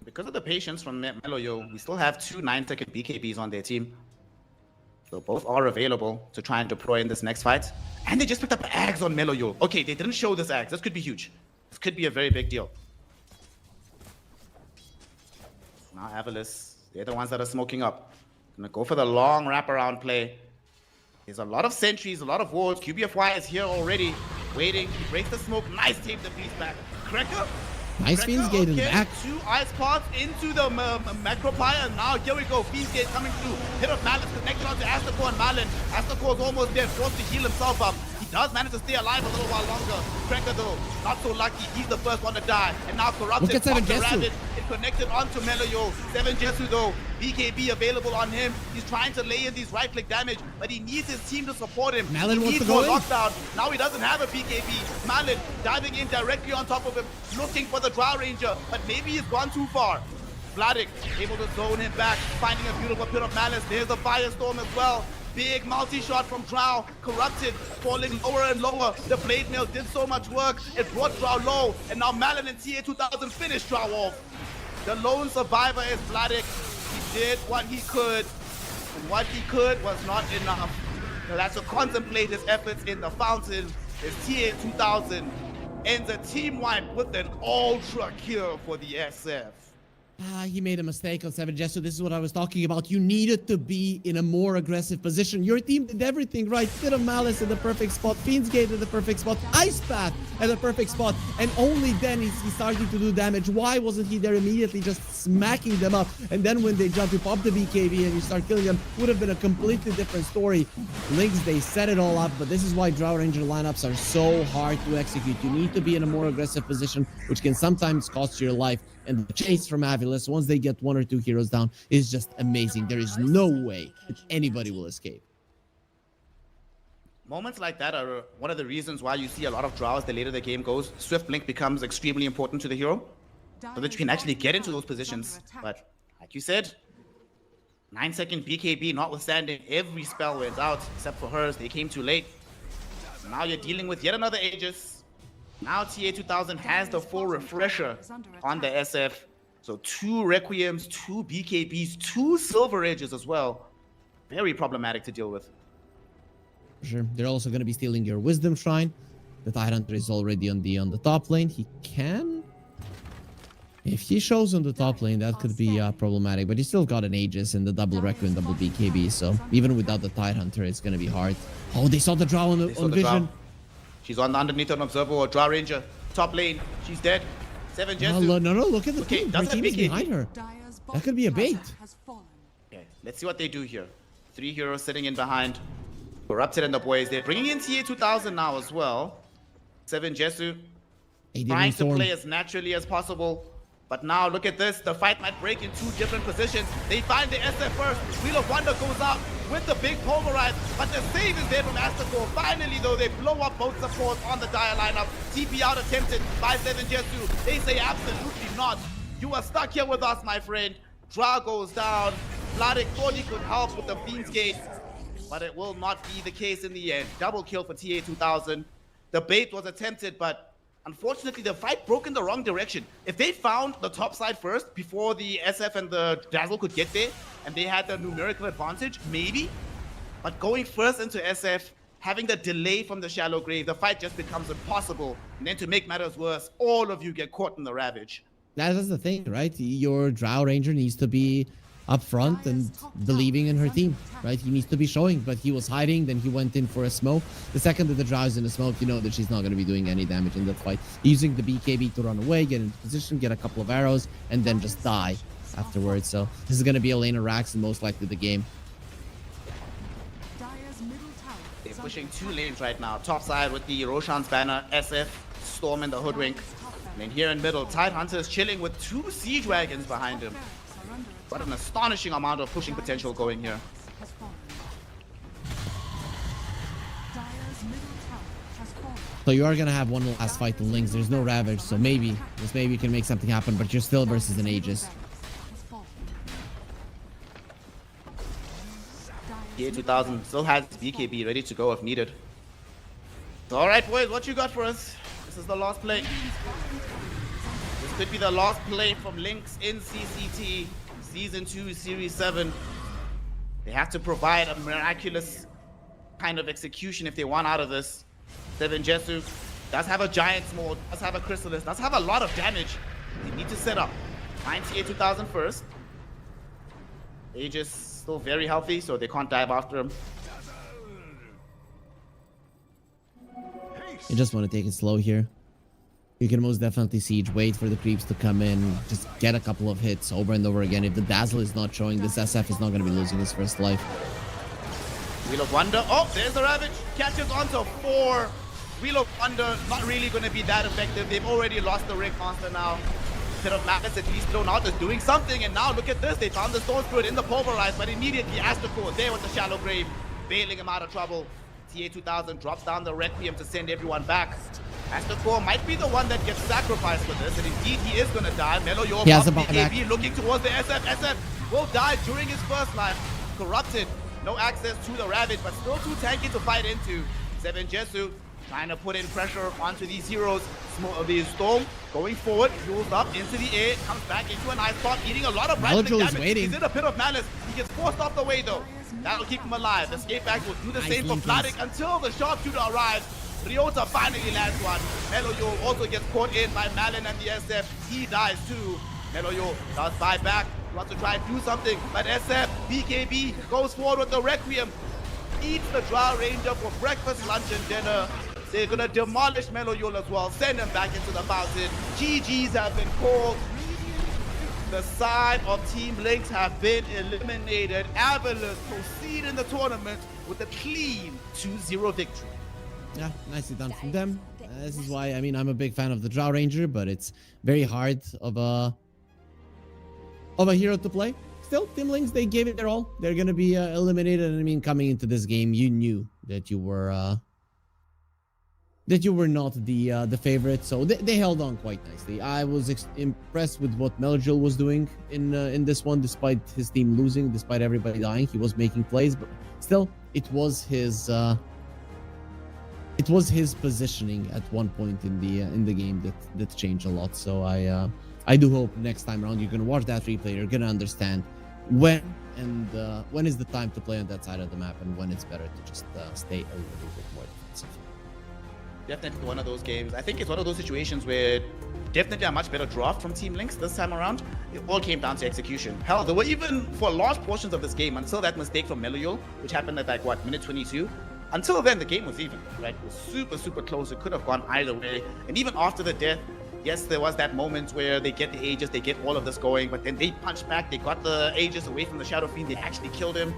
Because of the patience from Meloyo, we still have 2 9-second BKBs on their team. So both are available to try and deploy in this next fight. And they just picked up Ags on Meloyo. Okay, they didn't show this Ags. This could be huge. This could be a very big deal. Now Avalis, they're the ones that are smoking up. Gonna go for the long wraparound play. There's a lot of sentries, a lot of walls. QBFY is here already, waiting. He breaks the smoke. Nice tape the beast back. Cracker.
Nice Fiend's Gate in the back.
2 ice pods into the Macropire. Now here we go. Fiend's Gate coming through. Hit of Malice connected onto Astacore and Marlin. Astacore is almost dead, forced to heal himself up. He does manage to stay alive a little while longer. Cracker though, not so lucky. He's the first one to die. And now Corrupted.
Look at 7 Jesu.
It connected onto Meloyo. 7 Jesu though, BKB available on him. He's trying to lay in these right-click damage, but he needs his team to support him.
Marlin
he
wants
needs
to go
more
in.
lockdown. Now he doesn't have a BKB. Marlin diving in directly on top of him, looking for the Drow Ranger, but maybe he's gone too far. Vladik able to zone him back, finding a beautiful pit of Malice. There's a Firestorm as well. Big multi-shot from Drow. Corrupted, falling lower and lower. The Blade Mail did so much work. It brought Drow low, and now Marlin and TA2000 finished Drow off. The lone survivor is Vladik. He did what he could, and what he could was not enough. He'll have to contemplate his efforts in the fountain. As TA2000 ends a team wipe with an ultra kill for the SF.
He made a mistake on 7 Jesu. This is what I was talking about. You needed to be in a more aggressive position. Your team did everything right. Bit of Malice in the perfect spot. Fiend's Gate in the perfect spot. Ice Path at the perfect spot. And only then he's starting to do damage. Why wasn't he there immediately just smacking them up? And then when they jump, you pop the BKB and you start killing them. Would have been a completely different story. Lynx, they set it all up. But this is why Drow Ranger lineups are so hard to execute. You need to be in a more aggressive position, which can sometimes cost you your life. And the chase from Avilis, once they get 1 or 2 heroes down, is just amazing. There is no way that anybody will escape.
Moments like that are one of the reasons why you see a lot of draws the later the game goes. Swift blink becomes extremely important to the hero, so that you can actually get into those positions. But like you said, 9-second BKB notwithstanding, every spell went out except for hers. They came too late. Now you're dealing with yet another Aegis. Now TA2000 has the full refresher on the SF. So 2 Requiems, 2 BKBs, 2 Silver Ages as well. Very problematic to deal with.
Sure. They're also going to be stealing your Wisdom Shrine. The Tidehunter is already on the top lane. He can... If he shows on the top lane, that could be problematic. But he still got an Aegis and the double Requiem, double BKB. So even without the Tidehunter, it's going to be hard. Oh, they saw the draw on Vision.
She's on underneath an Observer or Draw Ranger. Top lane. She's dead. 7 Jesu.
No, look at the team. Her team is behind her. That could be a bait.
Okay, let's see what they do here. 3 heroes sitting in behind. Corrupted and the boys. They're bringing in TA2000 now as well. 7 Jesu. Trying to play as naturally as possible. But now look at this. The fight might break in 2 different positions. They find the SF first. Wheel of Wonder goes out with the big pulverize. But the save is there from Astacor. Finally, though, they blow up both supports on the Dire lineup. TP out attempted by 7 Jesu. They say absolutely not. You are stuck here with us, my friend. Draw goes down. Vladik thought he could help with the Fiend's Gate. But it will not be the case in the end. Double kill for TA2000. The bait was attempted, but unfortunately, the fight broke in the wrong direction. If they found the top side first before the SF and the Dazzle could get there, and they had the numerical advantage, maybe. But going first into SF, having the delay from the shallow grave, the fight just becomes impossible. And then to make matters worse, all of you get caught in the Ravage.
That's the thing, right? Your Drow Ranger needs to be up front and believing in her team, right? He needs to be showing, but he was hiding, then he went in for a smoke. The second that the Drow is in a smoke, you know that she's not going to be doing any damage in that fight. Using the BKB to run away, get into position, get a couple of arrows, and then just die afterwards. So this is going to be a lane of Rax and most likely the game.
They're pushing 2 lanes right now. Top side with the Roshan's banner, SF, Storm and the Hoodwink. And then here in middle, Tidehunter is chilling with 2 Siege Wagons behind him. What an astonishing amount of pushing potential going here.
So you are going to have one last fight in Lynx. There's no Ravage, so maybe you can make something happen, but you're still versus an Aegis.
TA2000 still has BKB ready to go if needed. Alright boys, what you got for us? This is the last play. This could be the last play from Lynx in CCT. Season 2, Series 7. They have to provide a miraculous kind of execution if they want out of this. 7 Jesu does have a Giant Sword, does have a Chrysalis, does have a lot of damage. They need to set up. Find TA2000 first. Aegis still very healthy, so they can't dive after him.
You just want to take it slow here. You can most definitely siege, wait for the creeps to come in, just get a couple of hits over and over again. If the Dazzle is not showing, this SF is not going to be losing his first life.
Wheel of Wonder. Oh, there's the Ravage. Catches onto 4. Wheel of Wonder not really going to be that effective. They've already lost the Rig Monster now. Pit of Madness at least thrown out is doing something. And now look at this. They found the Storm Spirit in the Pulverize, but immediately Astacor there with the Shallow Grave, bailing him out of trouble. TA2000 drops down the Requiem to send everyone back. Astacor might be the one that gets sacrificed for this, and indeed he is going to die. Melo York off BKB looking towards the SF. SF will die during his first life. Corrupted, no access to the Ravage, but still too tanky to fight into. 7 Jesu trying to put in pressure onto these heroes. The Storm going forward, fuels up into the air, comes back into an ice spot, eating a lot of right click damage. He's in a Pit of Malice. He gets forced off the way though. That'll keep him alive. Escape back will do the same for Vladik until the sharpshooter arrives. Ryota finally lands one. Meloyo also gets caught in by Malin and the SF. He dies too. Meloyo does buy back. He wants to try and do something, but SF, BKB goes forward with the Requiem. Eats the Drow Ranger for breakfast, lunch, and dinner. They're gonna demolish Meloyo as well. Send him back into the mountain. GGs have been called. The side of Team Lynx have been eliminated. Avalus proceed in the tournament with a clean 2-0 victory.
Yeah, nicely done from them. This is why, I mean, I'm a big fan of the Drow Ranger, but it's very hard of a of a hero to play. Still, Team Lynx, they gave it their all. They're gonna be eliminated. And I mean, coming into this game, you knew that you were not the favorite, so they held on quite nicely. I was impressed with what Melgil was doing in this one, despite his team losing, despite everybody dying. He was making plays, but still, it was his positioning at one point in the game that changed a lot. So I do hope next time around you're gonna watch that replay, you're gonna understand when is the time to play on that side of the map and when it's better to just stay a little bit more defensive.
Definitely one of those games. I think it's one of those situations where definitely a much better draft from Team Lynx this time around. It all came down to execution. Hell, there were even, for large portions of this game, until that mistake from Meliol, which happened at like, what, minute 22? Until then, the game was even, right? It was super, super close. It could have gone either way. And even after the death, yes, there was that moment where they get the Aegis, they get all of this going, but then they punched back, they got the Aegis away from the Shadow Fiend, they actually killed him.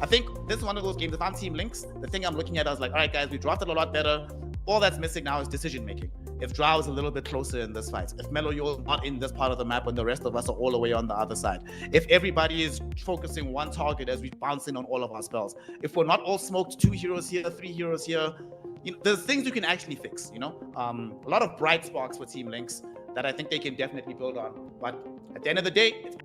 I think this is one of those games, if I'm Team Lynx, the thing I'm looking at, I was like, all right, guys, we drafted a lot better. All that's missing now is decision making. If Drow is a little bit closer in this fight, if Meloyol not in this part of the map when the rest of us are all the way on the other side, if everybody is focusing one target as we bounce in on all of our spells, if we're not all smoked 2 heroes here, 3 heroes here, you know, there's things you can actually fix, you know? A lot of bright sparks for Team Lynx that I think they can definitely build on. But at the end of the day, it's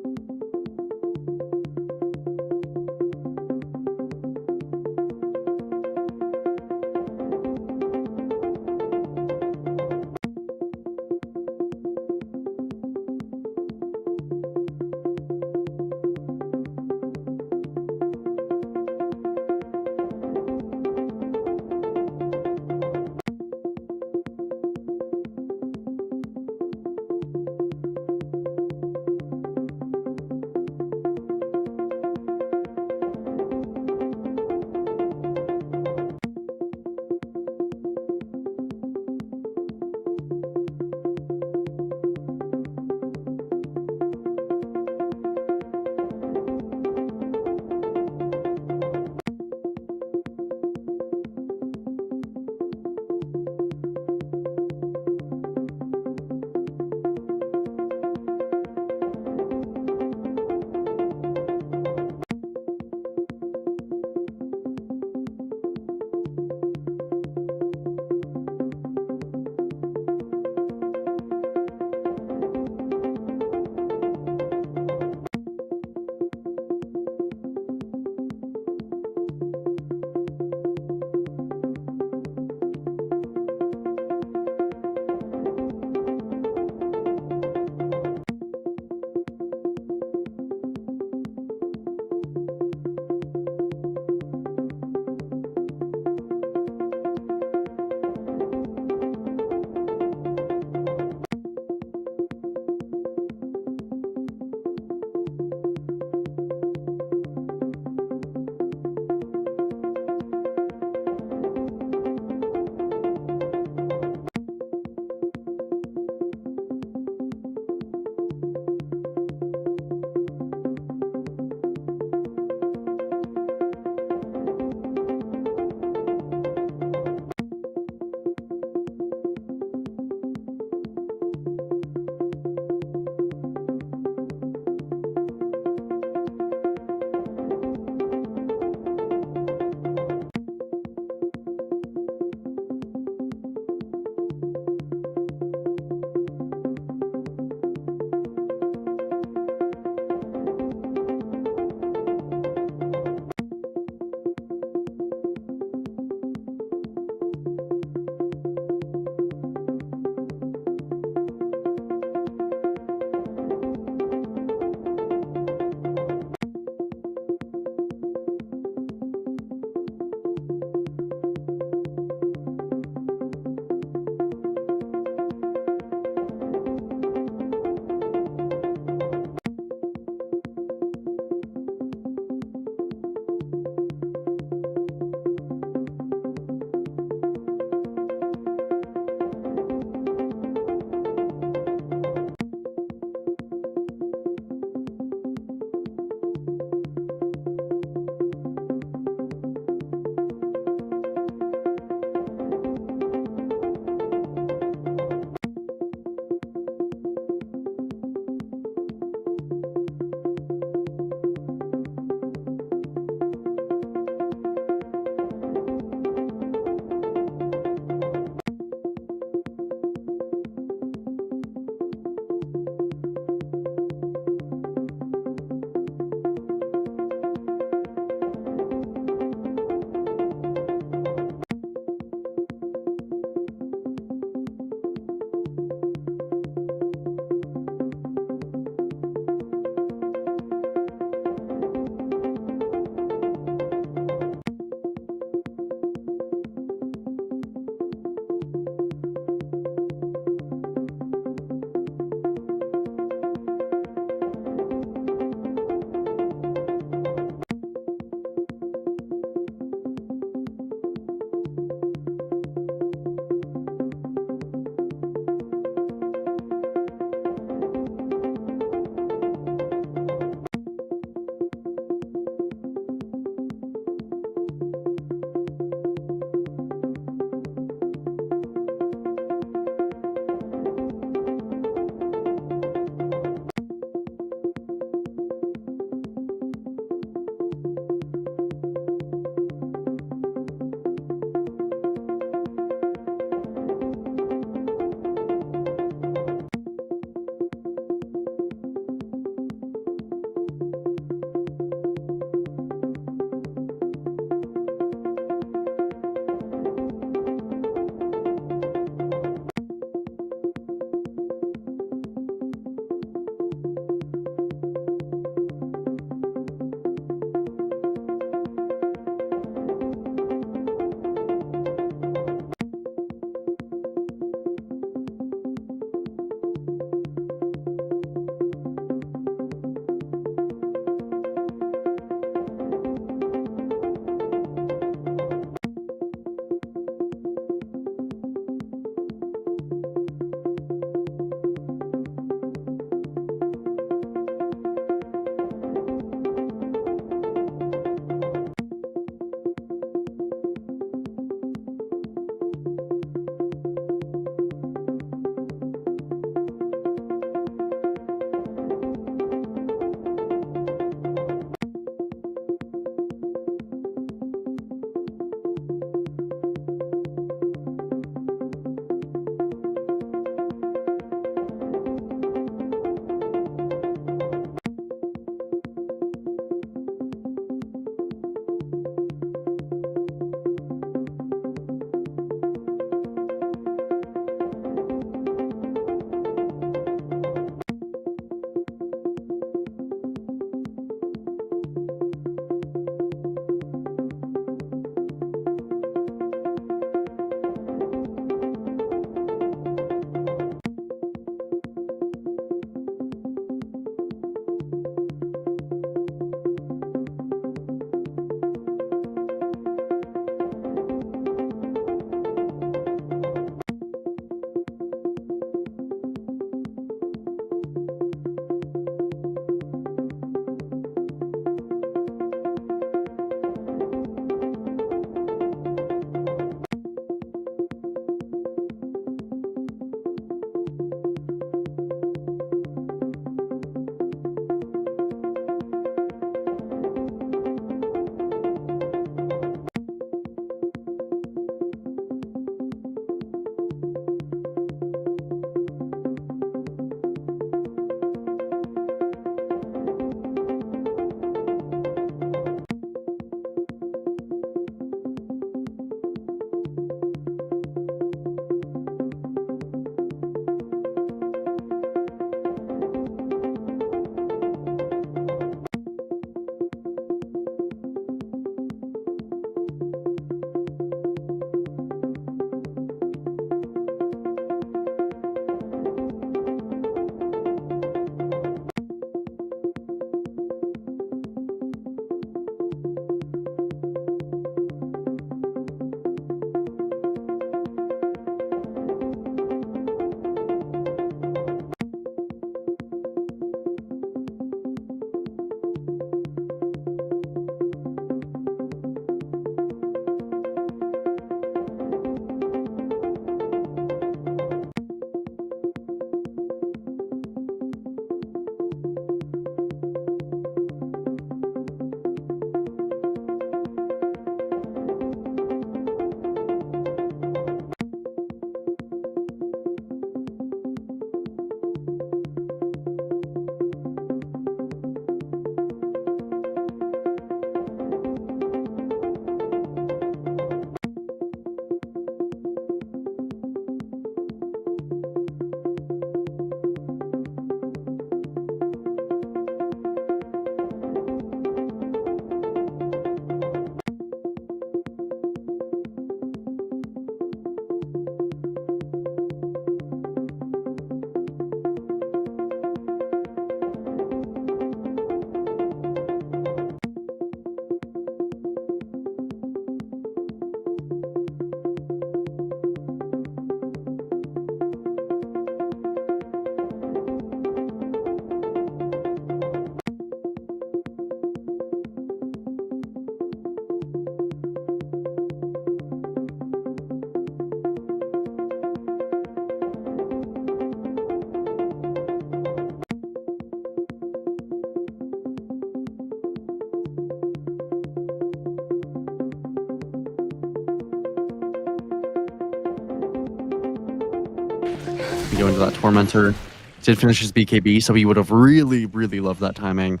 go into that Tormentor. Did finish his BKB, so he would have really, really loved that timing.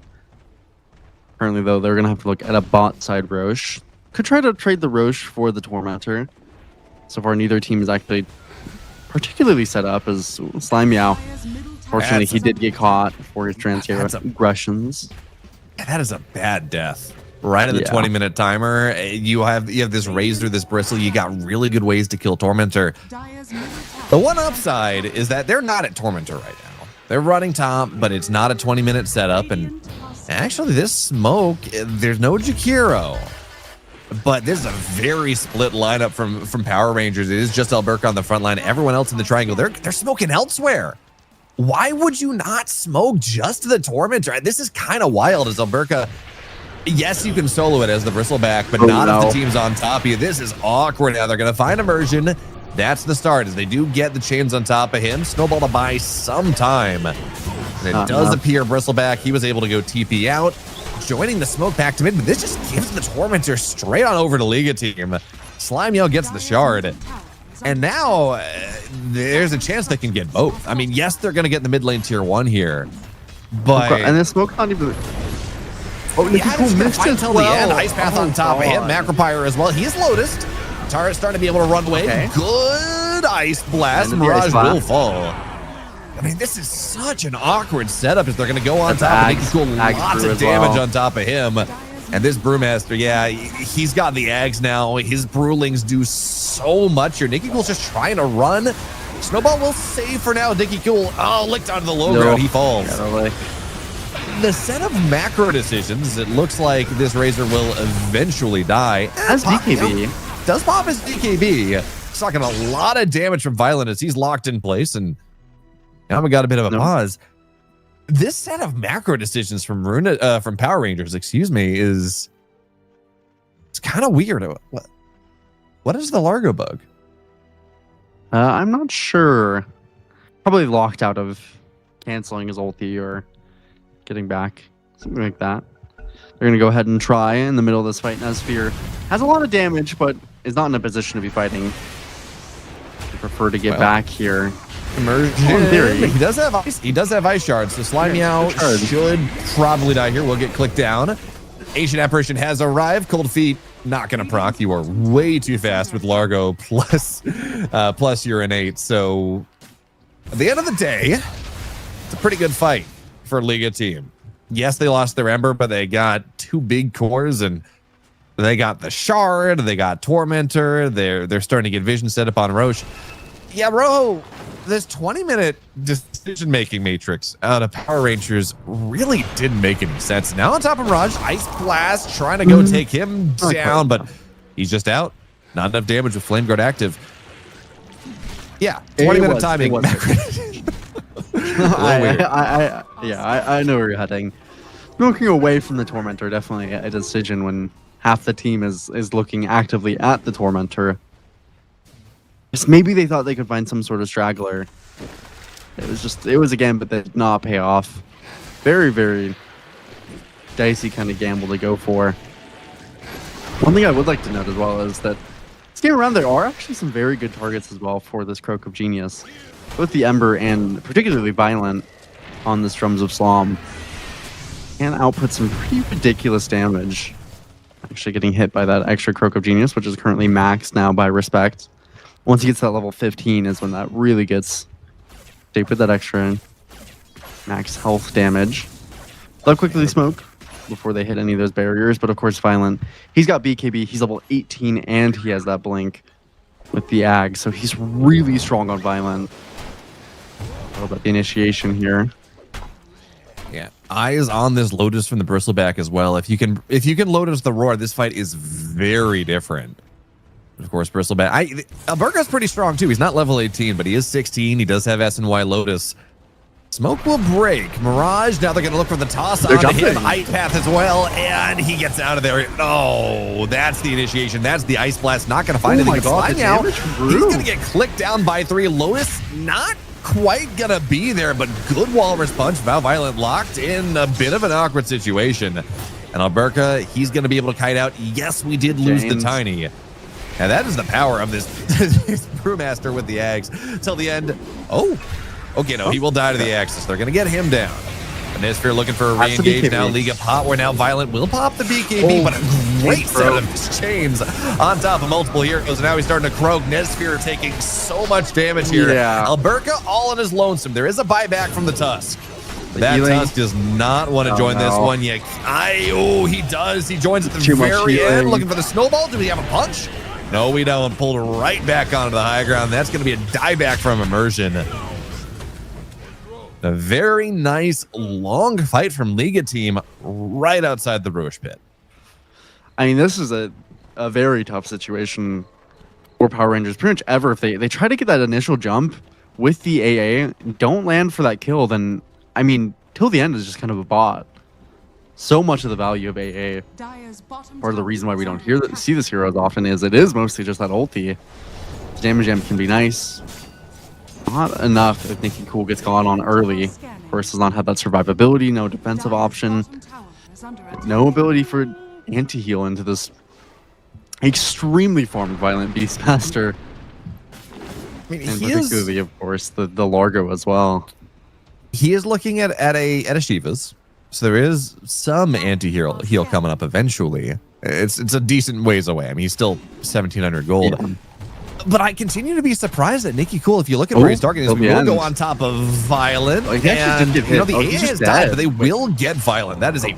Currently, though, they're going to have to look at a bot side Roche. Could try to trade the Roche for the Tormentor. So far, neither team is actually particularly set up as Slime Meow. Fortunately, he did get caught for his transgressions.
That is a bad death. Right at the 20-minute timer, you have this Razor, this Bristle. You got really good ways to kill Tormentor. The one upside is that they're not at Tormentor right now. They're running top, but it's not a 20-minute setup. And actually, this smoke, there's no Jakiro. But this is a very split lineup from Power Rangers. It is just Alberca on the front line. Everyone else in the triangle, they're smoking elsewhere. Why would you not smoke just the Tormentor? This is kind of wild as Alberca. Yes, you can solo it as the Bristleback, but not if the team's on top of you. This is awkward. Now they're going to find immersion. That's the start, as they do get the chains on top of him. Snowball to buy some time. And it does appear Bristleback, he was able to go TP out, joining the smoke back to mid, but this just gives the Tormentor straight on over to Liga team. Slime Yell gets the shard. And now there's a chance they can get both. I mean, yes, they're going to get the mid lane tier 1 here, but...
And the smoke not even...
Oh, yeah, cool. Missed until the end. Ice Path on top of him. Macropyre as well. He's Lotus. Tara's starting to be able to run away. Okay. Good Ice Blast. Mirage will fall. I mean, this is such an awkward setup as they're going to go on top. They can lots of damage on top of him. And this Brewmaster, yeah, he's got the Ags now. His Brewlings do so much here. Nicky Cool's just trying to run. Snowball will save for now. Nicky Cool, licked onto the low ground. He falls. The set of macro decisions, it looks like this Razor will eventually die.
As DKB.
Does pop his DKB. He's talking a lot of damage from Violent as he's locked in place, and now we got a bit of a pause. This set of macro decisions from from Power Rangers, it's kind of weird. What is the Largo bug?
I'm not sure. Probably locked out of canceling his ulti or getting back, something like that. They're going to go ahead and try in the middle of this fight. Nazsphere has a lot of damage, but is not in a position to be fighting. They prefer to get back here.
Immersion. In theory. He does have ice. He does have ice shards, so Slime Meow should probably die here. We'll get clicked down. Ancient Apparition has arrived. Cold Feet, not going to proc. You are way too fast with Largo plus Urinate. So at the end of the day, it's a pretty good fight for Liga team. Yes, they lost their Ember, but they got 2 big cores, and they got the Shard, they got Tormentor, they're starting to get vision set up on Roche. Yeah, bro, this 20-minute decision-making matrix out of Power Rangers really didn't make any sense. Now on top of Raj, Ice Blast trying to go take him down, but he's just out. Not enough damage with Flame Guard active. Yeah, 20-minute timing.
I know where you're heading. Smoking away from the Tormentor, definitely a decision when half the team is looking actively at the Tormentor. Just maybe they thought they could find some sort of straggler. It was a gambit that did not pay off. Very, very dicey kind of gamble to go for. One thing I would like to note as well is that this game around, there are actually some very good targets as well for this Croak of Genius. Both the Ember and particularly Violent on this Drums of Slom can output some pretty ridiculous damage. Actually getting hit by that extra Croak of Genius, which is currently maxed now by Respect. Once he gets to that level 15 is when that really gets shaped with that extra max health damage. They'll quickly smoke before they hit any of those barriers, but of course Violent, he's got BKB, he's level 18, and he has that blink with the Ag, so he's really strong on Violent. A little bit the initiation here.
Yeah, eyes on this Lotus from the Bristleback as well. If you can Lotus the Roar, this fight is very different. Of course, Bristleback. Alberca's pretty strong too. He's not level 18, but he is 16. He does have SNY Lotus. Smoke will break. Mirage, now they're going to look for the toss on him. Ice Path as well, and he gets out of there. Oh, that's the initiation. That's the Ice Blast. Not going to find anything. Now he's going to get clicked down by 3. Lotus not quite going to be there, but good Walrus Punch. Violent locked in a bit of an awkward situation. And Alberca, he's going to be able to kite out. Yes, we did lose the Tiny. And that is the power of this Brewmaster with the Ags till the end. Oh, Okay, no, he will die to the Axis. They're going to get him down. Nisphere looking for a re-engage now. Liga pop, where now Violent will pop the BKB, but a great set of chains on top of multiple heroes. And now he's starting to croak. Nisphere taking so much damage here.
Yeah.
Alberca all on his lonesome. There is a buyback from the Tusk. That Tusk does not want to join this one yet. He does. He joins at the very end, looking for the snowball. Do we have a punch? No, we don't. Pulled right back onto the high ground. That's going to be a dieback from Immersion. A very nice long fight from Liga team right outside the Rouge pit.
I mean, this is a very tough situation for Power Rangers. Pretty much ever, if they try to get that initial jump with the AA, don't land for that kill, then, I mean, till the end is just kind of a bot. So much of the value of AA, part of the reason why we don't see this hero as often is it is mostly just that ulti. The damage jam can be nice. Not enough if Nikki Cool gets gone on early. Of course, does not have that survivability, no defensive option, no ability for anti-heal into this extremely farmed Violent Beastmaster.
I mean,
And particularly, of course, the Largo as well.
He is looking at a Shiva's, so there is some anti-heal coming up eventually. It's a decent ways away. I mean, he's still 1,700 gold.
Yeah.
But I continue to be surprised at Nikki Cool. If you look at where he's targeting, we will go on top of Violent.
Oh, he actually did get hit.
The AA has died, but they will get Violent. That is a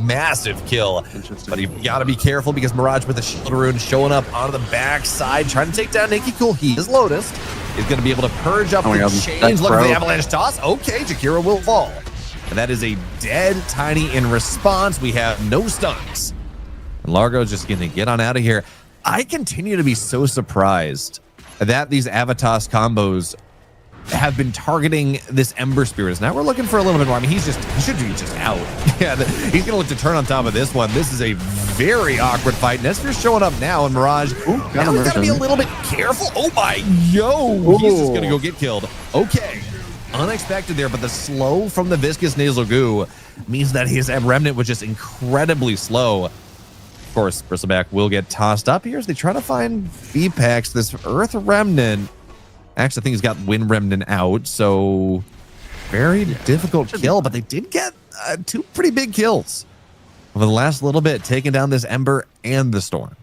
massive kill. But you got to be careful because Mirage with the shield rune showing up onto the backside, trying to take down Nikki Cool. He is Lotus. He's going to be able to purge up the chains. Look at the avalanche toss. Okay, Jakira will fall. And that is a dead Tiny in response. We have no stuns. And Largo's just going to get on out of here. I continue to be so surprised that these Avatos combos have been targeting this Ember Spirit. Now we're looking for a little bit more. I mean, he should be just out. Yeah, he's going to look to turn on top of this one. This is a very awkward fight. Nesphere's showing up now, and Mirage. Now we got to be a little bit careful. Oh my, he's just going to go get killed. Okay, unexpected there, but the slow from the viscous nasal goo means that his Remnant was just incredibly slow. Of course, Bristleback will get tossed up here as they try to find V-Packs. This Earth Remnant, actually, I think he's got Wind Remnant out, so very difficult kill, but they did get two pretty big kills over the last little bit, taking down this Ember and the Storm.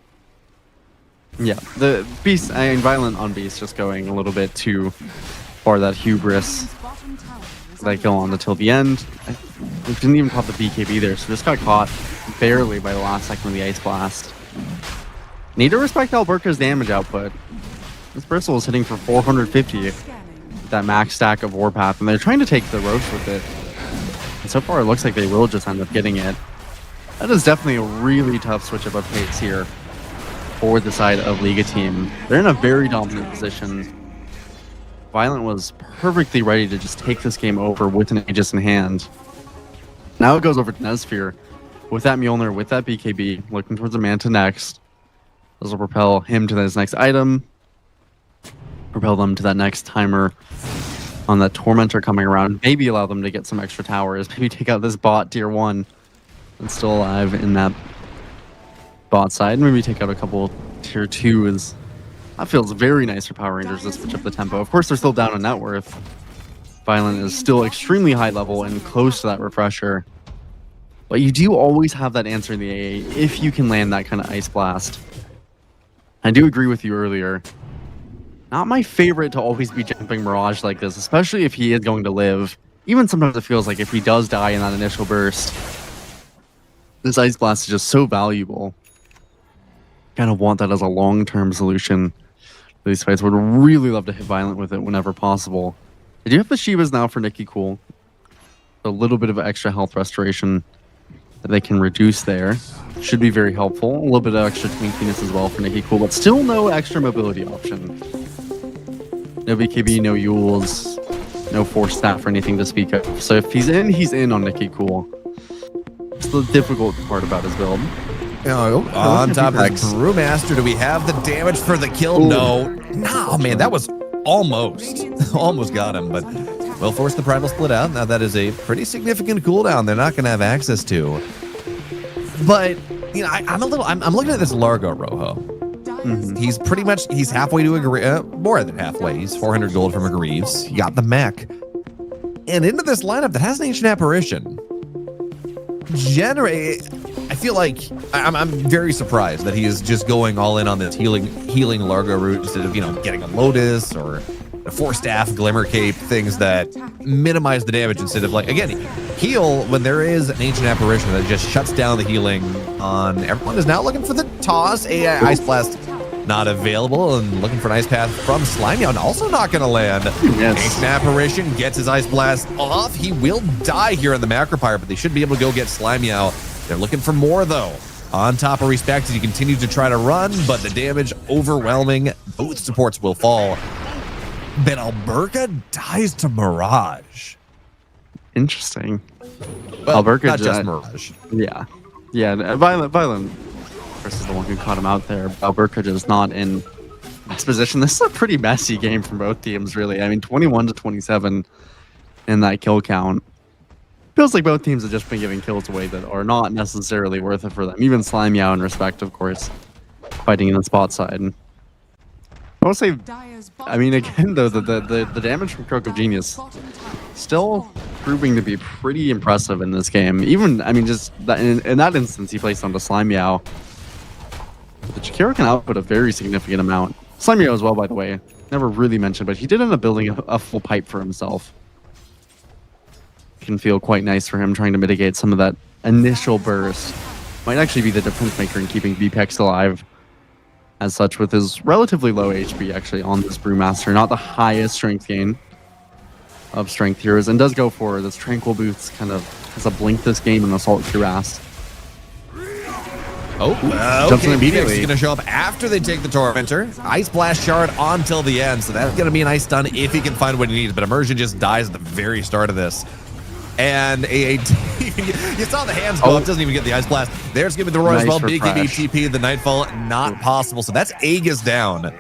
Yeah, the Beast, I mean, Violent on Beast just going a little bit too far, that hubris. They go on until the end. We didn't even pop the BKB there, so just got caught barely by the last second of the Ice Blast. Need to respect Alberca's damage output. This Bristle is hitting for 450 with that max stack of Warpath, and they're trying to take the Roche with it. And so far, it looks like they will just end up getting it. That is definitely a really tough switch up of pace here for the side of Liga team. They're in a very dominant position. Violent was perfectly ready to just take this game over with an Aegis in hand. Now it goes over to Nesphere with that Mjolnir, with that BKB, looking towards the Manta next. This will propel him to his next item, propel them to that next timer on that Tormentor coming around, maybe allow them to get some extra towers, maybe take out this bot tier 1 that's still alive in that bot side, maybe take out a couple tier 2s. That feels very nice for Power Rangers to switch up the tempo. Of course, they're still down on net worth. Violent is still extremely high level and close to that refresher. But you do always have that answer in the AA if you can land that kind of Ice Blast. I do agree with you earlier. Not my favorite to always be jumping Mirage like this, especially if he is going to live. Even sometimes it feels like if he does die in that initial burst, this Ice Blast is just so valuable. Kind of want that as a long-term solution for these fights. Would really love to hit Violent with it whenever possible. I do have the Shivas now for Nikki Cool. A little bit of extra health restoration that they can reduce there. Should be very helpful. A little bit of extra twinkiness as well for Nikki Cool, but still no extra mobility option. No BKB, no Yules, no Force Staff or anything to speak of. So if he's in on Nikki Cool. It's the difficult part about his build.
On top of the Brewmaster, do we have the damage for the kill? Ooh. No, man, that was almost got him, but we'll force the Primal Split out. Now that is a pretty significant cooldown they're not going to have access to. But, you know, I'm looking at this Largo Rojo. He's halfway to a more than halfway. He's 400 gold from a Greaves. He got the mech. And into this lineup that has an Ancient Apparition. I feel like I'm very surprised that he is just going all in on this healing Largo route instead of, getting a Lotus or a Force Staff, Glimmer Cape, things that minimize the damage instead of, again, heal when there is an Ancient Apparition that just shuts down the healing on everyone. Is now looking for the toss. AI Ice Blast not available, and looking for an Ice Path from Slimeout, and also not going to land.
Yes.
Ancient Apparition gets his Ice Blast off. He will die here in the Macropyre, but they should be able to go get Slimeout. They're looking for more, though. On top of Respect, as you continue to try to run, but the damage overwhelming. Both supports will fall. But Alberca dies to Mirage.
Interesting.
Well,
Alberca
not just Mirage.
Yeah. Violent versus the one who caught him out there. Alberca just not in this position. This is a pretty messy game from both teams, really. I mean, 21-27 in that kill count. Feels like both teams have just been giving kills away that are not necessarily worth it for them. Even Slimeout in Respect, of course, fighting in the spot side. I will say, I mean, again, though, the damage from Croak of Genius still proving to be pretty impressive in this game. Even, I mean, just that, in that instance, he placed onto Slimeout. The Jakiro can output a very significant amount. Slimeout as well, by the way. Never really mentioned, but he did end up building a full pipe for himself. Can feel quite nice for him trying to mitigate some of that initial burst. Might actually be the difference maker in keeping VPEX alive as such, with his relatively low HP actually on this Brewmaster. Not the highest strength gain of strength heroes, and does go for this Tranquil Boots, kind of has a blink this game and Assault Cuirass.
Jumps in immediately. He's going to show up after they take the Tormentor. Ice Blast Shard on till the end, so that's going to be a nice stun if he can find what he needs, but Immersion just dies at the very start of this. And you saw the hands go up, doesn't even get the Ice Blast. There's giving the Roy as well. Big TP, the Nightfall, not possible. So that's Aegis down.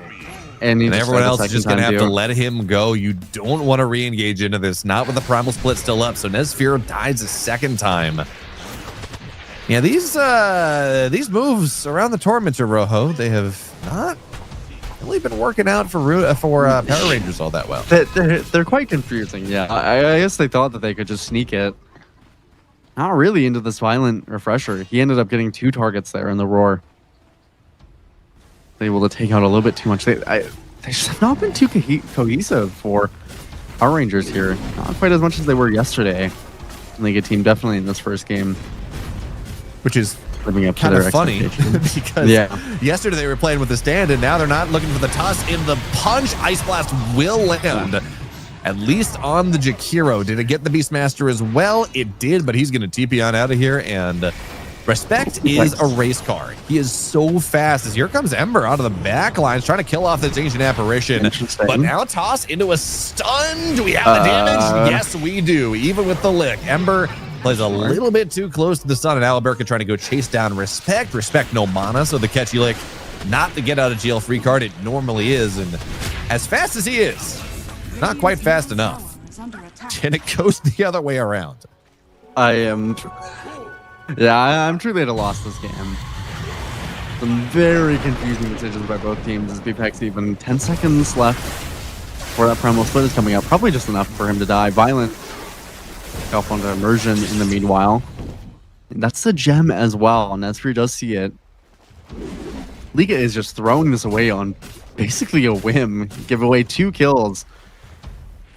And everyone else is just going to have to let him go. You don't want to re-engage into this, not with the Primal Split still up. So Nesfiro dies a second time. Yeah, these moves around the Tormentor, Rojo, they have not really been working out for Power Rangers all that well.
They're quite confusing, yeah. I guess they thought that they could just sneak it. Not really into this Violent Refresher. He ended up getting 2 targets there in the Roar. Able to take out a little bit too much. They just have not been too cohesive for Power Rangers here. Not quite as much as they were yesterday. Liga team definitely in this first game.
Which is
living up to
kind
their
of funny because yesterday they were playing with the stand and now they're not looking for the toss in the punch. Ice Blast will land at least on the Jakiro. Did it get the Beastmaster as well? It did, but he's going to TP on out of here. And Respect is a race car. He is so fast as here comes Ember out of the back lines trying to kill off this Ancient Apparition. But now toss into a stun. Do we have the damage? Yes, we do. Even with the lick, Ember plays a little bit too close to the sun, and Alberca trying to go chase down Respect. Respect no mana, so the catchy lick, not the get out of jail free card it normally is, and as fast as he is, not quite fast enough. And it goes the other way around.
I'm truly at a loss this game. Some very confusing decisions by both teams as VPEX even 10 seconds left before that Primal Split is coming up. Probably just enough for him to die. Violent off onto Immersion in the meanwhile. And that's the gem as well. Nesfree does see it. Liga is just throwing this away on basically a whim. Give away 2 kills.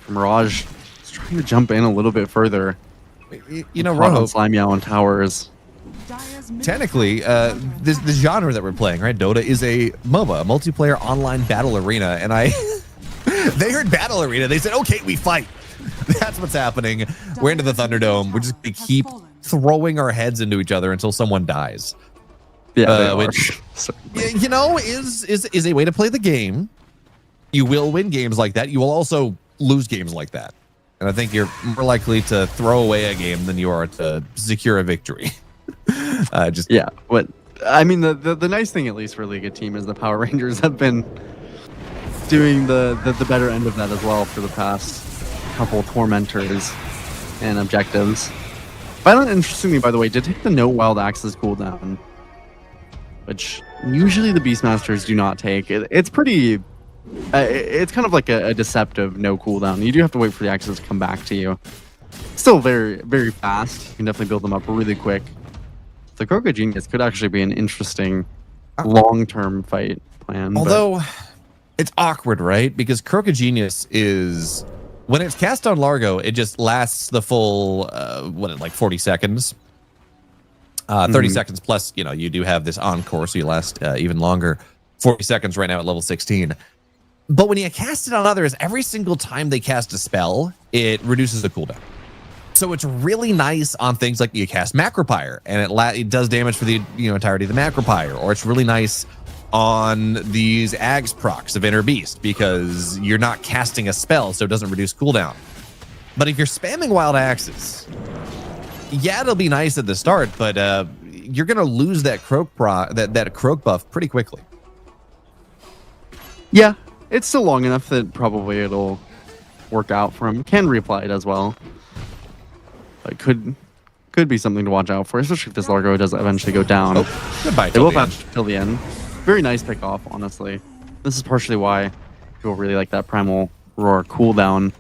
Mirage is trying to jump in a little bit further.
You know, Rojo,
Slimeout on towers.
Technically, this genre that we're playing, right? Dota is a MOBA, a multiplayer online battle arena, and they heard battle arena. They said, "Okay, we fight." That's what's happening. We're into the Thunderdome. We're just gonna keep throwing our heads into each other until someone dies.
Yeah,
which you know is a way to play the game. You will win games like that. You will also lose games like that. And I think you're more likely to throw away a game than you are to secure a victory.
But I mean, the nice thing, at least for Liga team, is the Power Rangers have been doing the better end of that as well for the past couple Tormentors and objectives. Violent, interestingly, by the way, did take the no wild access cooldown, which usually the Beastmasters do not take. It's pretty It's kind of like a deceptive no cooldown. You do have to wait for the axes to come back to you. Still very, very fast. You can definitely build them up really quick. The Croca Genius could actually be an interesting long-term fight plan.
Although it's awkward, right? Because Croca Genius is, when it's cast on Largo, it just lasts the full, like 40 seconds. 30 seconds plus, you do have this encore, so you last even longer. 40 seconds right now at level 16. But when you cast it on others, every single time they cast a spell, it reduces the cooldown. So it's really nice on things like you cast Macropyre, and it does damage for the entirety of the Macropyre. Or it's really nice on these Ags procs of Inner Beast, because you're not casting a spell, so it doesn't reduce cooldown. But if you're spamming Wild Axes, yeah, it'll be nice at the start, but you're gonna lose that croak that croak buff pretty quickly.
Yeah, it's still long enough that probably it'll work out for him. Can reapply it as well. But could be something to watch out for, especially if this Largo does eventually go down.
Oh, goodbye.
They will patch till the end. Very nice pick off, honestly. This is partially why people really like that Primal Roar cooldown.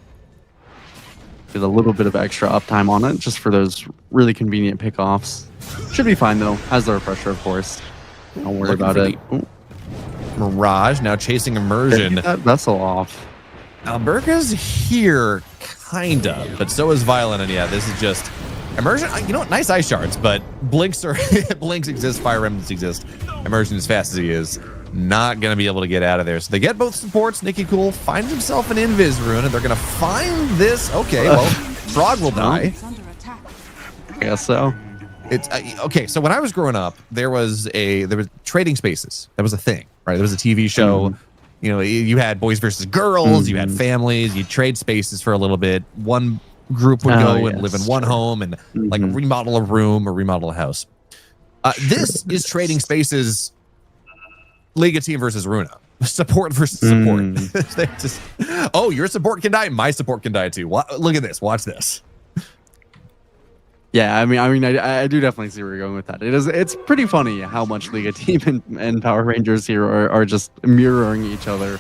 With a little bit of extra uptime on it, just for those really convenient pickoffs. Should be fine though, has the refresher, of course. Don't worry about it.
Mirage now chasing Immersion.
Get that vessel off.
Alberca's here, kinda, but so is Violent, and yeah, this is just Immersion. You know what? Nice ice shards, but blinks exist, fire remnants exist. Immersion, as fast as he is, not gonna be able to get out of there. So they get both supports. Nicky Cool finds himself an Invis rune, and they're gonna find this. Okay, well, Frog will die.
I guess so.
It's okay. So when I was growing up, there was trading spaces. That was a thing, right? There was a TV show. You had boys versus girls. You had families. You trade spaces for a little bit. One group would go and live in one home and like remodel a room or remodel a house. This is trading spaces. Liga team versus Runa. Support versus support. They just, oh, your support can die. My support can die too. Look at this. Watch this.
Yeah, I mean, I do definitely see where you're going with that. It's pretty funny how much Liga team and Power Rangers here are just mirroring each other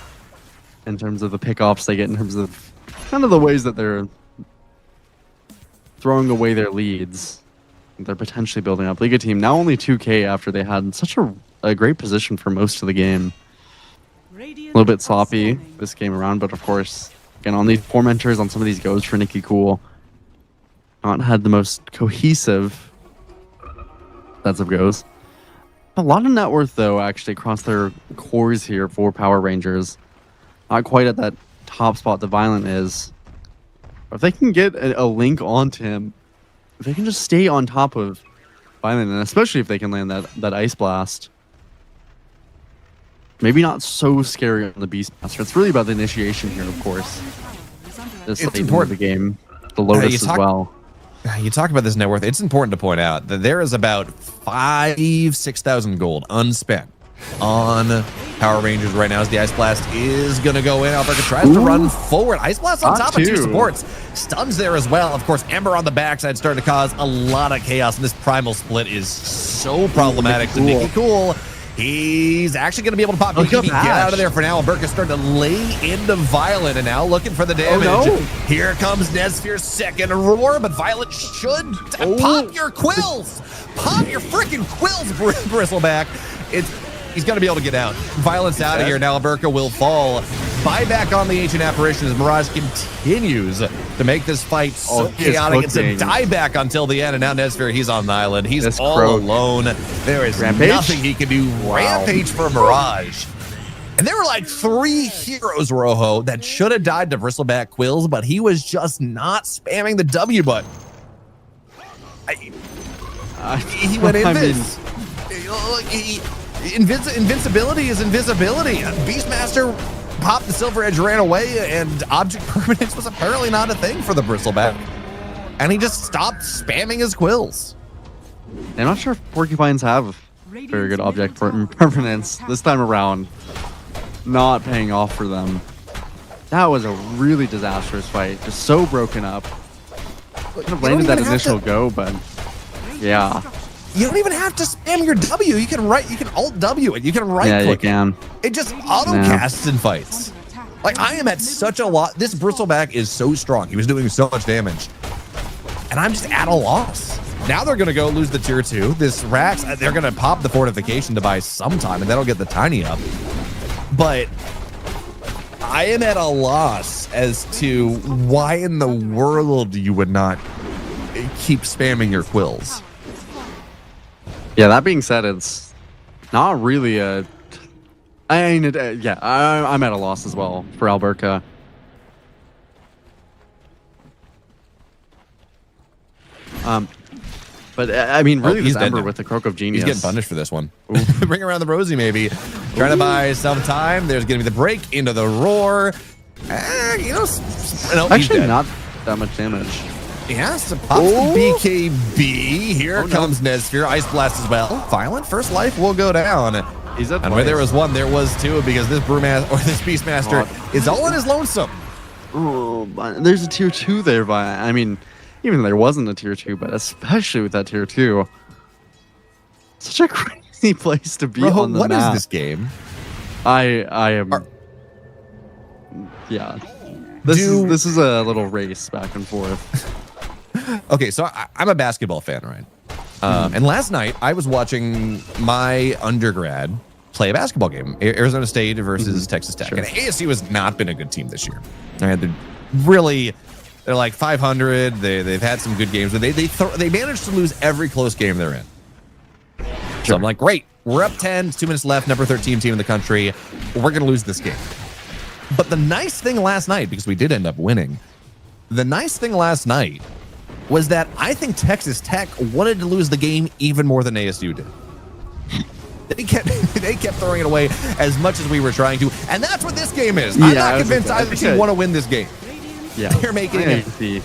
in terms of the pickoffs they get, in terms of kind of the ways that they're throwing away their leads. They're potentially building up. Liga team now only 2K after they had such a great position for most of the game. A little bit sloppy this game around, but of course, again, on these Tormentors, on some of these goes for Nicky Cool, not had the most cohesive sets of goes. A lot of net worth, though, actually, across their cores here for Power Rangers. Not quite at that top spot that Violent is. But if they can get a link onto him, if they can just stay on top of Violent, and especially if they can land that Ice Blast, maybe not so scary on the Beastmaster. It's really about the initiation here, of course. This
It's
late in
important.
the game. The Lotus as well.
You talk about this net worth. It's important to point out that there is about 6,000 gold unspent on Power Rangers right now as the Ice Blast is going to go in. Alberca tries to run forward. Ice Blast on top of two supports. Stuns there as well. Of course, Ember on the backside starting to cause a lot of chaos, and this Primal split is so problematic to Nicky Cool. He's actually going to be able to pop. Get out of there for now. Alberca's starting to lay into Violent, and now looking for the damage.
Oh, no.
Here comes Nezfear's second roar, but Violent should pop your quills. Pop your freaking quills, Bristleback. He's going to be able to get out. Violent's out of here. Now Alberca will fall. Buyback on the Ancient Apparition as Mirage continues to make this fight so chaotic. It's a dieback until the end, and now Nezfear, he's on the island. He's all alone. There is nothing he can do. Rampage for Mirage. And there were like 3 heroes, Rojo, that should have died to Bristleback Quills, but he was just not spamming the W button. He went invis. Invincibility is invisibility. Beastmaster popped the Silver Edge, ran away, and object permanence was apparently not a thing for the Bristleback. And he just stopped spamming his quills.
I'm not sure if Porcupines have very good object permanence this time around. Not paying off for them. That was a really disastrous fight. Just so broken up. Could have landed that initial go, but yeah.
you don't even have to spam your W. You can Alt W it. You can right
Yeah, you
click
can.
it. Just auto casts in fights. Like, I am at such a lot. This bristleback is so strong. He was doing so much damage. And I'm just at a loss. Now they're going to go lose the tier 2. This Rax, they're going to pop the fortification device sometime, and that'll get the tiny up. But I am at a loss as to why in the world you would not keep spamming your quills.
Yeah, that being said, it's not really a... I mean, yeah, I'm at a loss as well for Alberca. But I mean, really, this Ember with the Croak of Genius.
He's getting punished for this one. Bring around the Rosie, maybe. Trying to buy some time. There's going to be the break into the roar. You know, no,
actually not that much damage.
Yeah, so pops the BKB. Here comes Nezsphere. Ice Blast as well. Violent First Life will go down. And where there was one, there was two, because this this Beastmaster is all in his lonesome.
Oh, there's a tier 2 there, but I mean, even if there wasn't a tier 2, but especially with that tier 2, such a crazy place to be on the
what
map.
Is this game?
I am. Yeah. This is a little race back and forth.
Okay, so I'm a basketball fan, right? And last night I was watching my undergrad play a basketball game, Arizona State versus Texas Tech. Sure. And ASU has not been a good team this year. They're like 500. They've had some good games, but they managed to lose every close game they're in. Sure. So I'm like, great, we're up 10, 2 minutes left, number 13 team in the country. We're gonna lose this game. But the nice thing last night, because we did end up winning, the nice thing last night was that I think Texas Tech wanted to lose the game even more than ASU did. They kept throwing it away as much as we were trying to, and that's what this game is. I'm not convinced either team want to win this game.
Yeah,
they're making it.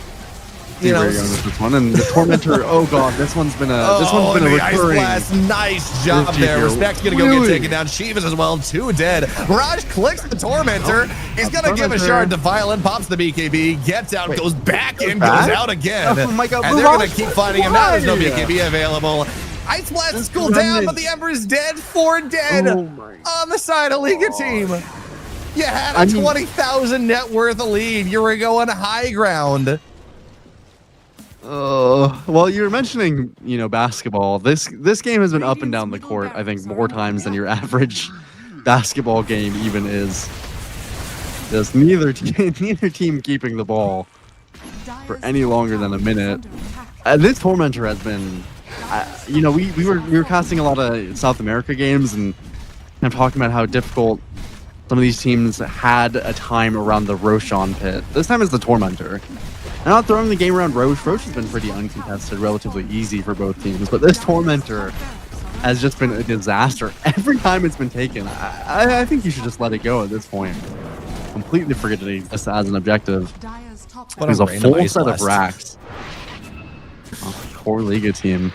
You know, with this one, and the Tormentor. Oh god, this one's been a recurring.
Ice Blast, nice job there. Respect's gonna go get taken down. Shivas as well, 2 dead. Raj clicks the Tormentor. He's gonna give a shard to Violent, pops the BKB, gets out, goes back in, goes out again.
Oh my god,
and they're gonna keep finding him. Now there's no BKB available. Ice Blast is cooled down, but the Ember is dead. 4 dead on the side of Liga team. You had a 20,000 net worth lead. You were going high ground.
Well, you were mentioning, basketball. This game has been up and down the court, I think, more times than your average basketball game even is. There's neither team keeping the ball for any longer than a minute. This Tormentor has been, we were casting a lot of South America games and I'm talking about how difficult some of these teams had a time around the Roshan pit. This time it's the Tormentor. I'm not throwing the game around Roche. Roche has been pretty uncontested, relatively easy for both teams. But this Tormentor has just been a disaster. Every time it's been taken, I think you should just let it go at this point. Completely forget it exists as an objective. There's a full set of racks. Poor Liga team.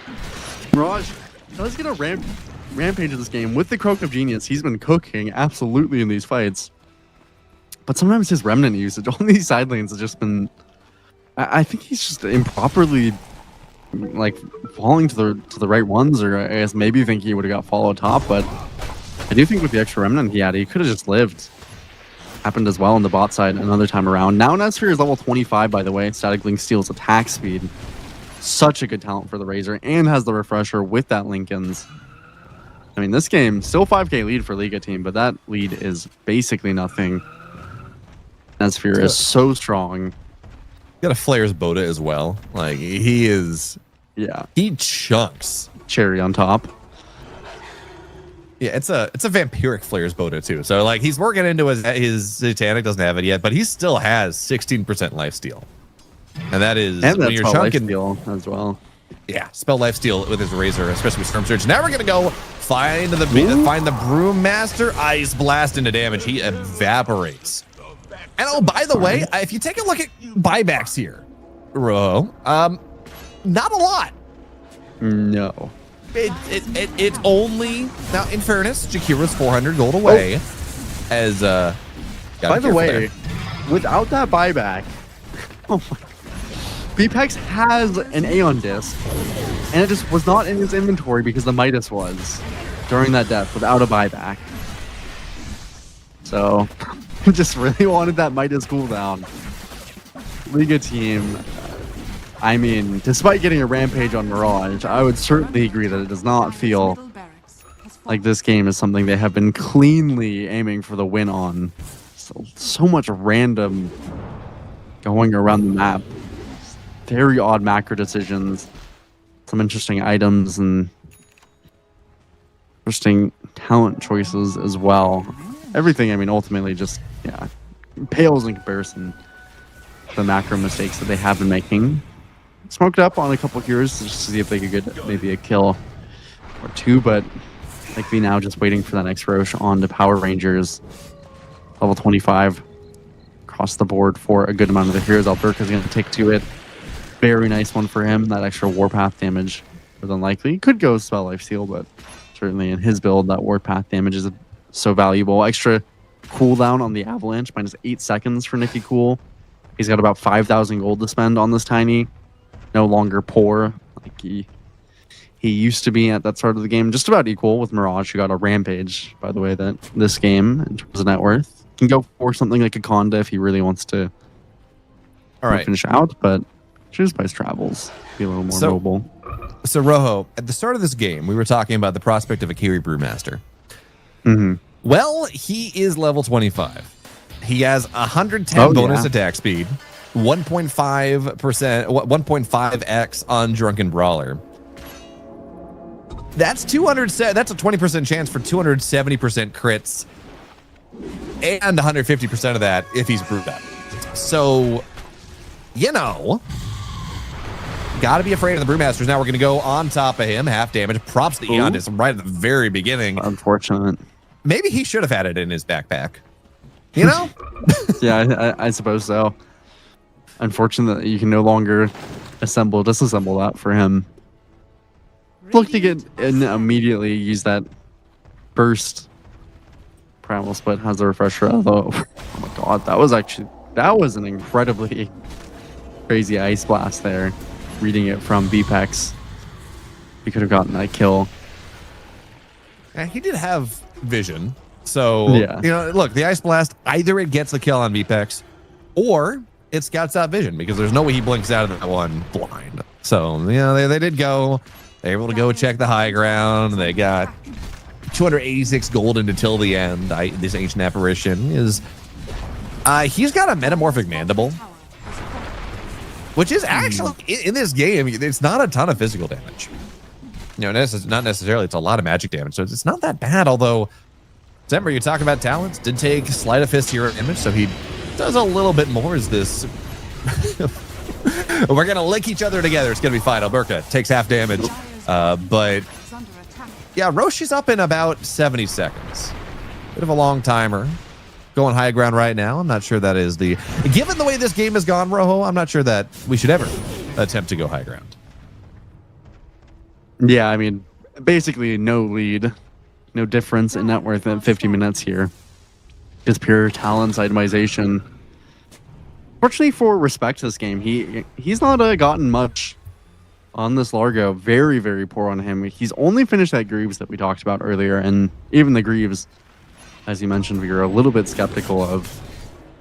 Raj does get a rampage of this game with the Croak of Genius. He's been cooking absolutely in these fights. But sometimes his Remnant usage on these side lanes has just been... I think he's just improperly falling to the right ones, or I guess maybe think he would have got followed top, but I do think with the extra Remnant he had, he could have just lived. Happened as well on the bot side another time around. Now Nezsphere is level 25, by the way. Static Link steals attack speed. Such a good talent for the Razor, and has the refresher with that Lincoln's. I mean, this game, still 5k lead for Liga team, but that lead is basically nothing. Nezsphere is so strong.
Got a Flair's Boda as well. Like, he is...
Yeah.
He chunks.
Cherry on top.
Yeah, it's a vampiric Flair's Boda too. So, like, he's working into his Satanic, doesn't have it yet, but he still has 16% lifesteal. And that is...
And
when you're chunking
lifesteal as well.
Yeah, spell lifesteal with his Razor, especially with Storm Surge. Now we're gonna go find the Brewmaster. Ice Blast into damage. He evaporates. And oh, by the way, if you take a look at buybacks here, not a lot.
No.
It's only, now in fairness, Jakira's 400 gold away. As
by the way, without that buyback, BPEX has an Aeon disc And it just was not in his inventory because the Midas was during that death without a buyback. So, just really wanted that Midas cooldown. Liga team, I mean, despite getting a rampage on Mirage, I would certainly agree that it does not feel like this game is something they have been cleanly aiming for the win on. So much random going around the map. Very odd macro decisions. Some interesting items and interesting talent choices as well. Everything, I mean, ultimately just, yeah, pales in comparison to the macro mistakes that they have been making. Smoked up on a couple of heroes just to see if they could get maybe a kill or two, but like we now just waiting for that next Roche on to Power Rangers. Level 25 across the board for a good amount of the heroes. Alberca's going to take to it. Very nice one for him. That extra Warpath damage was unlikely. Could go Spell Life Steal, but certainly in his build, that Warpath damage is so valuable. Extra cooldown on the Avalanche, minus 8 seconds for Nicky Cool. He's got about 5,000 gold to spend on this Tiny. No longer poor. Like he used to be at that start of the game. Just about equal with Mirage, who got a rampage, by the way, that this game, in terms of net worth. Can go for something like a Conda if he really wants to finish out, but choose by his travels. Be a little more mobile.
So, Rojo, at the start of this game, we were talking about the prospect of a Kiri Brewmaster.
Mm-hmm.
Well, he is level 25. He has 110 bonus attack speed, 1.5%, 1.5x on Drunken Brawler. That's 200. That's a 20% chance for 270% crits, and 150% of that if he's brewed up. So, you know, gotta be afraid of the Brewmasters. Now we're gonna go on top of him, half damage. Props to Eondis right at the very beginning.
Unfortunate.
Maybe he should have had it in his backpack. You know?
Yeah, I suppose so. Unfortunate that you can no longer disassemble that for him. Look to get and immediately use that burst. Primal Split has the refresher, although, oh my god, that was an incredibly crazy Ice Blast there. Reading it from Bpex. He could have gotten that kill.
Yeah, he did have vision. So,
yeah.
You know, look, the Ice Blast, either it gets the kill on Bpex, or it scouts out vision, because there's no way he blinks out of that one blind. So, you know, they did go. They were able to go check the high ground. They got 286 gold until the end. This Ancient Apparition is... he's got a Metamorphic Mandible, which is actually, in this game, it's not a ton of physical damage. You know, not necessarily. It's a lot of magic damage, so it's not that bad, although... Remember, you're talking about talents. Did take Sleight of Fist hero image, so he does a little bit more as this... We're going to link each other together. It's going to be fine. Alberca takes half damage. But yeah, Roche is up in about 70 seconds. Bit of a long timer. Going high ground right now. I'm not sure that is the... Given the way this game has gone, Rojo, I'm not sure that we should ever attempt to go high ground.
Yeah, I mean, basically no lead. No difference in net worth in 50 minutes here. Just pure talents itemization. Fortunately for Respect this game, he's not gotten much on this Largo. Very, very poor on him. He's only finished that Greaves that we talked about earlier, and even the Greaves, as you mentioned, we were a little bit skeptical of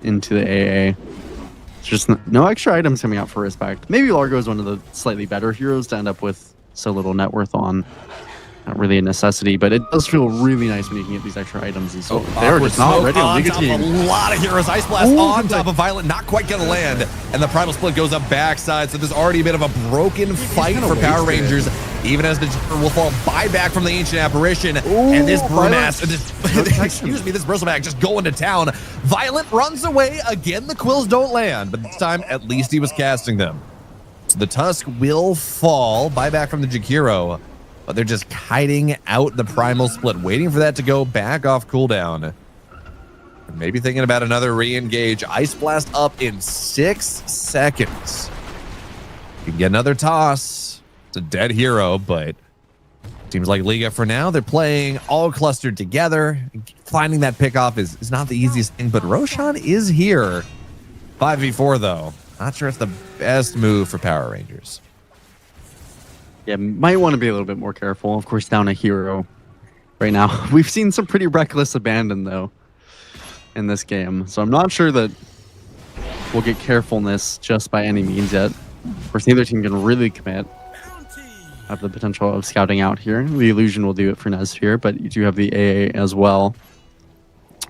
into the AA. Just no extra items coming out for Respect. Maybe Largo is one of the slightly better heroes to end up with so little net worth on. Not really a necessity, but it does feel really nice when you can get these extra items. And so they're just not ready on Liga team.
A lot of heroes. Ice Blast on top of Violet, not quite going to land. And the Primal Split goes up backside, so there's already a bit of a broken fight for Power Rangers. Even as the Joker will fall buyback from the Ancient Apparition. And this Brewmaster, excuse me, this Bristleback just going to town. Violet runs away. Again, the Quills don't land, but this time at least he was casting them. So the Tusk will fall. Buyback from the Jakiro. But they're just kiting out the Primal Split, waiting for that to go back off cooldown. Maybe thinking about another re-engage. Ice Blast up in 6 seconds. You can get another toss. It's a dead hero, but seems like Liga for now. They're playing all clustered together. Finding that pickoff is not the easiest thing, but Roshan is here. 5v4 though. Not sure it's the best move for Power Rangers.
Yeah, might want to be a little bit more careful. Of course, down a hero right now. We've seen some pretty reckless abandon, though, in this game. So I'm not sure that we'll get carefulness just by any means yet. Of course, neither team can really commit. Have the potential of scouting out here. The illusion will do it for Nezfir, but you do have the AA as well.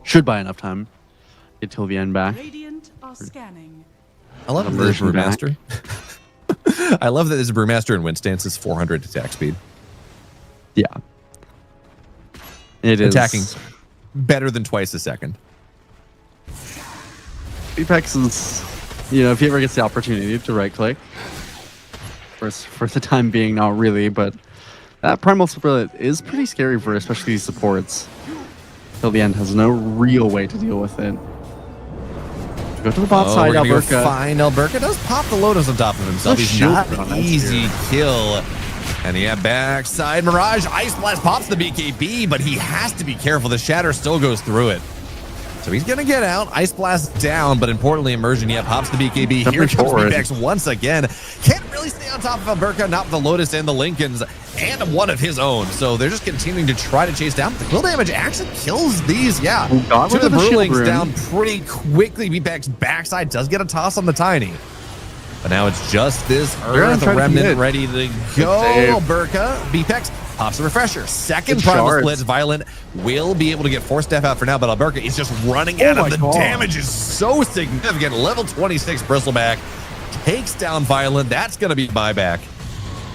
Should buy enough time. Get till the end back.
Radiant are scanning.
I love this Brewmaster. I love that this Brewmaster in win stance is 400 attack speed.
Yeah. It is.
Attacking better than twice a second.
Apex is, you know, if he ever gets the opportunity to right click, for the time being, not really, but that primal split is pretty scary for especially these supports. Till the end has no real way to deal with it. Go to the bot side, Alberca.
Fine, Alberca does pop the Lotus on top of himself. He's not an easy kill. And yeah, backside Mirage. Ice Blast pops the BKB, but he has to be careful. The Shatter still goes through it. So he's going to get out. Ice Blast down, but importantly, Immersion, yeah, pops the BKB. Here comes BX once again. Can't really stay on top of Alberca, not the Lotus and the Lincolns, and one of his own. So they're just continuing to try to chase down. The kill damage actually kills these, yeah. Two of the Brewlings down pretty quickly. BPEX backside does get a toss on the Tiny. But now it's just this Earth Remnant ready to go. Alberca, BPEX pops the Refresher. Second primal split. Violent will be able to get 4-step out for now, but Alberca is just running out of the damage is so significant. Level 26 Bristleback takes down Violent. That's going to be buyback.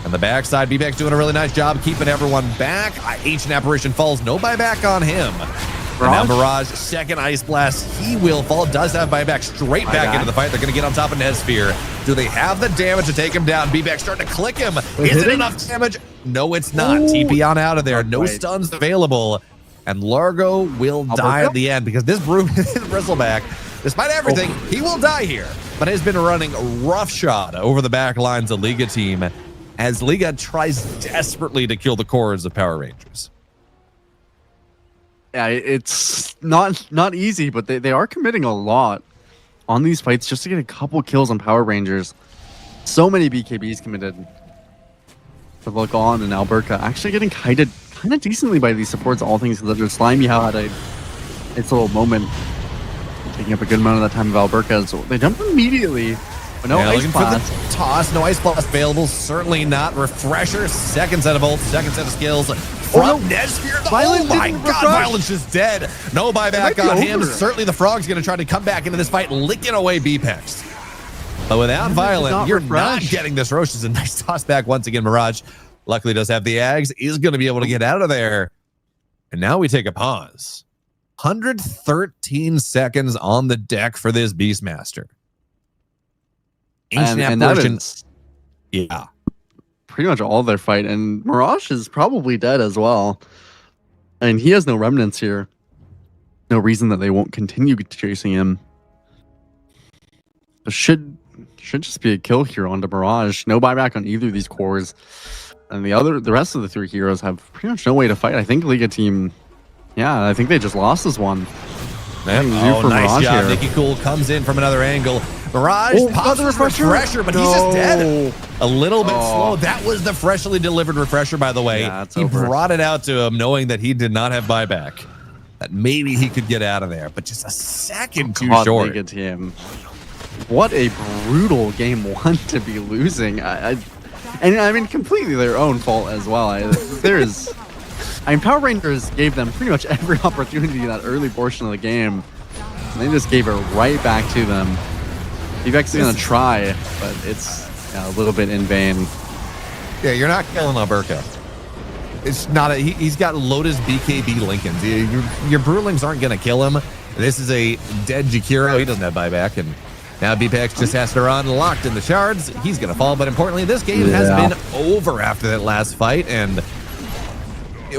And the backside, BPEX doing a really nice job keeping everyone back. Ancient Apparition falls. No buyback on him. And now Mirage, second Ice Blast. He will fall. Does have buyback straight back into the fight. They're going to get on top of Nezfir. Do they have the damage to take him down? BPEX starting to click him. Is it enough damage? No, it's not. TP on out of there. No stuns available. And Largo will die at the end because this Bristleback, despite everything, he will die here. But has been running roughshod over the back lines of Liga team as Liga tries desperately to kill the cores of Power Rangers.
Yeah, it's not easy, but they are committing a lot on these fights just to get a couple kills on Power Rangers. So many BKBs committed. But look on, and Alberca actually getting kited kind of decently by these supports, all things considered. Slimy had its little moment, taking up a good amount of that time of Alberca. So they jump immediately. But no Ice Blast.
For the toss, no Ice Blast available. Certainly not. Refresher, second set of ults, second set of skills. From Nezfir. Oh my god, Violence is dead. No buyback on him. Certainly the Frog's going to try to come back into this fight, licking away BPEX. But without Violent, you're not getting this. Roche is a nice toss back once again. Mirage luckily does have the Ags. Is going to be able to get out of there. And now we take a pause. 113 seconds on the deck for this Beastmaster. Ancient Apparition. Yeah.
Pretty much all their fight, and Mirage is probably dead as well. And he has no remnants here. No reason that they won't continue chasing him. It should just be a kill here onto Mirage. No buyback on either of these cores. And the rest of the three heroes have pretty much no way to fight. I think Liga team, yeah, I think they just lost this one.
Oh, nice job. Nicky Cool comes in from another angle. Mirage pops the refresher, but he's just dead. A little bit slow. That was the freshly delivered refresher, by the way. Yeah, he brought it out to him knowing that he did not have buyback. That maybe he could get out of there, but just a second too short.
Team. What a brutal game one to be losing. And I mean, completely their own fault as well. Power Rangers gave them pretty much every opportunity in that early portion of the game. And they just gave it right back to them. BPEX is going to try, but it's a little bit in vain.
Yeah, you're not killing Alberca. It's not he's got Lotus BKB Lincolns. Your Brewlings aren't going to kill him. This is a dead Jakiro. He doesn't have buyback. And now BPEX just has to run locked in the shards. He's going to fall. But importantly, this game has been over after that last fight. And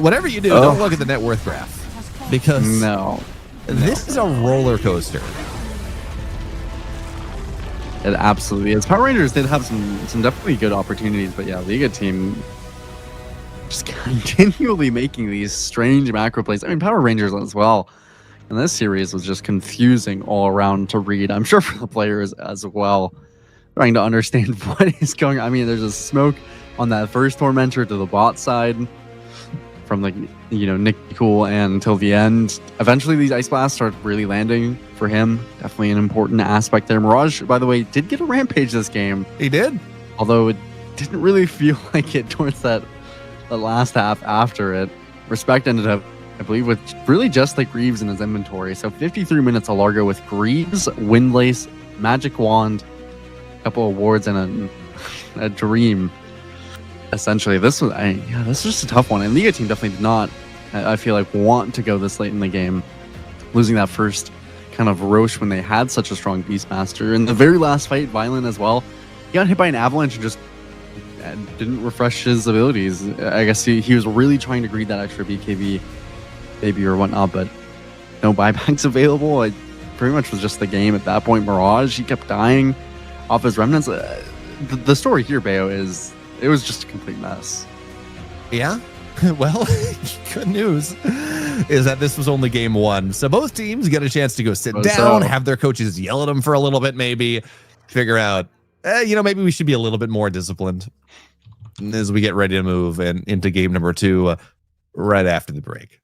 whatever you do, don't look at the net worth graph. Because this is a roller coaster.
It absolutely is. Power Rangers did have some definitely good opportunities, but yeah, Liga team just continually making these strange macro plays. I mean, Power Rangers as well. And this series was just confusing all around to read. I'm sure for the players as well, trying to understand what is going on. I mean, there's a smoke on that first Tormentor to the bot side from like, Nick Cool and until the end. Eventually these Ice Blasts started really landing for him. Definitely an important aspect there. Mirage, by the way, did get a Rampage this game.
He did.
Although it didn't really feel like it towards the last half after it. Respect ended up, I believe, with really just like Greaves in his inventory. So 53 minutes of Largo with Greaves, Windlace, Magic Wand, a couple of wards, and a Dream. Essentially, this was just a tough one. And Liga team definitely did not, I feel like, want to go this late in the game, losing that first kind of Roche when they had such a strong Beastmaster. In the very last fight, Violent as well, he got hit by an avalanche and just didn't refresh his abilities. I guess he was really trying to greed that extra BKB maybe or whatnot, but no buybacks available. It pretty much was just the game at that point. Mirage, he kept dying off his remnants. The story here, Bayo, is it was just a complete mess.
Yeah. Well, good news is that this was only game one. So both teams get a chance to go sit down, have their coaches yell at them for a little bit, maybe figure out, maybe we should be a little bit more disciplined as we get ready to move into game number 2 right after the break.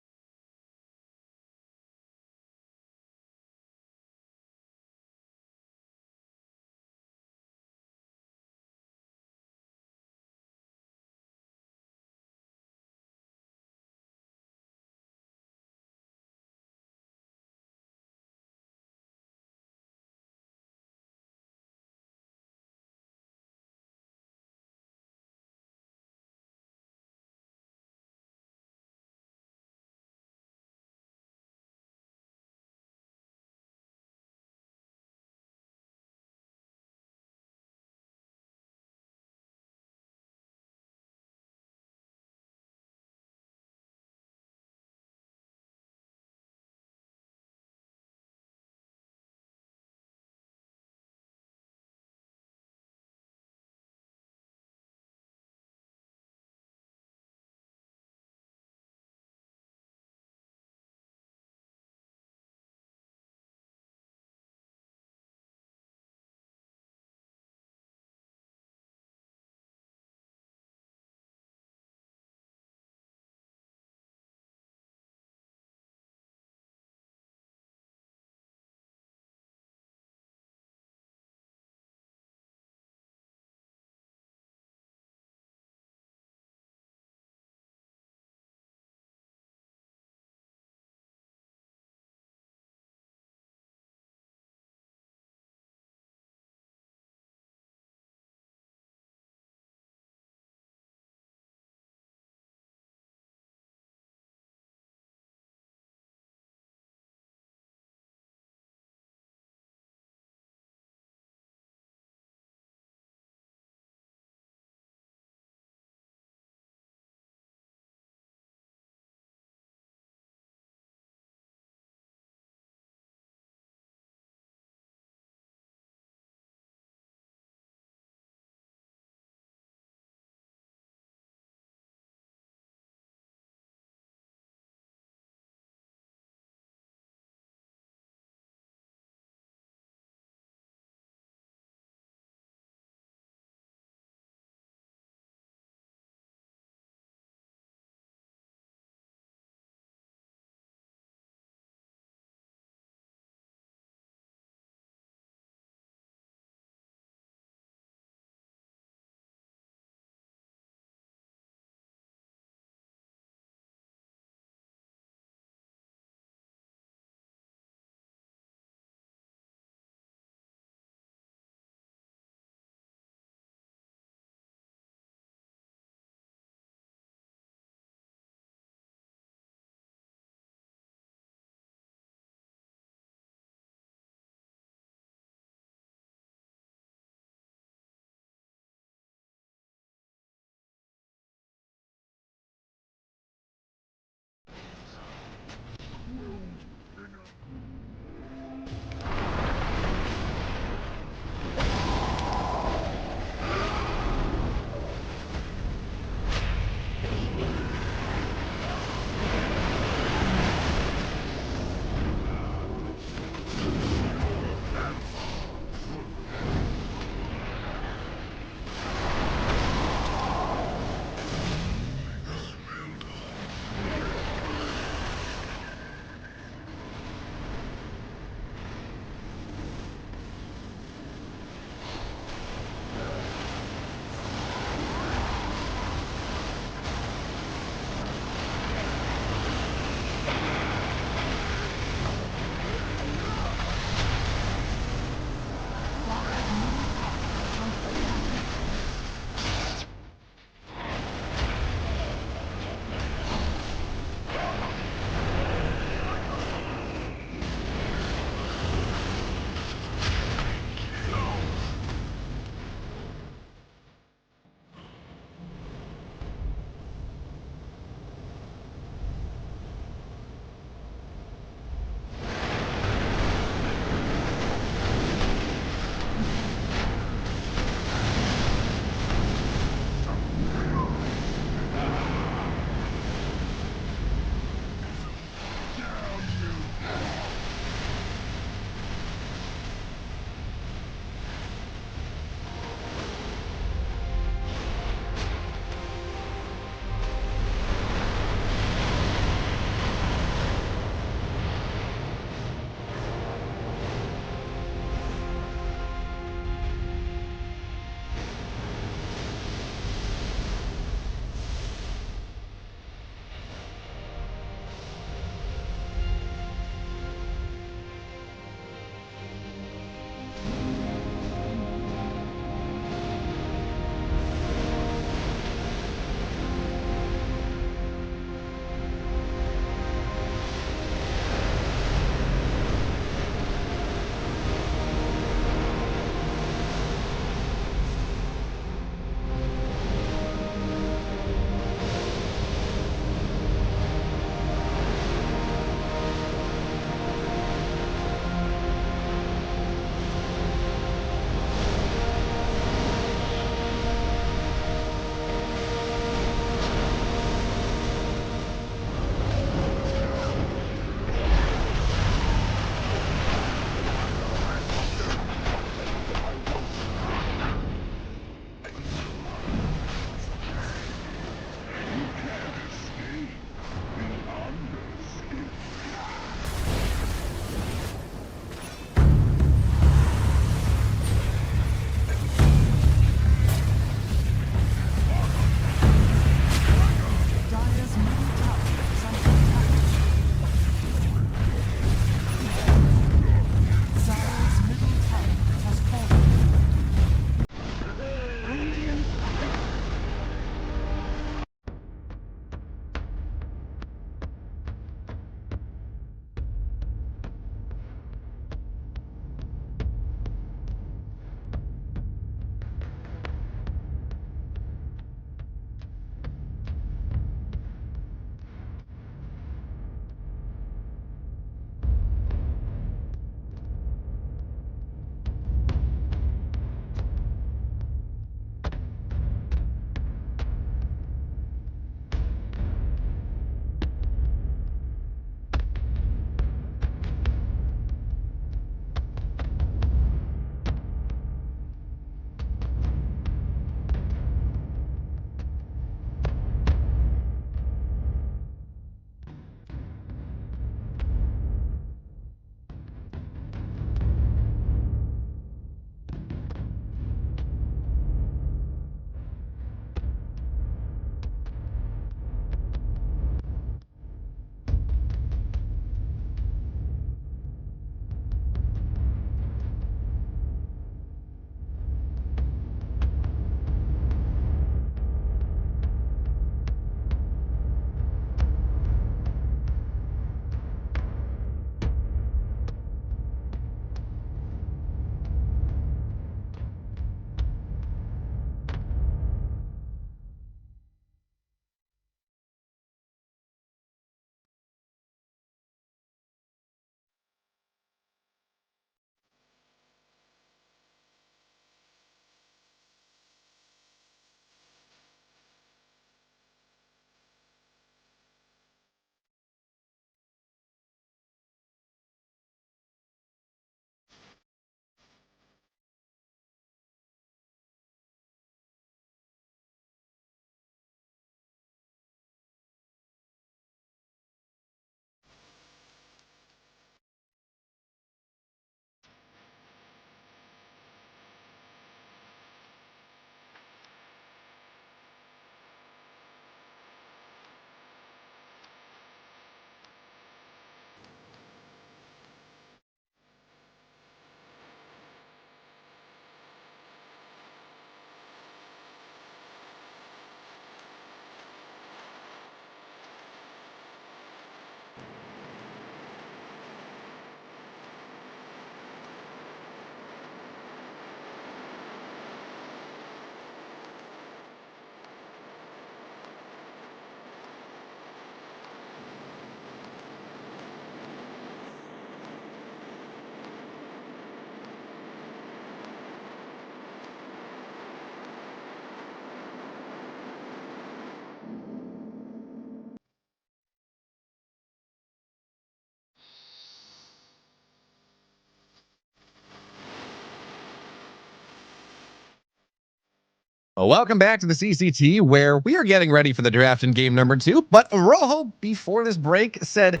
Welcome back to the CCT, where we are getting ready for the draft in game number 2. But Rojo, before this break, said,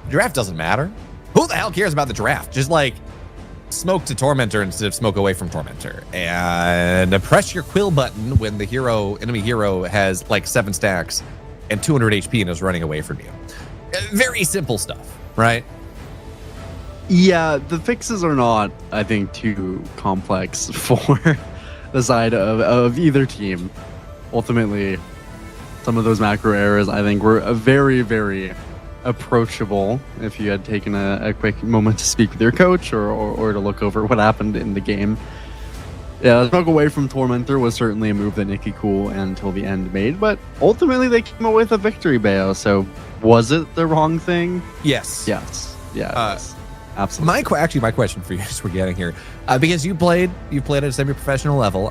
draft doesn't matter. Who the hell cares about the draft? Just like smoke to Tormentor instead of smoke away from Tormentor. And press your quill button when the enemy hero has like 7 stacks and 200 HP and is running away from you. Very simple stuff, right?
Yeah, the fixes are not, I think, too complex for the side of either team. Ultimately, some of those macro errors, I think, were very, very approachable if you had taken a quick moment to speak with your coach or to look over what happened in the game. Yeah, smoke away from Tormentor was certainly a move that Nicky Cool and Till the End made, but ultimately they came away with a victory, Bayo. So was it the wrong thing?
Yes.
Yes. Yeah. Absolutely.
My question for you as we're getting here, because you played at a semi-professional level.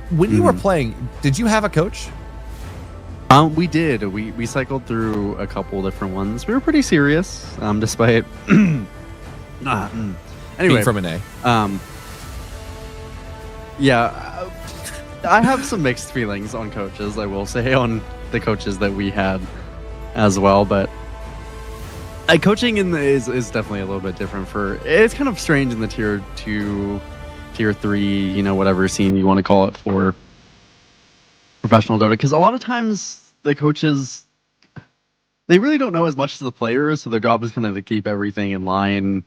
When you were playing, did you have a coach?
We did. We cycled through a couple different ones. We were pretty serious, despite. Anyway,
being from an A.
Yeah, I have some mixed feelings on coaches. I will say on the coaches that we had as well, but. Coaching is definitely a little bit different it's kind of strange in the tier 2, tier 3, whatever scene you want to call it for professional Dota, because a lot of times the coaches, they really don't know as much as the players, so their job is kind of to keep everything in line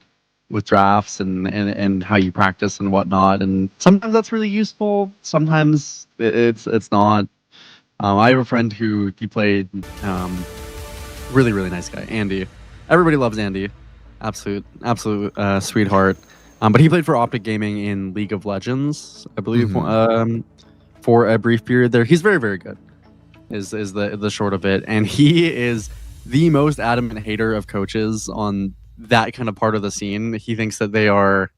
with drafts and how you practice and whatnot, and sometimes that's really useful, sometimes it's not. I have a friend who played really, really nice guy, Andy. Everybody loves Andy, absolute sweetheart. But he played for Optic Gaming in League of Legends, I believe, for a brief period there. He's very, very good. Is the short of it, and he is the most adamant hater of coaches on that kind of part of the scene. He thinks that they are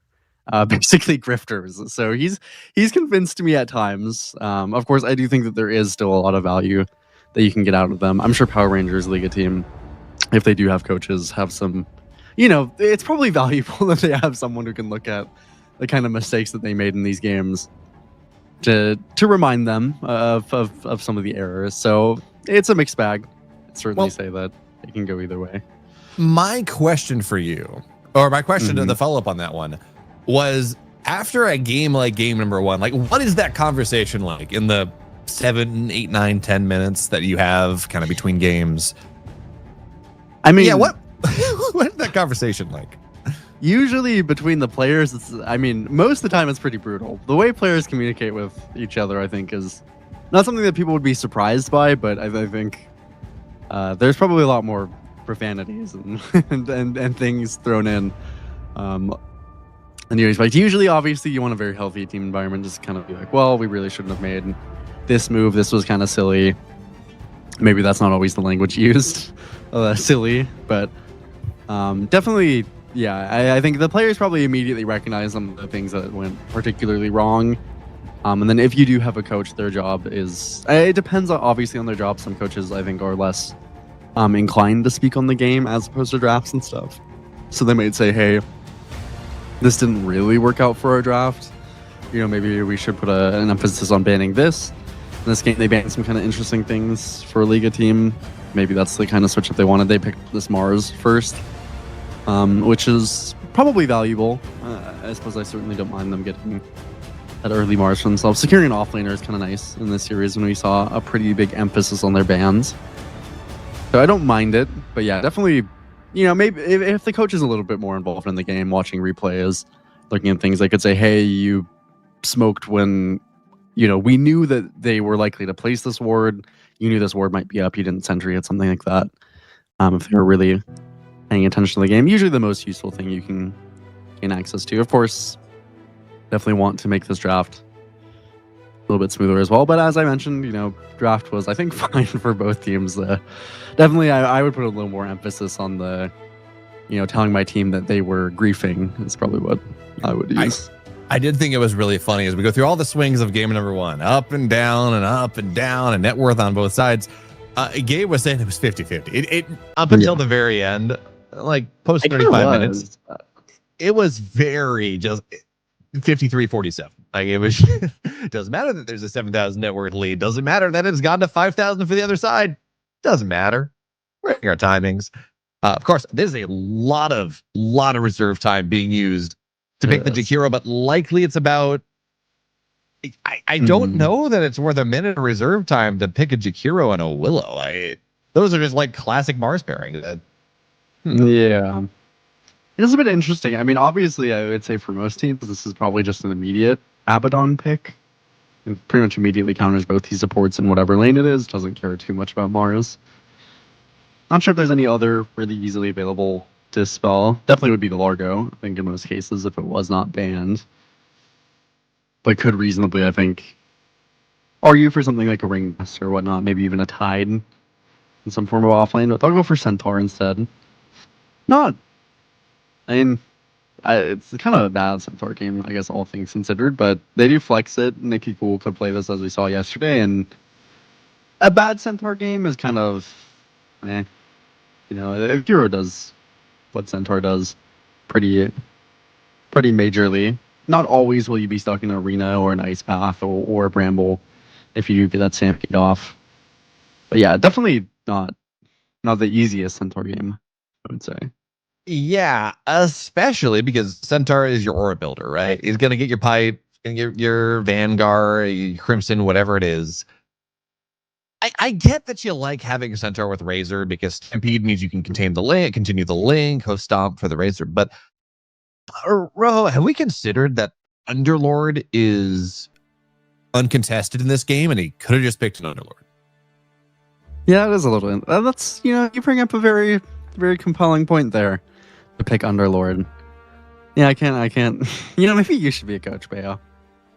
basically grifters. So he's convinced me at times. Of course, I do think that there is still a lot of value that you can get out of them. I'm sure Power Rangers Liga team, if they do have coaches, have some, it's probably valuable that they have someone who can look at the kind of mistakes that they made in these games to remind them of some of the errors. So it's a mixed bag. I'd certainly say that it can go either way.
My question for you, or my question to the follow-up on that one, was after a game like game number 1, like what is that conversation like in the 7, 8, 9, 10 minutes that you have kind of between games?
I mean,
yeah, what is that conversation like?
Usually between the players, most of the time it's pretty brutal. The way players communicate with each other, I think, is not something that people would be surprised by, but I think there's probably a lot more profanities and things thrown in than you expect. Usually, obviously, you want a very healthy team environment, just kind of be like, well, we really shouldn't have made this move. This was kind of silly. Maybe that's not always the language used. Silly, but definitely, yeah. I think the players probably immediately recognize some of the things that went particularly wrong. And then if you do have a coach, their job is, it depends obviously on their job. Some coaches, I think, are less inclined to speak on the game as opposed to drafts and stuff. So they might say, hey, this didn't really work out for our draft. Maybe we should put an emphasis on banning this. In this game, they banned some kind of interesting things for a Liga team. Maybe that's the kind of switch that they wanted. They picked this Mars first, which is probably valuable. I suppose I certainly don't mind them getting that early Mars for themselves. Securing an offlaner is kind of nice in this series when we saw a pretty big emphasis on their bans. So I don't mind it, but yeah, definitely, maybe if the coach is a little bit more involved in the game, watching replays, looking at things, they could say, hey, you smoked when, we knew that they were likely to place this ward. You knew this ward might be up. You didn't sentry it, something like that. If they were really paying attention to the game, usually the most useful thing you can gain access to. Of course, definitely want to make this draft a little bit smoother as well. But as I mentioned, draft was, I think, fine for both teams. Definitely, I would put a little more emphasis on the, telling my team that they were griefing is probably what I would use.
I did think it was really funny as we go through all the swings of game number 1, up and down and net worth on both sides. Gabe was saying it was 50-50. It up until the very end, like post 35 minutes, it was very just 53-47. Like it was doesn't matter that there's a 7,000 net worth lead. Doesn't matter that it's gone to 5,000 for the other side. Doesn't matter. We're hitting our timings. Of course, there's a lot of reserve time being used to pick the Jakiro, but likely it's about. I don't know that it's worth a minute of reserve time to pick a Jakiro and a Willow. Those are just like classic Mars pairing.
Yeah. It is a bit interesting. I mean, obviously, I would say for most teams, this is probably just an immediate Abaddon pick. It pretty much immediately counters both these supports in whatever lane it is. Doesn't care too much about Mars. Not sure if there's any other really easily available Dispel. Definitely would be the Largo, I think, in most cases, if it was not banned. But could reasonably, I think, argue for something like a Ringmaster or whatnot, maybe even a Tide in some form of offlane. But I'll go for Centaur instead. Not... I mean, it's kind of a bad Centaur game, I guess, all things considered, but they do flex it. Nicky Cool could play this as we saw yesterday, and a bad Centaur game is kind of, if Hero does what Centaur does pretty majorly. Not always will you be stuck in an arena or an ice path or a bramble if you do get that stampede off. But yeah, definitely not the easiest Centaur game, I would say.
Yeah, especially because Centaur is your aura builder, right? He's going to get your pipe, going to get your Vanguard, your Crimson, whatever it is. I get that you like having a Centaur with Razor because Stampede means you can contain the link, continue the link, host stomp for the Razor. But, Ro, have we considered that Underlord is uncontested in this game and he could have just picked an Underlord?
Yeah, it is a little. That's, you bring up a very, very compelling point there. To pick Underlord. Yeah, I can't. Maybe you should be a coach, Bayo.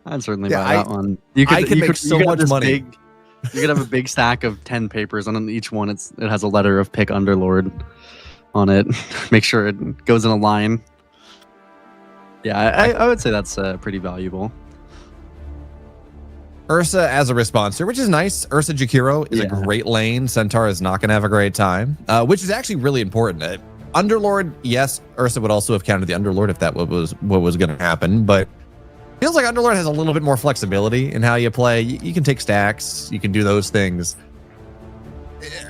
I'd certainly buy that one. You could
make so much money.
You could have a big stack of 10 papers, and on each one it has a letter of pick Underlord on it. Make sure it goes in a line. Yeah, I would say that's pretty valuable.
Ursa as a responser, which is nice. Ursa Jakiro is a great lane. Centaur is not going to have a great time, which is actually really important. Underlord, yes, Ursa would also have counted the Underlord if that was what was going to happen, but feels like Underlord has a little bit more flexibility in how you play. You can take stacks, you can do those things.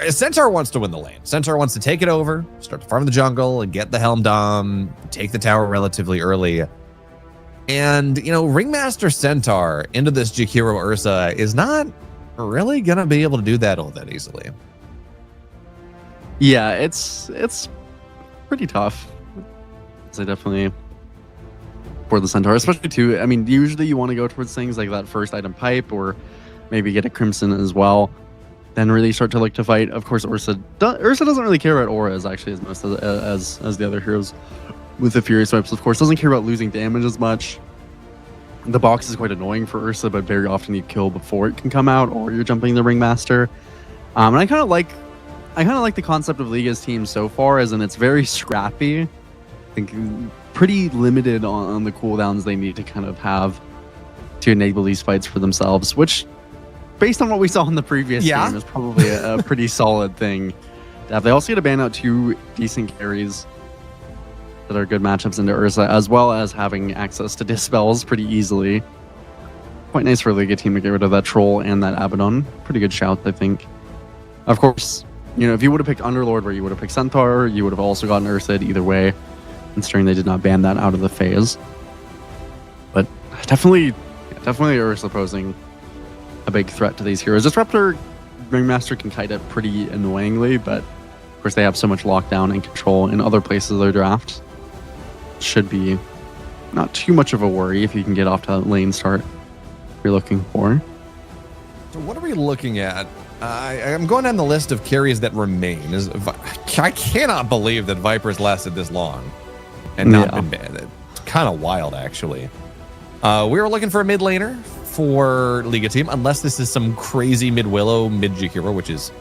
Centaur wants to win the lane. Centaur wants to take it over, start to farm the jungle, and get the Helm Dom, take the tower relatively early. And, Ringmaster Centaur into this Jakiro Ursa is not really going to be able to do that all that easily.
Yeah, it's pretty tough. So definitely for the Centaur, especially too. I mean, usually you want to go towards things like that first item pipe, or maybe get a Crimson as well. Then really start to look to fight. Of course, Ursa doesn't really care about auras actually as most as the other heroes. With the Fury Swipes, of course, doesn't care about losing damage as much. The box is quite annoying for Ursa, but very often you kill before it can come out, or you're jumping the Ringmaster. And I kind of like the concept of Liga's team so far, as in it's very scrappy. I think pretty limited on the cooldowns they need to kind of have to enable these fights for themselves, which, based on what we saw in the previous game, is probably a pretty solid thing to have. They also get to ban out 2 decent carries that are good matchups into Ursa, as well as having access to Dispels pretty easily. Quite nice for a Liga team to get rid of that Troll and that Abaddon. Pretty good shout, I think. Of course, if you would have picked Underlord where you would have picked Centaur, you would have also gotten Ursa either way, considering they did not ban that out of the phase. But definitely Ursa posing a big threat to these heroes. Disruptor Ringmaster can kite it pretty annoyingly, but of course they have so much lockdown and control in other places of their draft. Should be not too much of a worry if you can get off to that lane start you're looking for.
So what are we looking at? I'm going down the list of carries that remain. I cannot believe that Viper's lasted this long and not been banned. It's kind of wild, actually. We were looking for a mid laner for Liga team, unless this is some crazy mid Willow, mid Jakiro, which is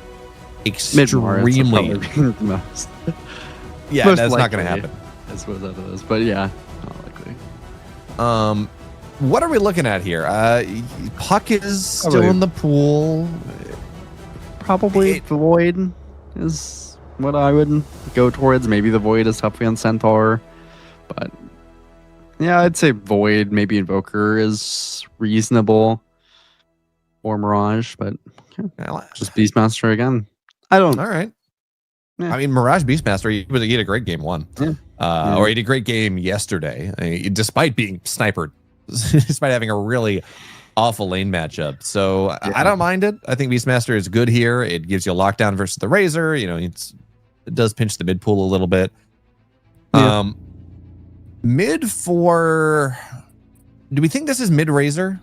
extremely. Yeah,
Most
that's
likely.
not going to happen.
I suppose that is, but yeah, not likely.
What are we looking at here? Puck is still in the pool.
Probably the Void is what I would go towards. Maybe the Void is tough against Centaur, but Yeah, I'd say Void, maybe Invoker is reasonable. Or Mirage, but just Beastmaster again. I don't.
All right.
Yeah.
I mean, Mirage Beastmaster, he had a great game one. Or he had a great game yesterday, despite being snipered, despite having a really awful lane matchup. So I don't mind it. I think Beastmaster is good here. It gives you a lockdown versus the Razor. You know, it does pinch the mid pool a little bit.
Yeah.
Mid for... Do we think this is mid Razor?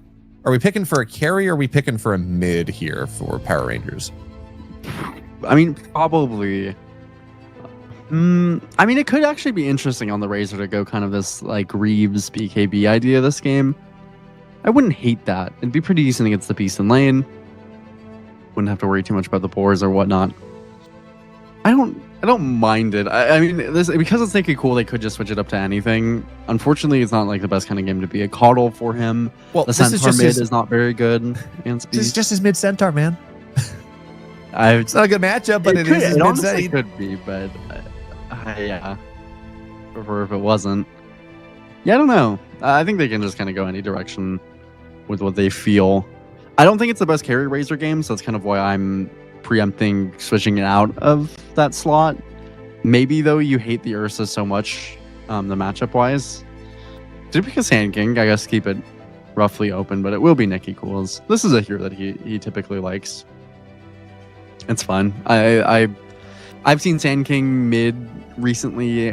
Are we picking for a carry or are we picking for a mid here for Power Rangers?
I mean, probably. I mean, it could actually be interesting on the Razor to go kind of this like Reeves BKB idea this game. I wouldn't hate that. It'd be pretty decent against the Beast in lane. Wouldn't have to worry too much about the boars or whatnot. I don't mind it. I mean, because it's Nicky Cool, they could just switch it up to anything. Unfortunately, it's not like the best kind of game to be a coddle for him. Well, the Centaur mid is not very good against Beast.
This is just his mid Centaur, man.
It's
not a good matchup, but it is his mid Centaur.
It could be, but yeah. Prefer if it wasn't. Yeah, I don't know. I think they can just kind of go any direction with what they feel. I don't think it's the best carry Razor game, so that's kind of why I'm preempting switching it out of that slot. Maybe though you hate the Ursa so much, the matchup wise. Did pick a Sand King, I guess keep it roughly open, but it will be Nicky Cools. This is a hero that he typically likes. It's fun. I've seen Sand King mid recently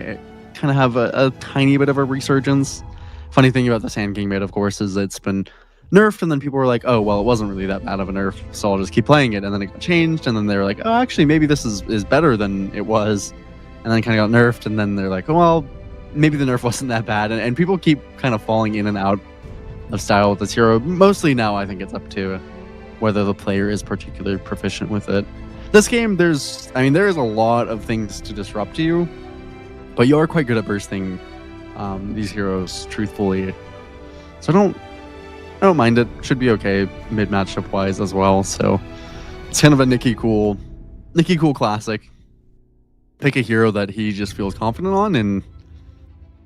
kind of have a tiny bit of a resurgence. Funny thing about the Sand King mid, of course, is it's been nerfed, and then people were like, oh, well, it wasn't really that bad of a nerf, so I'll just keep playing it. And then it got changed, and then they were like, oh, actually, maybe this is better than it was. And then it kind of got nerfed, and then they're like, oh, well, maybe the nerf wasn't that bad. And people keep kind of falling in and out of style with this hero. Mostly now, I think it's up to whether the player is particularly proficient with it. This game, there is a lot of things to disrupt you, but you are quite good at bursting these heroes, truthfully. So I don't mind it. Should be okay mid matchup wise as well. So it's kind of a Nicky Cool classic. Pick a hero that he just feels confident on, and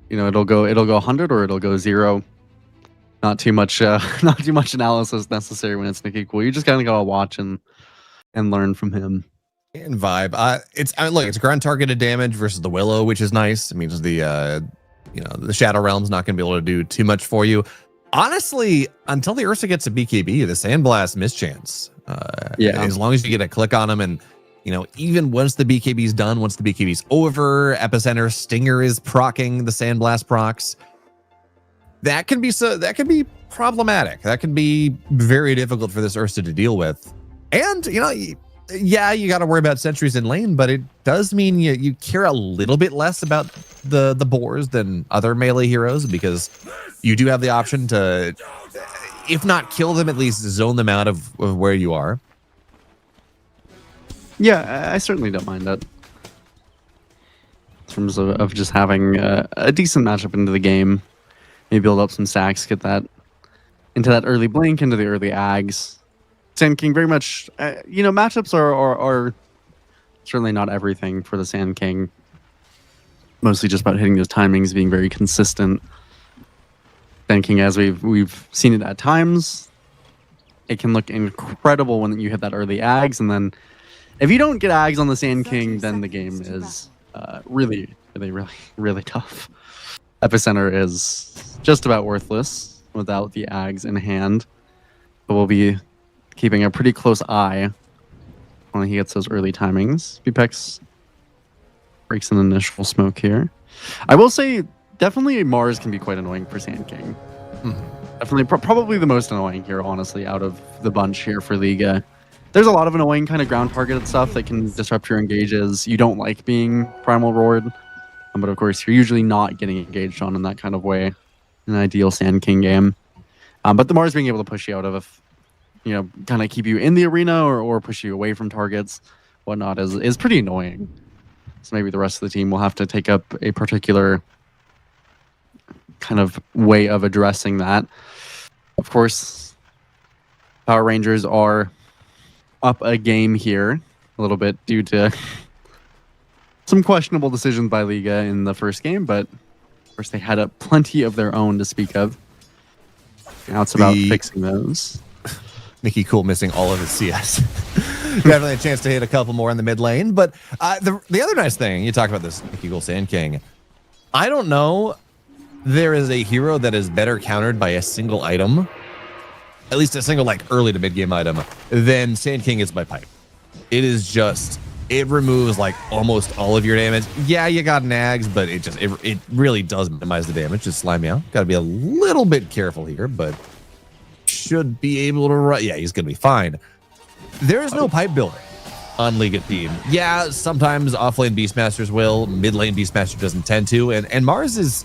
you know it'll go 100 or it'll go 0. Not too much analysis necessary when it's Nicky Cool. You just kind of gotta watch and learn from him.
And vibe. It's ground targeted damage versus the Willow, which is nice. It means the Shadow Realm's not gonna be able to do too much for you. Honestly, until the Ursa gets a BKB, the Sandblast mischance. As long as you get a click on him, and even once the BKB's done, once the BKB's over, Epicenter Stinger is proccing the Sandblast procs. That can be problematic. That can be very difficult for this Ursa to deal with. And you got to worry about sentries in lane, but it does mean you care a little bit less about the boars than other melee heroes, because you do have the option to, if not kill them, at least zone them out of where you are. Yeah, I certainly don't mind that. In terms of just having a decent matchup into the game, maybe build up some stacks, get that into that early blink, into the early ags. Sand King very much, matchups are certainly not everything for the Sand King. Mostly just about hitting those timings, being very consistent. Sand King, as we've seen it at times, it can look incredible when you hit that early ags, and then if you don't get ags on the Sand King, then the game is really, really, really, really tough. Epicenter is just about worthless without the ags in hand. But we'll be keeping a pretty close eye when he gets those early timings. Bpex breaks an initial smoke here. I will say, definitely Mars can be quite annoying for Sand King. Definitely, probably the most annoying here, honestly, out of the bunch here for Liga. There's a lot of annoying kind of ground targeted stuff that can disrupt your engages. You don't like being primal roared, but of course you're usually not getting engaged on in that kind of way in an ideal Sand King game. But the Mars being able to push you out of, kind of keep you in the arena or push you away from targets, whatnot, is pretty annoying. So maybe the rest of the team will have to take up a particular kind of way of addressing that. Of course, Power Rangers are up a game here a little bit due to some questionable decisions by Liga in the first game, but
Of course, they had plenty of their own to speak of. Now it's about fixing those.
Nicky Cool missing all of his CS. Definitely a chance to hit a couple more in the mid lane. But the other nice thing, you talk about this Nicky Cool Sand King. I don't know there is a hero that is better countered by a single item, at least a single like early to mid game item, than Sand King is by pipe. It is just, it removes like almost all of your damage. Yeah, you got nags, but it really does minimize the damage. Just slime me out. Got to be a little bit careful here, but should be able to run. Yeah, he's gonna be fine. There is no pipe builder on League of Team. Yeah, sometimes offlane Beastmasters will, mid lane Beastmaster doesn't tend to, and Mars is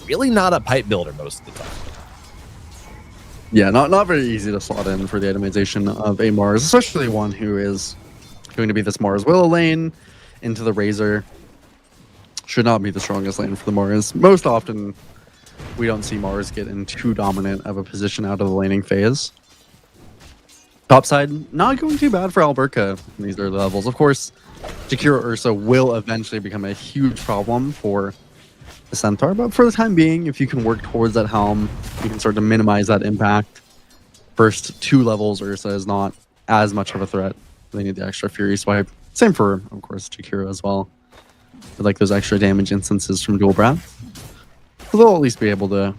really not a pipe builder most of the time.
Yeah, not very easy to slot in for the itemization of a Mars, especially one who is going to be this Mars Willow lane into the Razor. Should not be the strongest lane for the Mars. Most often, we don't see Mars get in too dominant of a position out of the laning phase. Topside, not going too bad for Alberca in these early levels. Of course, Jakiro Ursa will eventually become a huge problem for the Centaur, but for the time being, if you can work towards that helm, you can start to minimize that impact. First 2 levels, Ursa is not as much of a threat. They need the extra Fury Swipe. Same for, of course, Jakiro as well. But like those extra damage instances from Dual Breath. So they'll at least be able to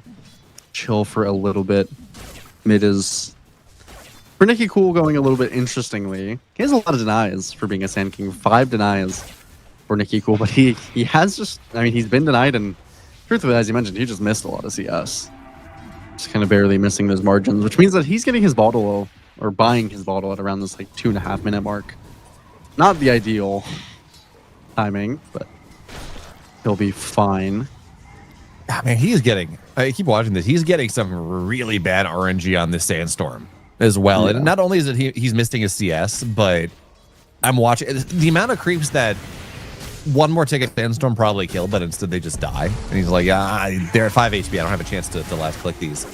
chill for a little bit. Mid is, for Nicky Cool, going a little bit interestingly. He has a lot of denies for being a Sand King. 5 denies for Nicky Cool, but he has just, I mean, he's been denied, and truthfully, as you mentioned, he just missed a lot of CS. Just kind of barely missing those margins, which means that he's getting his bottle, or buying his bottle at around this like 2.5 minute mark. Not the ideal timing, but he'll be fine.
I mean, he's getting, I keep watching this, he's getting some really bad RNG on this Sandstorm as well. Yeah. And not only is it he's missing his CS, but I'm watching the amount of creeps that one more ticket Sandstorm probably killed, but instead they just die. And he's like, they're at 5 HP. I don't have a chance to last click these,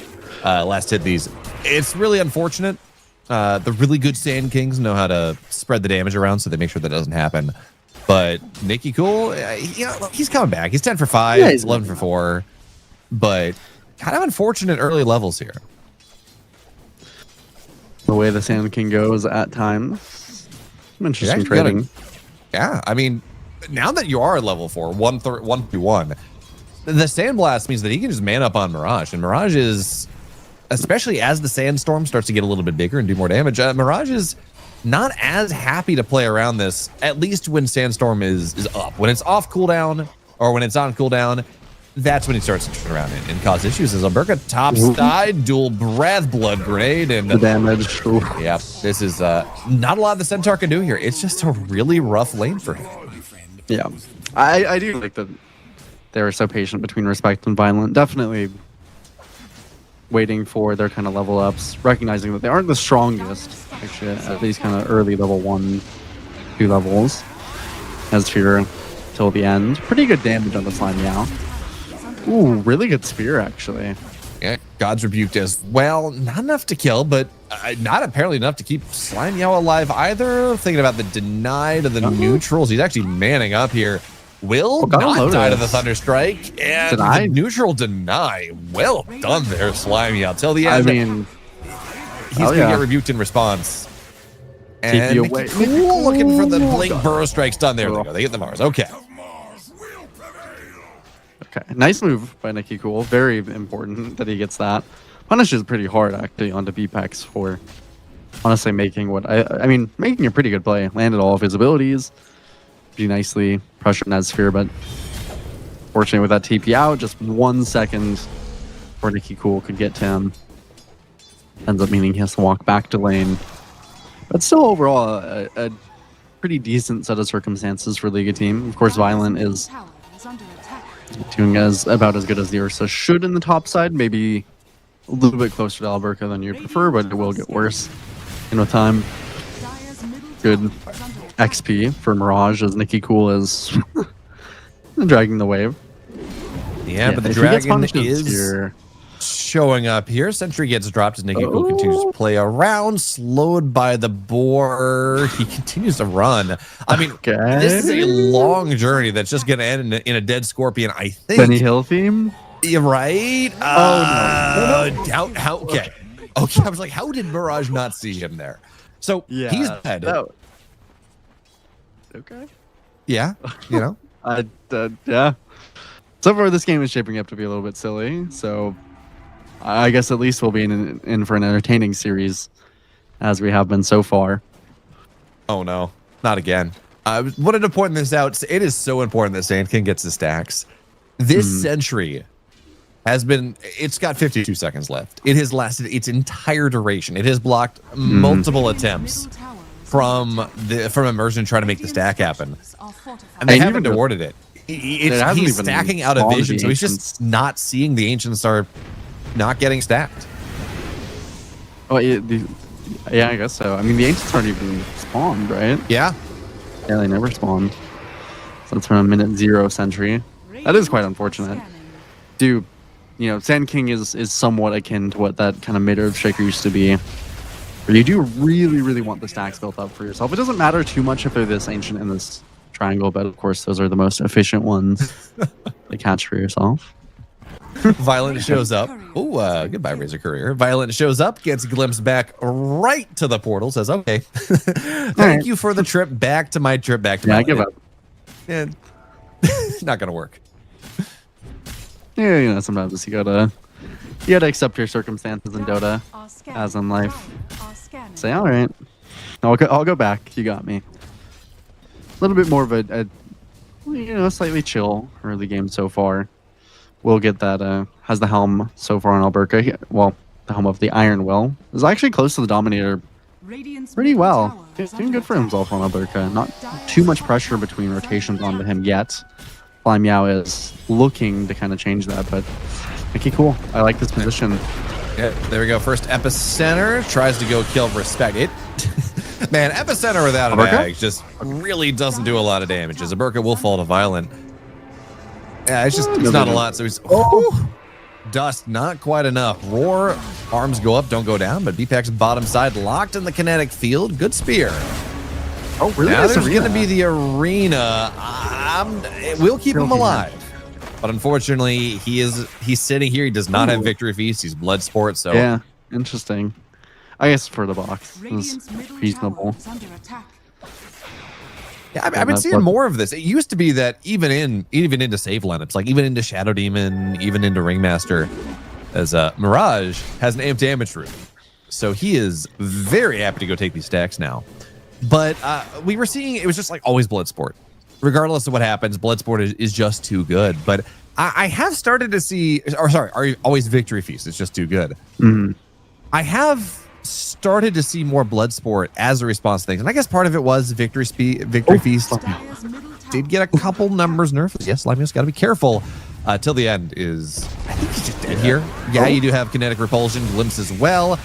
last hit these. It's really unfortunate. The really good Sand Kings know how to spread the damage around, so they make sure that doesn't happen. But Nicky Cool, he's coming back. He's 10 for 5, yeah, he's 11 for 4, but kind of unfortunate early levels here.
The way the Sand King goes at times. Interesting trading.
Yeah, I mean, now that you are at level 4, 1-3-1, the Sandblast means that he can just man up on Mirage, and Mirage is, especially as the Sandstorm starts to get a little bit bigger and do more damage, Mirage is not as happy to play around this, at least when Sandstorm is up. When it's off cooldown, or when it's on cooldown, that's when he starts to turn around and cause issues. As Alberca top side, dual breath, blood grenade, and
the damage.
Yeah, this is not a lot the Centaur can do here. It's just a really rough lane for him.
Yeah, I do like that they were so patient between Respect and Violent. Definitely waiting for their kind of level ups, recognizing that they aren't the strongest, actually, at these kind of early level 1, 2 levels. As Fear till the end. Pretty good damage on the Slime Meow. Ooh, really good spear, actually.
Yeah, God's Rebuked as well. Not enough to kill, but not apparently enough to keep Slime Meow alive either. Thinking about the deny to the neutrals. He's actually manning up here. Will not die to the Thunderstrike. And the neutral deny. Well done there, Slime Meow. Till the end.
I mean,
he's going to get rebuked in response. And Cool looking for the Blink Burrow Strike stun. There they go. They get the Mars. Okay.
Okay, nice move by Nicky Cool. Very important that he gets that. Punishes pretty hard, actually, onto VPEX for honestly making what I mean, making a pretty good play. Landed all of his abilities pretty nicely, pressured Sphere, but fortunately with that TP out, just 1 second before Nicky Cool could get to him. Ends up meaning he has to walk back to lane. But still, overall, a pretty decent set of circumstances for League of Team. Of course, Violent is doing about as good as the Ursa should in the top side. Maybe a little bit closer to Alberca than you prefer, but it will get worse in time. Good XP for Mirage as Nicky Cool is dragging the wave.
Yeah, but the dragon is showing up here. Sentry gets dropped as Nikki Cool continues to play around, slowed by the boar. He continues to run. I mean, this is a long journey that's just going to end in a dead scorpion, I think.
Benny Hill theme?
You're right. How? Okay. Okay. I was like, how did Mirage not see him there? So he's dead.
Okay.
Yeah. You know.
Yeah. So far, this game is shaping up to be a little bit silly. So I guess at least we'll be in for an entertaining series, as we have been so far.
Oh no, not again. I wanted to point this out. It is so important that Sandkin gets the stacks. This Sentry has been, it's got 52 seconds left. It has lasted its entire duration. It has blocked multiple attempts from Immersion trying to make the stack happen. And they haven't awarded it. He's stacking out of vision, so he's just not seeing the Ancients are not getting stacked.
Oh, yeah, I guess so. I mean, the Ancients aren't even spawned, right?
Yeah.
Yeah, they never spawned. So that's from a minute 0 Sentry. That is quite unfortunate. Dude, you know, Sand King is somewhat akin to what that kind of mid-earth shaker used to be. Where you do really, really want the stacks built up for yourself. It doesn't matter too much if they're this ancient in this triangle, but of course those are the most efficient ones to catch for yourself.
Violent shows up. Oh, goodbye, Razor Courier. Violent shows up, gets a glimpse back right to the portal, says, okay, thank you for the trip back to my trip back to my
I give up.
Yeah. Not going to work.
Yeah, you know, sometimes you gotta accept your circumstances in Dota, as in life. Say, all right, I'll go back. You got me. A little bit more of a slightly chill early game so far. We'll get that. Has the helm so far on Alberca. Well, the helm of the Iron Will is actually close to the Dominator. Pretty well. Doing good for himself on Alberca. Not too much pressure between rotations onto him yet. Fly Meow is looking to kind of change that, but okay, cool. I like this position.
Yeah, there we go. First Epicenter tries to go kill Respect. It, man, Epicenter without a bag just really doesn't do a lot of damage. Aberka will fall to Violent. Yeah, it's not a lot. So he's Dust, not quite enough. Roar, arms go up, don't go down, but BPAC's bottom side locked in the kinetic field. Good spear.
Oh, really?
Now there's going to be the arena. We'll keep him alive. But unfortunately, he's sitting here. He does not have Victory Feast. He's Bloodsport. So
yeah, interesting. I guess for the box is reasonable.
Yeah, I've been seeing more of this. It used to be that even into save lineups, like even into Shadow Demon, even into Ringmaster, as Mirage has an amp damage room. So he is very happy to go take these stacks now. But we were seeing it was just like always Bloodsport. Regardless of what happens, Bloodsport is just too good. But I have started to see, always Victory Feast is just too good. I have started to see more Bloodsport as a response to things. And I guess part of it was Victory Feast did get a couple numbers nerfed. Yes, Limios got to be careful. Till the end is, I think he's just dead here. Yeah, you do have Kinetic Repulsion, Glimpse as well.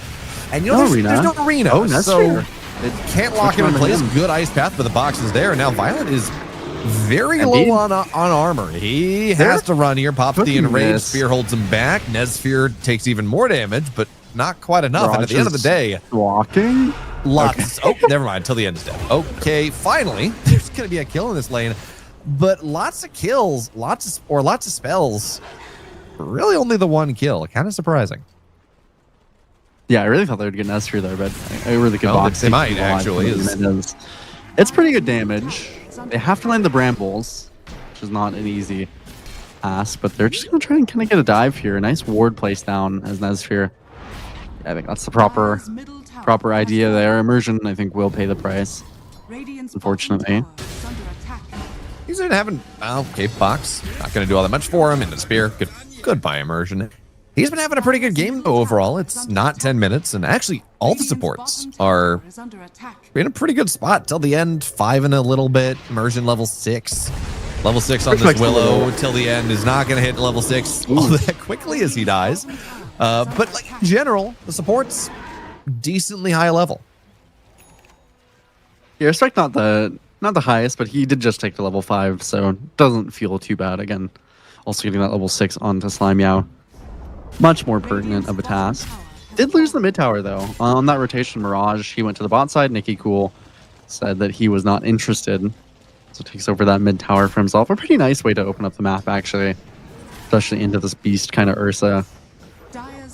And you know, there's no arena.
Oh, that's
so it can't lock him in place. Good ice path, but the box is there. And now Violent is very low on armor. He has to run here. Pops the Enraged. Spear holds him back. Nezsphere takes even more damage, but not quite enough. And at the end of the day,
walking.
Lots. Okay. Oh, never mind. Till the end is dead. Okay, finally, there's going to be a kill in this lane, but lots of kills, lots of spells. Really, only the one kill. Kind of surprising.
Yeah, I really thought they would get an S-Sphere there, but I really could box.
They might actually.
It's pretty good damage. They have to land the Brambles, which is not an easy task, but they're just going to try and kind of get a dive here. A nice ward placed down as Nezsphere. I think that's the proper idea there. Immersion, I think, will pay the price. Unfortunately.
He's having okay, box. Not going to do all that much for him. In the spear, goodbye Immersion. He's been having a pretty good game though overall. It's not 10 minutes, and actually all the supports are in a pretty good spot till the end. 5 and a little bit. Immersion level 6. Level 6 on this Willow till the end is not going to hit level 6 all that quickly as he dies. But like in general, the support's decently high level.
Yeah, Respect not the highest, but he did just take the level 5, so doesn't feel too bad. Again, also getting that level 6 onto Slime Meow. much more pertinent of a task. Did lose the mid tower though. On that rotation, Mirage, he went to the bot side. Nicky Cool said that he was not interested. So takes over that mid tower for himself. A pretty nice way to open up the map, actually. Especially into this beast kind of Ursa.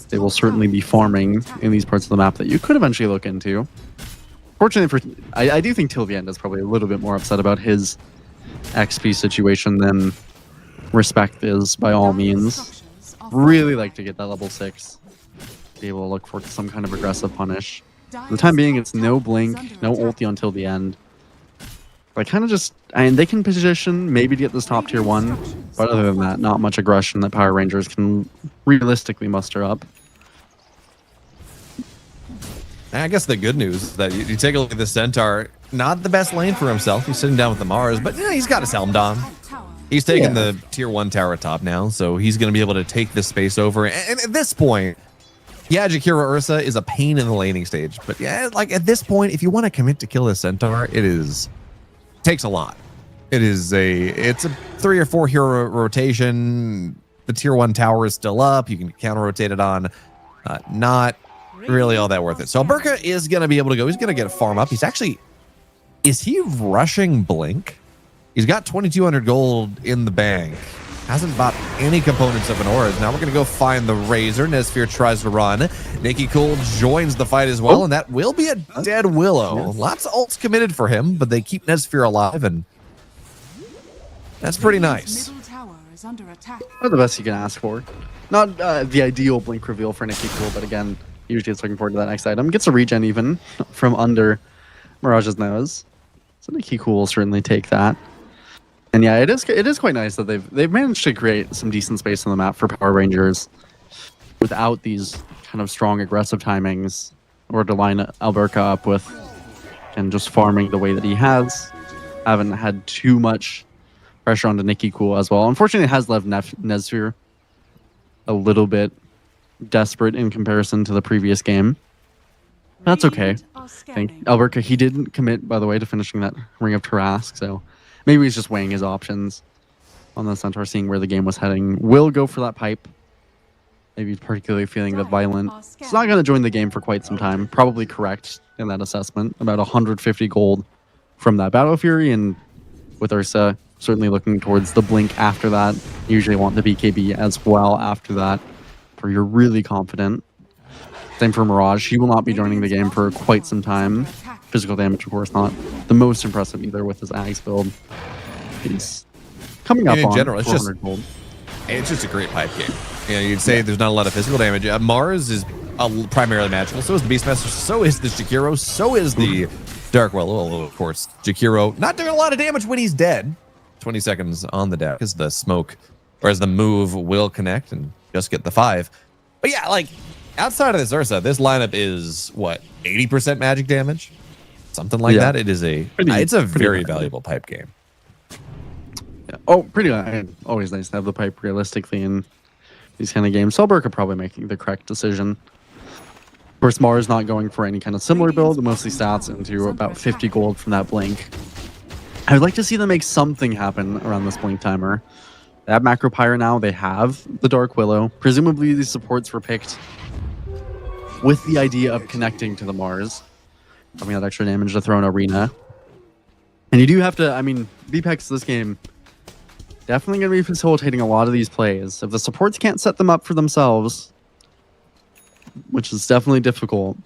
They will certainly be farming in these parts of the map that you could eventually look into. Fortunately for... I do think Tilviend is probably a little bit more upset about his XP situation than Respect is, by all means. Really like to get that level 6. Be able to look for some kind of aggressive punish. For the time being, it's no blink, no ulti until the end. But kind of just... and they can position maybe to get this top tier 1. But other than that, not much aggression that Power Rangers can realistically muster up.
I guess the good news is that you take a look at the Centaur, not the best lane for himself. He's sitting down with the Mars, but he's got his helm on. He's taking the tier 1 tower top now, so he's going to be able to take this space over. And at this point, yeah, Jakiro Ursa is a pain in the laning stage. But yeah, like at this point, if you want to commit to kill the Centaur, takes a lot. It's a 3 or 4 hero rotation. The tier 1 tower is still up. You can counter rotate it on. Not really all that worth it. So Alberca is going to be able to go. He's going to get a farm up. Is he rushing Blink? He's got 2,200 gold in the bank. Hasn't bought any components of an aura. Now we're going to go find the Razor. Nesfear tries to run. Nicky Cool joins the fight as well, and that will be a dead Willow. Lots of ults committed for him, but they keep Nesfear alive, and that's pretty nice.
Not the best you can ask for. Not the ideal Blink reveal for Nicky Cool, but again, usually it's looking forward to that next item. Gets a regen even from under Mirage's nose. So Nicky Cool will certainly take that. And yeah, it is quite nice that they've managed to create some decent space on the map for Power Rangers without these kind of strong aggressive timings, or to line Alberca up with and just farming the way that he has. Haven't had too much pressure onto Nicky Cool as well. Unfortunately, it has left Nesfear a little bit desperate in comparison to the previous game. That's okay. I think Alberca, he didn't commit, by the way, to finishing that Ring of Tarrasque, so maybe he's just weighing his options on the Centaur, seeing where the game was heading. Will go for that pipe. Maybe particularly feeling that Violent is not going to join the game for quite some time. Probably correct in that assessment. About 150 gold from that Battle Fury, and with Ursa certainly looking towards the Blink after that. Usually want the BKB as well after that, where you're really confident. Same for Mirage. He will not be joining the game for quite some time. Physical damage, of course, not the most impressive either with his Ags build. He's coming up
in
on
general, it's
400 gold.
It's just a great pipe game. You'd say there's not a lot of physical damage. Mars is primarily magical. So is the Beastmaster. So is the Jakiro. So is the Dark Willow. Of course, Jakiro not doing a lot of damage when he's dead. 20 seconds on the deck as the smoke, or as the move will connect and just get the 5. But yeah, like outside of this Ursa, this lineup is what, 80% magic damage, something like that. It is it's a very valuable pipe game.
Yeah. Oh, pretty always nice to have the pipe realistically in these kind of games. Alberca probably making the correct decision. Of course, Mars not going for any kind of similar build, mostly stats into about 50 gold from that Blink. I would like to see them make something happen around this Blink timer. They have Macro Pyre now. They have the Dark Willow. Presumably, these supports were picked with the idea of connecting to the Mars, having that extra damage to throw in Arena. And you do have to, I mean, VPEX this game definitely going to be facilitating a lot of these plays. If the supports can't set them up for themselves, which is definitely difficult,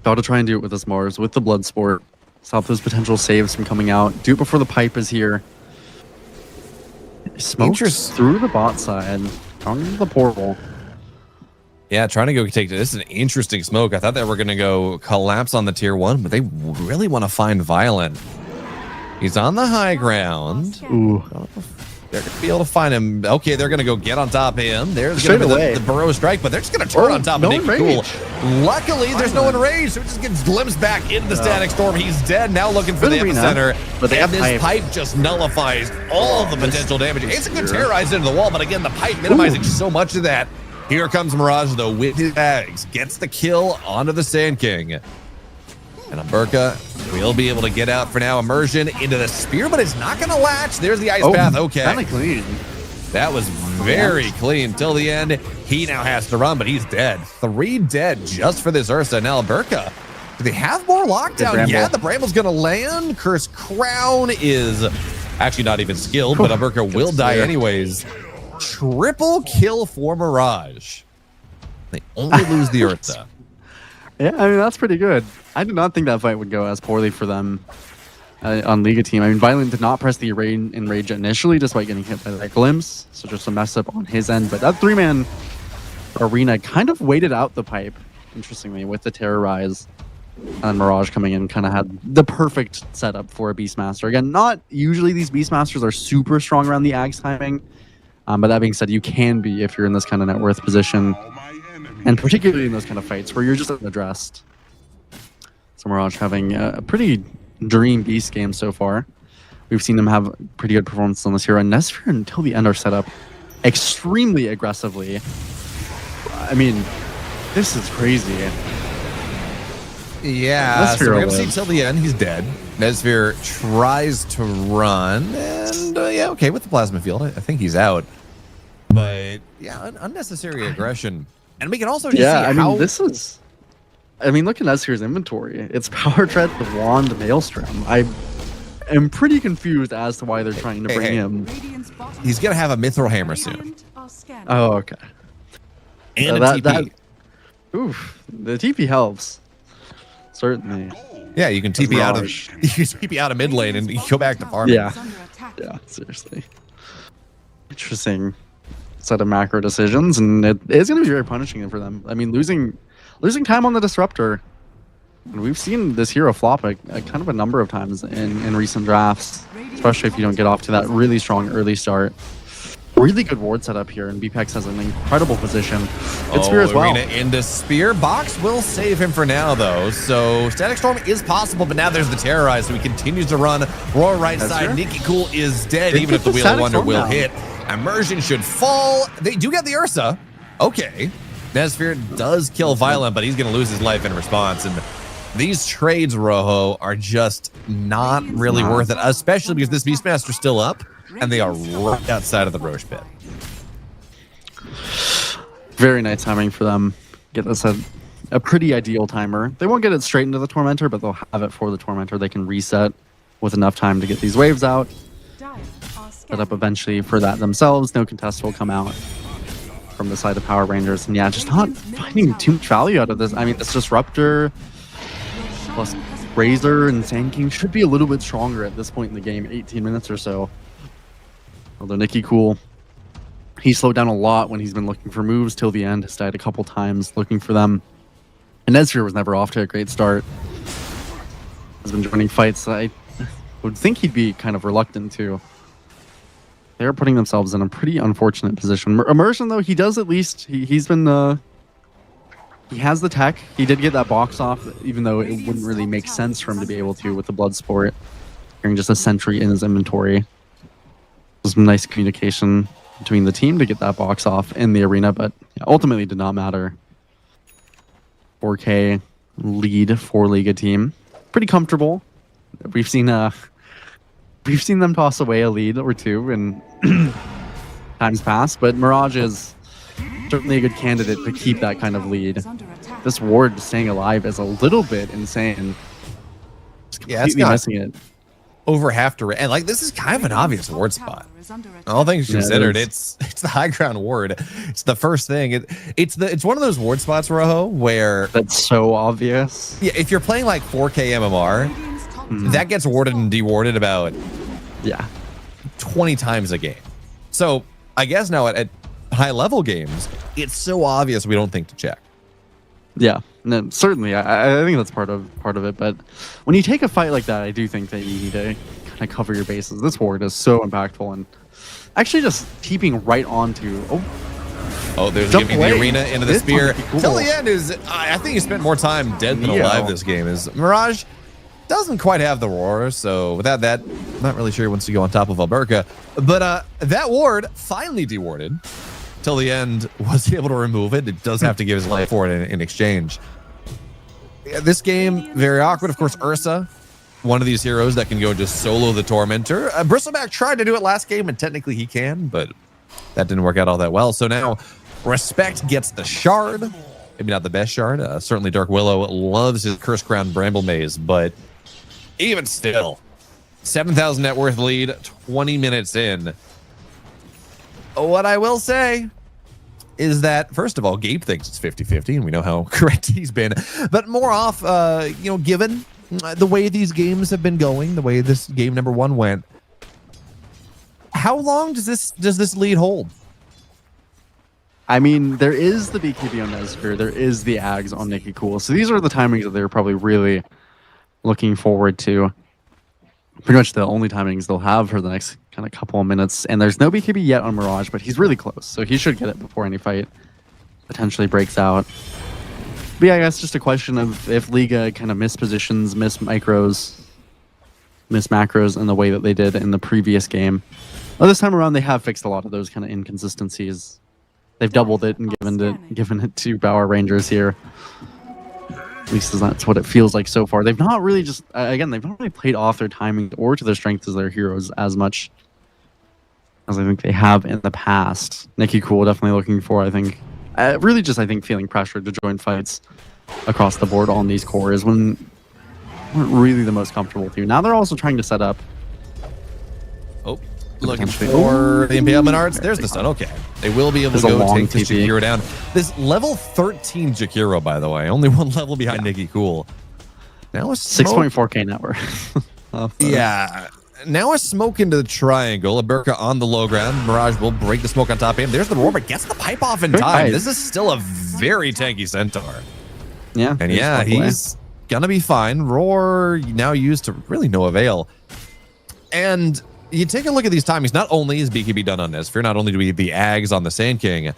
got to try and do it with this Mars, with the Blood Sport. Stop those potential saves from coming out. Do it before the pipe is here. Smokes through the bot side, going into the portal.
Yeah, trying to go take this is an interesting smoke. I thought they were going to go collapse on the tier 1, but they really want to find Violent. He's on the high ground.
Ooh.
They're going to be able to find him. Okay, they're going to go get on top of him. There's going to be the Burrow Strike, but they're just going to turn on top of Nicky Cool. Luckily, there's no one raged, so it just gets glimpsed back into the Static Storm. He's dead, now looking for the epicenter. But this pipe just nullifies all the potential damage. It's going to terrorize into the wall, but again, the pipe minimizing so much of that. Here comes Mirage, though, with his bags. Gets the kill onto the Sand King. And Alberca will be able to get out for now. Immersion into the spear, but it's not going to latch. There's the ice path. Okay.
Kind of clean.
That was very clean till the end. He now has to run, but he's dead. 3 dead just for this Ursa. Now Burka, do they have more lockdown? Yeah, the Bramble's going to land. Curse Crown is actually not even skilled, but Burka will die anyways. Triple kill for Mirage. They only lose the Ursa.
Yeah, I mean, that's pretty good. I did not think that fight would go as poorly for them on Liga team. I mean, Violent did not press the enrage initially, despite getting hit by that glimpse. So just a mess up on his end. But that 3-man arena kind of waited out the pipe, interestingly, with the Terrorize. And Mirage coming in kind of had the perfect setup for a Beastmaster. Again, not usually these Beastmasters are super strong around the Ags timing. But that being said, you can be if you're in this kind of net worth position. And particularly in those kind of fights where you're just unaddressed. So Mirage having a pretty dream Beast game so far. We've seen them have pretty good performance on this hero. And Nesphir until the end are set up extremely aggressively. I mean, this is crazy.
Yeah, so we're going to see till the end. He's dead. Nesphir tries to run. And yeah, okay, with the plasma field, I think he's out. But yeah, unnecessary aggression. And we can also just see how...
this is... I mean, look at Nesphir's inventory. It's Power Tread, the Wand, Maelstrom. I am pretty confused as to why they're trying to bring him.
He's going to have a Mithril Hammer soon.
Oh, okay.
And a TP.
Oof, the TP helps. Certainly.
Yeah, you can TP out of mid lane and you go back to farming.
Yeah, seriously. Interesting set of macro decisions, and it is going to be very punishing for them. I mean, losing time on the Disruptor. And we've seen this hero flop a kind of a number of times in recent drafts, especially if you don't get off to that really strong early start. Really good ward setup here, and BPEX has an incredible position. Good Spear as well.
Arena into Spear. Box will save him for now, though. So Static Storm is possible, but now there's the Terrorize, so he continues to run. Roar right side. Nikki Cool is dead, even if the Wheel of Wonder will hit. Immersion should fall. They do get the Ursa. Okay. Nesphir does kill Violent, but he's going to lose his life in response. And these trades, Rojo, are just not really worth it, especially because this Beastmaster's still up, and they are right outside of the Roche pit.
Very nice timing for them. Get this a pretty ideal timer. They won't get it straight into the Tormentor, but they'll have it for the Tormentor. They can reset with enough time to get these waves out. Set up eventually for that themselves. No contest will come out from the side of Power Rangers. And yeah, just not finding too much value out of this. I mean, this Disruptor plus Razor and Sand King should be a little bit stronger at this point in the game, 18 minutes or so. Although Nikki Cool, he slowed down a lot when he's been looking for moves till the end. Has died a couple times looking for them. And Nesphir was never off to a great start. Has been joining fights. I would think he'd be kind of reluctant to. They're putting themselves in a pretty unfortunate position. Immersion, though, he does at least... He's been... he has the tech. He did get that box off, even though it wouldn't really make sense for him to be able to with the Blood Sport. Carrying just a sentry in his inventory. Some nice communication between the team to get that box off in the arena, but ultimately did not matter. 4K lead for Liga team. Pretty comfortable. We've seen them toss away a lead or two in times past, but Mirage is certainly a good candidate to keep that kind of lead. This ward staying alive is a little bit insane. Just completely missing it.
Over half to, and like this is kind of an obvious ward spot. All things considered, it's the high ground ward. It's the first thing. It's one of those ward spots, Rojo, where
that's so obvious.
Yeah, if you're playing like 4K MMR, that gets warded and dewarded about 20 times a game. So I guess now at high level games, it's so obvious we don't think to check.
Yeah, no, certainly. I think that's part of it. But when you take a fight like that, I do think that you need to kind of cover your bases. This ward is so impactful, and actually just keeping right onto.
Oh, there's giving the arena into the Spear. Cool. Till the end is. I think he spent more time dead than alive this game. Is Mirage doesn't quite have the roar, so without that, I'm not really sure he wants to go on top of Alberca. But that ward finally dewarded. Till the end was able to remove it. It does have to give his life for it in exchange. Yeah, this game, very awkward. Of course, Ursa, one of these heroes that can go just solo the Tormentor. Bristleback tried to do it last game, and technically he can, but That didn't work out all that well. So now Respect gets the shard. Maybe not the best shard. Certainly Dark Willow loves his Curse Crown Bramble Maze, but even still, 7,000 net worth lead, 20 minutes in. What I will say is that, first of all, Gabe thinks it's 50-50, and we know how correct he's been. But more off, given the way these games have been going, the way this game number 1 went, how long does this lead hold?
I mean, there is the BKB on Nesfir, there is the Ags on Nikki Cool. So these are the timings that they're probably really looking forward to. Pretty much the only timings they'll have for the next kind of couple of minutes. And there's no BKB yet on Mirage, but he's really close. So he should get it before any fight potentially breaks out. But yeah, I guess just a question of if Liga kind of mispositions, miss macros in the way that they did in the previous game. Well, this time around, they have fixed a lot of those kind of inconsistencies. They've doubled it and given it to Power Rangers here. At least that's what it feels like so far. They've not really they've not really played off their timing or to their strengths as their heroes as much as I think they have in the past. Nikki Cool definitely looking for, I think, really just, I think, feeling pressured to join fights across the board on these cores when weren't really the most comfortable with you. Now they're also trying to set up.
Oh, looking for the Impalement Arts. There's the stun. Okay. They will be able to go take this Jakiro down. This level 13 Jakiro, by the way, only 1 level behind Nikki Cool. Now a
6.4k net worth.
Yeah. Now a smoke into the triangle. Aberka on the low ground. Mirage will break the smoke on top of him. There's the roar, but gets the pipe off in time. This is still a very tanky Centaur.
Yeah.
And yeah, he's gonna be fine. Roar now used to really no avail. And you take a look at these timings. Not only is BKB done on Nesfir, not only do we have the Ags on the Sand King,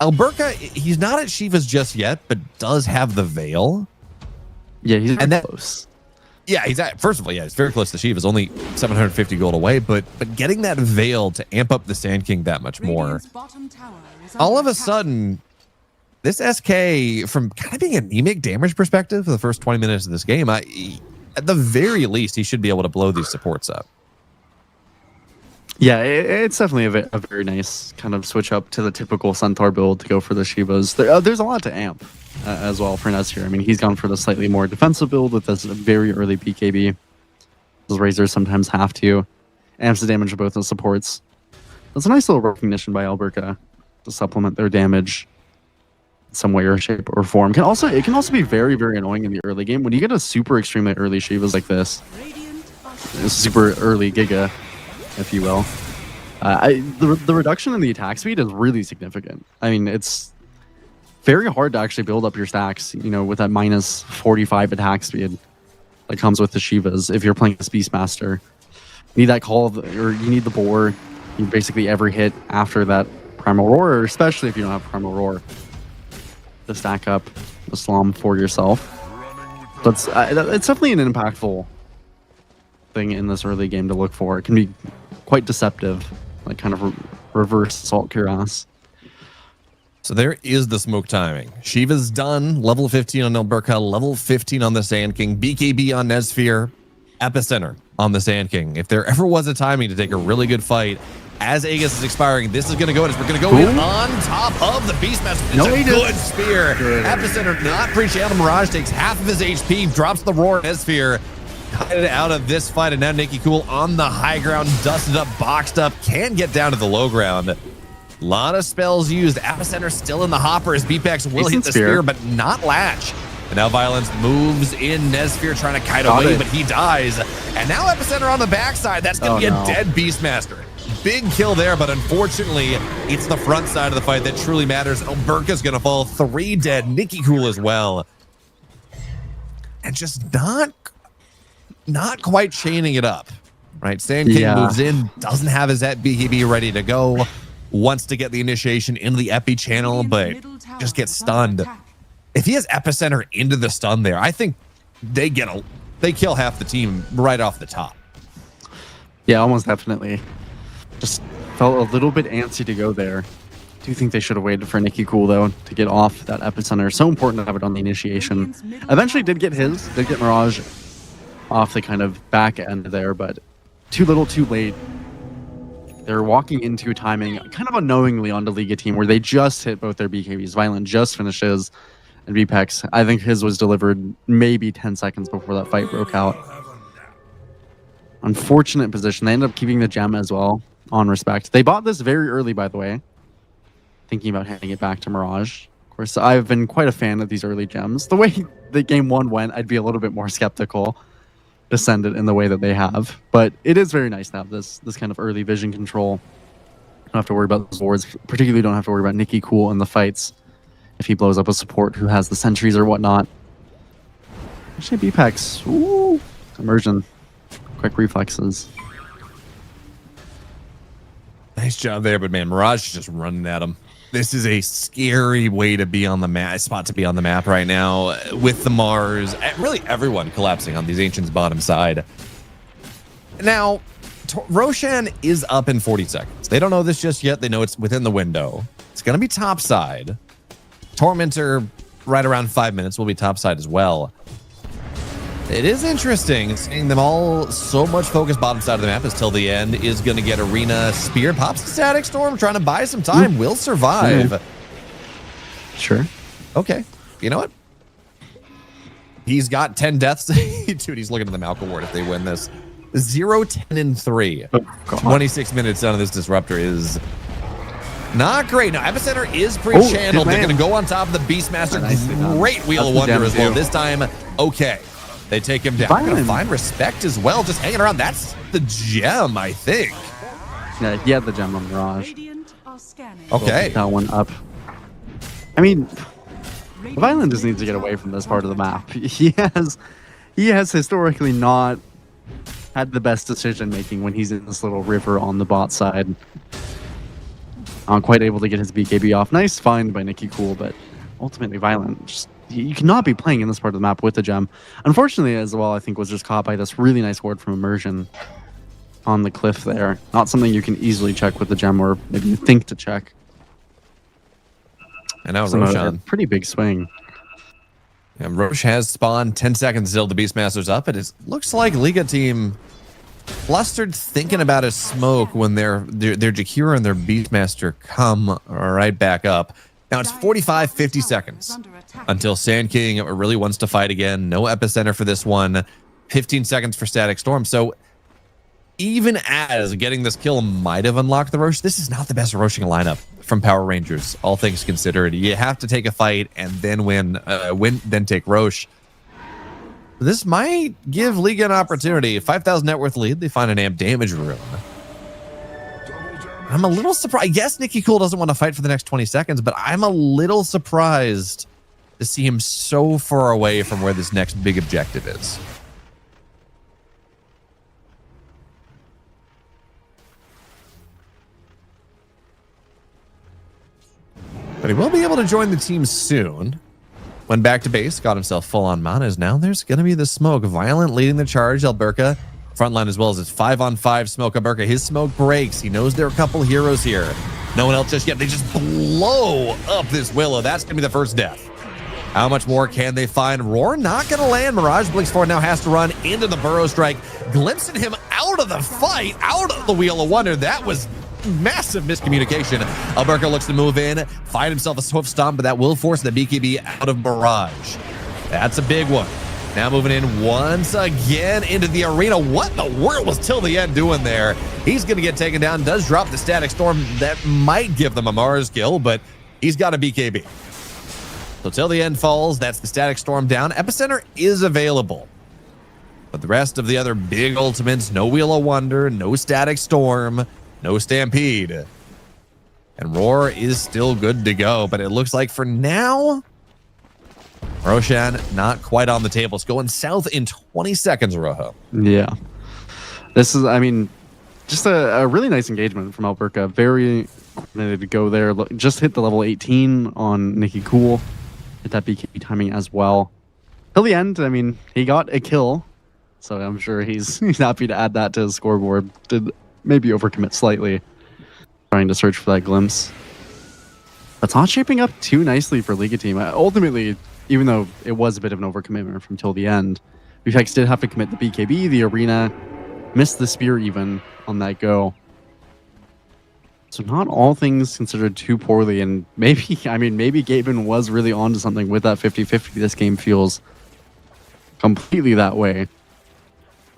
Alberca, he's not at Shiva's just yet, but does have the Veil.
Yeah, he's close.
Yeah, he's first of all, yeah, it's very close to Shiva's, only 750 gold away, but getting that Veil to amp up the Sand King that much more. All of a sudden, this SK, from kind of being anemic damage perspective for the first 20 minutes of this game, at the very least, he should be able to blow these supports up.
Yeah, it's definitely a very nice kind of switch up to the typical Centaur build to go for the Shivas. There's a lot to amp as well for Ness here. I mean, he's gone for the slightly more defensive build with this very early BKB. Those Razors sometimes have to. Amps the damage of both those supports. That's a nice little recognition by Alberca to supplement their damage in some way or shape or form. It can also be very, very annoying in the early game. When you get a super extremely early Shivas like this, super early Giga, if you will. The reduction in the attack speed is really significant. I mean, it's very hard to actually build up your stacks, with that minus 45 attack speed that comes with the Shivas if you're playing this Beastmaster. You need that or you need the boar. You basically every hit after that Primal Roar, especially if you don't have Primal Roar, to stack up the Slum for yourself. But it's definitely an impactful thing in this early game to look for. It can be quite deceptive, like kind of reverse Salt Cuirass.
So there is the smoke timing. Shiva's done. Level 15 on Alberca, level 15 on the Sand King, BKB on Nesfir, Epicenter on the Sand King. If there ever was a timing to take a really good fight, as Aegis is expiring, this is going to go in. We're going to go in on top of the Beastmaster. It's a good spear. Good. Epicenter not pre-channel. Mirage takes half of his HP, drops the roar. Nesfir out of this fight, and now Nikki Cool on the high ground, dusted up, boxed up, can get down to the low ground. A lot of spells used. Epicenter still in the hopper. His Beatbacks will hit the spear, but not latch. And now Violence moves in. Nesfir trying to kite away, but he dies. And now Epicenter on the backside. That's going to be a dead Beastmaster. Big kill there, but unfortunately, it's the front side of the fight that truly matters. Alberca's going to fall. 3 dead. Nikki Cool as well. And just not quite chaining it up, right? Sand King moves in, doesn't have his BKB ready to go, wants to get the initiation into the Epi channel, but just gets stunned. If he has Epicenter into the stun there, I think they kill half the team right off the top.
Yeah, almost definitely. Just felt a little bit antsy to go there. I do think they should have waited for Nikki Cool, though, to get off that Epicenter. So important to have it on the initiation. Eventually did get Mirage off the kind of back end there, but too little too late. They're walking into timing kind of unknowingly on the Liga team where they just hit both their BKBs. Violent just finishes, and VPEX, I think his was delivered maybe 10 seconds before that fight broke out. Unfortunate position. They ended up keeping the gem as well, on respect. They bought this very early, by the way, thinking about handing it back to Mirage. Of course, I've been quite a fan of these early gems. The way the game 1 went, I'd be a little bit more skeptical to send it in the way that they have. But it is very nice to have this kind of early vision control. Don't have to worry about those wards. Particularly don't have to worry about Nicky Cool in the fights if he blows up a support who has the sentries or whatnot. Actually, BPEX. Ooh, immersion. Quick reflexes.
Nice job there, but man, Mirage is just running at him. This is a scary way to be on the map, spot to be on the map right now with the Mars. Really everyone collapsing on these Ancients bottom side. Now, Roshan is up in 40 seconds. They don't know this just yet. They know it's within the window. It's going to be top side. Tormentor, right around 5 minutes, will be top side as well. It is interesting seeing them all so much focused bottom side of the map as Till the End is going to get Arena Spear. Pops the Static Storm, trying to buy some time. Will survive.
Sure.
Okay. You know what? He's got 10 deaths. Dude, he's looking at the Malcolm Ward if they win this. 0, 10, and 3.
Oh,
26 minutes out of this Disruptor is not great. Now, Epicenter is pre-channeled. They're going to go on top of the Beastmaster. Great Wheel of Wonder as well. This time, okay. They take him down. Going to find respect as well. Just hanging around. That's the gem, I think.
Yeah, he had the gem on Mirage.
Okay.
That one up. I mean, Violent just needs to get away from this part of the map. He has historically not had the best decision making when he's in this little river on the bot side. Quite able to get his BKB off. Nice find by Nicky Cool, but ultimately Violent just, you cannot be playing in this part of the map with the gem. Unfortunately, as well, I think was just caught by this really nice ward from Immersion on the cliff there. Not something you can easily check with the gem, or maybe you think to check.
And now
So
Roshan.
Pretty big swing.
And Roche has spawned 10 seconds until the Beastmaster's up. It looks like Liga team flustered thinking about a smoke when their Jakira and their Beastmaster come right back up. Now it's 45, 50 seconds until Sand King really wants to fight again. No Epicenter for this one. 15 seconds for Static Storm. So even as getting this kill might have unlocked the Roche, this is not the best Roshing lineup from Power Rangers, all things considered. You have to take a fight and then win, then take Roche. This might give Liga an opportunity. 5,000 net worth lead. They find an amp damage rune. I'm a little surprised. Yes, Nicky Cool doesn't want to fight for the next 20 seconds, but I'm a little surprised to see him so far away from where this next big objective is. But he will be able to join the team soon. Went back to base, got himself full on manas. Now there's going to be the smoke. Violent leading the charge. Alberca frontline as well as it's 5-on-5 smoke. Alberca, his smoke breaks. He knows there are a couple heroes here. No one else just yet. They just blow up this Willow. That's going to be the first death. How much more can they find? Roar not going to land. Mirage Blinks Forward now has to run into the Burrow Strike, glimpsing him out of the fight, out of the Wheel of Wonder. That was massive miscommunication. Alberca looks to move in, find himself a Swift Stomp, but that will force the BKB out of Mirage. That's a big one. Now moving in once again into the arena. What the world was Till the End doing there? He's going to get taken down. Does drop the Static Storm. That might give them a Mars kill, but he's got a BKB. So Till the End falls. That's the Static Storm down. Epicenter is available. But the rest of the other big ultimates, no Wheel of Wonder, no Static Storm, no Stampede. And Roar is still good to go. But it looks like for now, Roshan not quite on the table. It's going south in 20 seconds, Rojo.
Yeah. This is, I mean, just a really nice engagement from Alberca. Very coordinated to go there. Just hit the level 18 on Nicky Cool. Hit that BKB timing as well. Till the end, I mean, he got a kill. So I'm sure he's happy to add that to his scoreboard. Did maybe overcommit slightly. Trying to search for that glimpse. But it's not shaping up too nicely for Liga team. Ultimately, even though it was a bit of an overcommitment from Till the End, VFX did have to commit the BKB, the arena, missed the spear even on that go. So not all things considered too poorly, and maybe, I mean, maybe Gaben was really onto something with that 50-50. This game feels completely that way.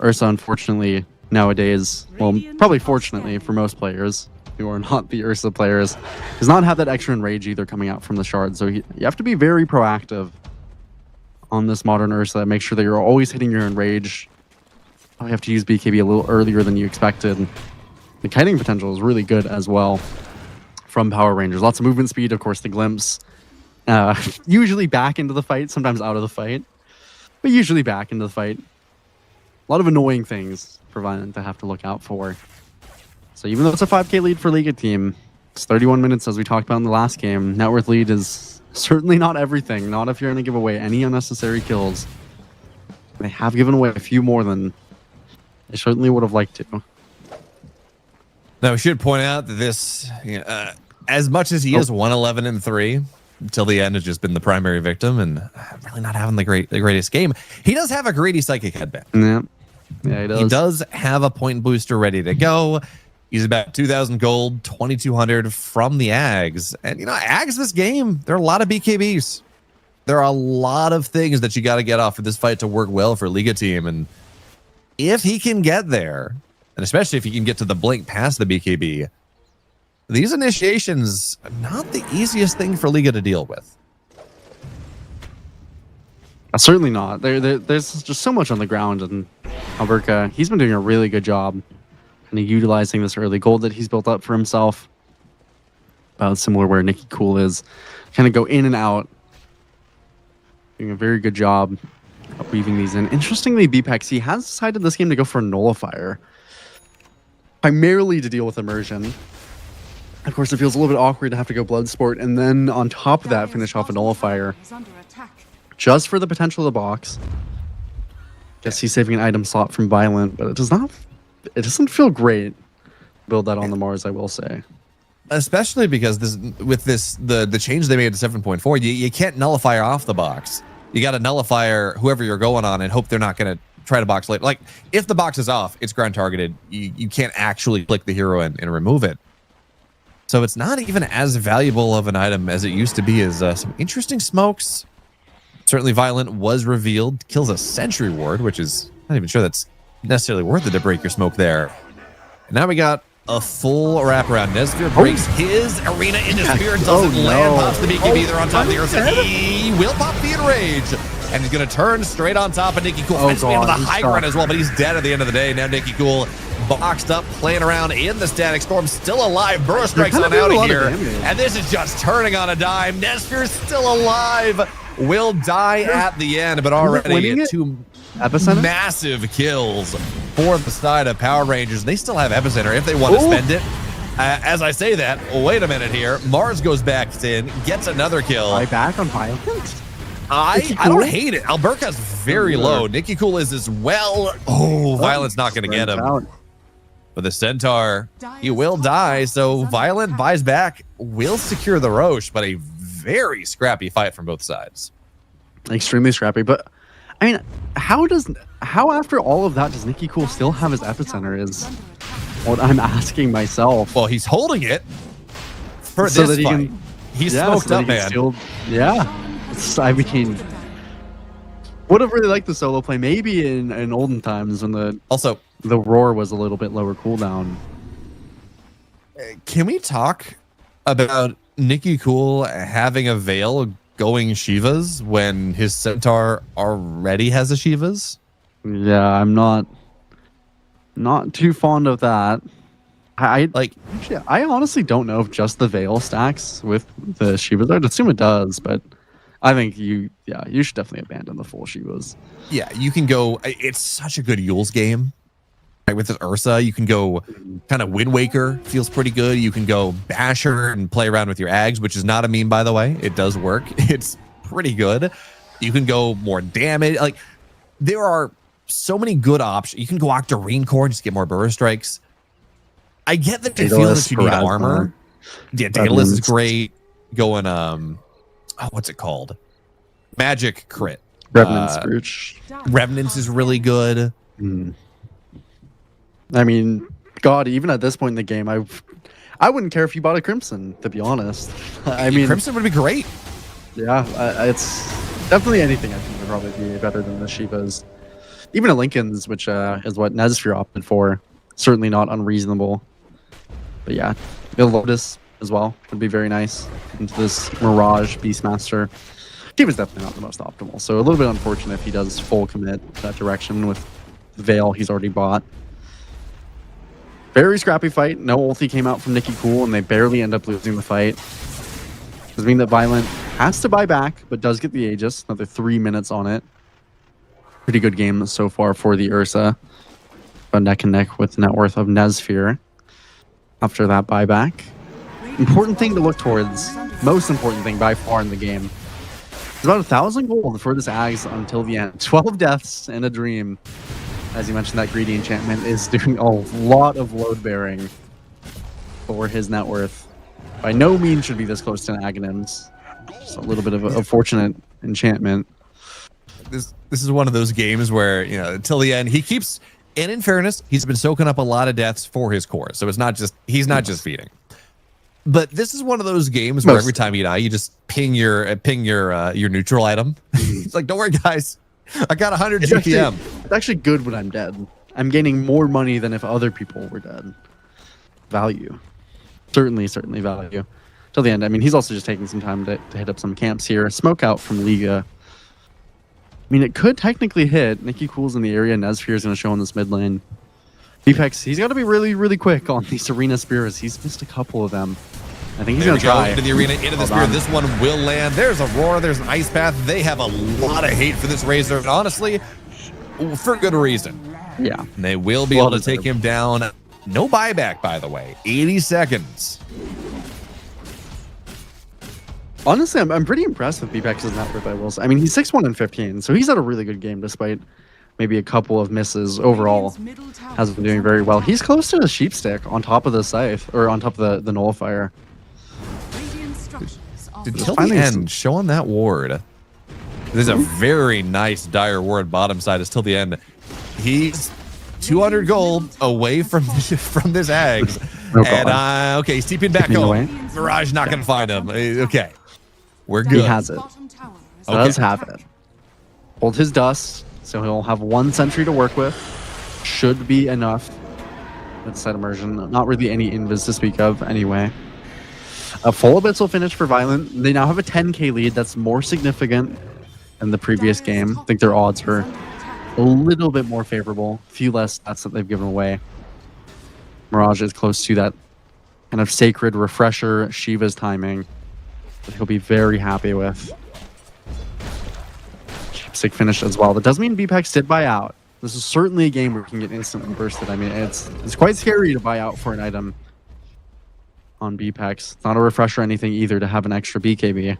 Ursa, unfortunately, nowadays, well, probably fortunately for most players who are not the Ursa players, does not have that extra enrage either coming out from the shard. So you have to be very proactive on this modern Ursa. Make sure that you're always hitting your enrage. You have to use BKB a little earlier than you expected. The kiting potential is really good as well from Power Rangers. Lots of movement speed, of course, the glimpse. Usually back into the fight, sometimes out of the fight, but usually back into the fight. A lot of annoying things for Violent to have to look out for. So even though it's a 5k lead for Liga team, it's 31 minutes as we talked about in the last game. Net worth lead is certainly not everything, not if you're going to give away any unnecessary kills. They have given away a few more than they certainly would have liked to.
Now, we should point out that this, as much as he is 111-3, until the end has just been the primary victim and really not having the greatest game, he does have a greedy psychic headband.
Yeah, he does.
He does have a point booster ready to go. He's about 2,000 gold, 2,200 from the Ags. And, Ags this game, there are a lot of BKBs. There are a lot of things that you got to get off for this fight to work well for Liga team. And if he can get there, and especially if he can get to the blink past the BKB, these initiations are not the easiest thing for Liga to deal with.
Certainly not. There's just so much on the ground, and Alberca, he's been doing a really good job kind of utilizing this early gold that he's built up for himself. About similar where Nicky Cool is. Kind of go in and out. Doing a very good job of weaving these in. Interestingly, BPEX, he has decided this game to go for a nullifier. Primarily to deal with immersion. Of course, it feels a little bit awkward to have to go Bloodsport, and then on top of that, finish off a nullifier. Just for the potential of the box. Guess he's saving an item slot from Violent, but it doesn't feel great. Build that on the Mars, I will say.
Especially because the change they made to 7.4, you can't nullifier off the box. You got to nullifier whoever you're going on and hope they're not going to try to box later. Like, if the box is off, it's ground targeted. You can't actually click the hero and remove it. So it's not even as valuable of an item as it used to be. As some interesting smokes. Certainly Violent was revealed. Kills a Sentry Ward, which is not even sure that's necessarily worth it to break your smoke there. And now we got a full wraparound. Nesfear breaks his arena into Spear, doesn't land, pops the BKB. They're on top of the Ursa. He will pop the Enrage. And he's going to turn straight on top of Nicky Cool. With the high ground as well, but he's dead at the end of the day. Now Nicky Cool boxed up, playing around in the Static Storm, still alive. Burrow strikes on out of here. And this is just turning on a dime. Nesfear's still alive. Will die at the end, but already two massive kills for the side of Power Rangers. They still have Epicenter if they want to spend it. As I say that, wait a minute here. Mars goes back in, gets another kill.
Right back on Violent?
I don't hate it. Alberca's very low. Nicky Cool is as well. Violent's not going to get him. But the Centaur, he will die. So Violent buys back, will secure the Roche, but a very scrappy fight from both sides.
Extremely scrappy. But, I mean, how after all of that does Nicky Cool still have his Epicenter is what I'm asking myself.
Well, he's holding it for so this fight. He's smoked up, man. I mean, would have really liked the solo play, maybe in olden times when the roar was a little bit lower cooldown. Can we talk about Nicky Cool having a Veil going Shivas when his Centaur already has a Shivas?
Yeah, I'm not too fond of that. I honestly don't know if just the Veil stacks with the Shivas. I'd assume it does, but I think you should definitely abandon the full Shivas.
Yeah, you can go. It's such a good Yule's game. Right, with the Ursa, you can go kind of Wind Waker, feels pretty good. You can go Basher and play around with your Ags, which is not a meme, by the way. It does work. It's pretty good. You can go more damage. Like, there are so many good options. You can go Octarine Core and just get more Burrow Strikes. I get that you feel that you need armor. Yeah, Daedalus is great. Going, what's it called? Magic Crit.
Revenant Scrooge.
Revenants is really good.
I mean, God, even at this point in the game, I wouldn't care if you bought a Crimson, to be honest. I mean,
Crimson would be great.
yeah, it's definitely anything I think would probably be better than the Shivas. Even a Lincoln's, which is what Nezsphere opted for, certainly not unreasonable. But yeah, the Lotus as well would be very nice into this Mirage Beastmaster. He was definitely not the most optimal, so a little bit unfortunate if he does full commit that direction with the Veil he's already bought. Very scrappy fight. No ulti came out from Nikki Cool, and they barely end up losing the fight. Does mean that Violent has to buy back, but does get the Aegis. Another 3 minutes on it. Pretty good game so far for the Ursa. But neck and neck with the net worth of Nezsphere. After that buyback. Important thing to look towards, most important thing by far in the game. It's about 1,000 gold for this Ags until the end. 12 deaths and a dream. As you mentioned, that greedy enchantment is doing a lot of load bearing for his net worth. By no means should be this close to an Aghanim's. Just a little bit of a fortunate enchantment.
This is one of those games where, you know, till the end, he keeps, and in fairness, he's been soaking up a lot of deaths for his core. So it's not just, he's not just feeding. But this is one of those games where every time you die, you just ping your neutral item. It's like, don't worry, guys. I got 100 GPM.
It's actually good when I'm dead. I'm gaining more money than if other people were dead. Value. Certainly value. Till the end. I mean, he's also just taking some time to hit up some camps here. Smoke out from Liga. I mean, it could technically hit. Nikki Cool's in the area. Nezsphere is going to show in this mid lane. Beepex, he's got to be really quick on these arena spears. He's missed a couple of them. I think he's going to try.
Into the arena, into the spear. This one will land. There's a roar. There's an ice path. They have a lot of hate for this Razor. And honestly, for good reason.
Yeah.
And they will be able to take him down. No buyback, by the way. 80 seconds.
Honestly, I'm pretty impressed with Beepex's net worth, I will say. I mean, he's 6-1 and 15, so he's had a really good game despite maybe a couple of misses. Overall, has been doing very well. He's close to the Sheepstick on top of the Scythe, or on top of the Nullifier.
Until the end, showing that ward. There's a very nice dire ward bottom side is till the end. He's 200 gold away from this Ags.
Oh,
and okay, he's TPing back home. Mirage not going to find him. Okay, we're good.
He has it. Does have it. Hold his dust, so he'll have 1 sentry to work with. Should be enough. That's set immersion. Not really any invis to speak of anyway. A full abyssal finish for Violent. They now have a 10k lead. That's more significant than the previous game. I think their odds are a little bit more favorable. A few less stats that they've given away. Mirage is close to that kind of sacred refresher Shiva's timing that he'll be very happy with. Sick finish as well. That does mean Beepex did buy out. This is certainly a game where you can get instantly bursted. I mean, it's quite scary to buy out for an item on Beepex. It's not a refresher or anything either to have an extra BKB.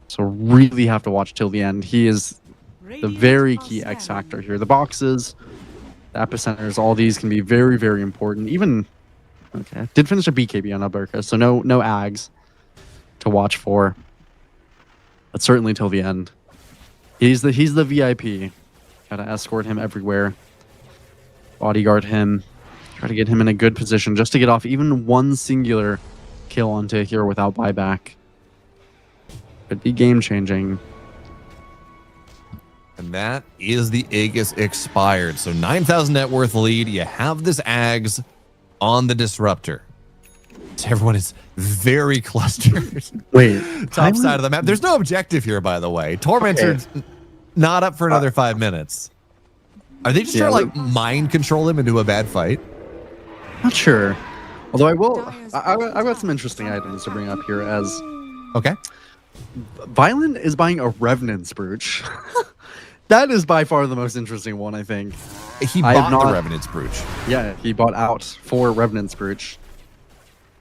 So really have to watch till the end. He is the very key X factor here. The boxes, the epicenters, all these can be very important. Even, okay, did finish a BKB on Alberca, so no Ags to watch for. But certainly till the end. He's the VIP. Gotta escort him everywhere. Bodyguard him. Try to get him in a good position just to get off even one singular kill onto here without buyback. Could be game changing.
And that is the Aegis expired. So 9,000 net worth lead. You have this Ags on the Disruptor. So everyone is very clustered.
Wait,
top side of the map. There's no objective here, by the way. Tormentor's not up for another 5 minutes. Are they just trying to like mind control him into a bad fight?
Not sure. Although I've got some interesting items to bring up here as...
Okay.
Violent is buying a Revenant's Brooch. That is by far the most interesting one, I think.
He bought the Revenant's Brooch.
Yeah, he bought out for Revenant's Brooch.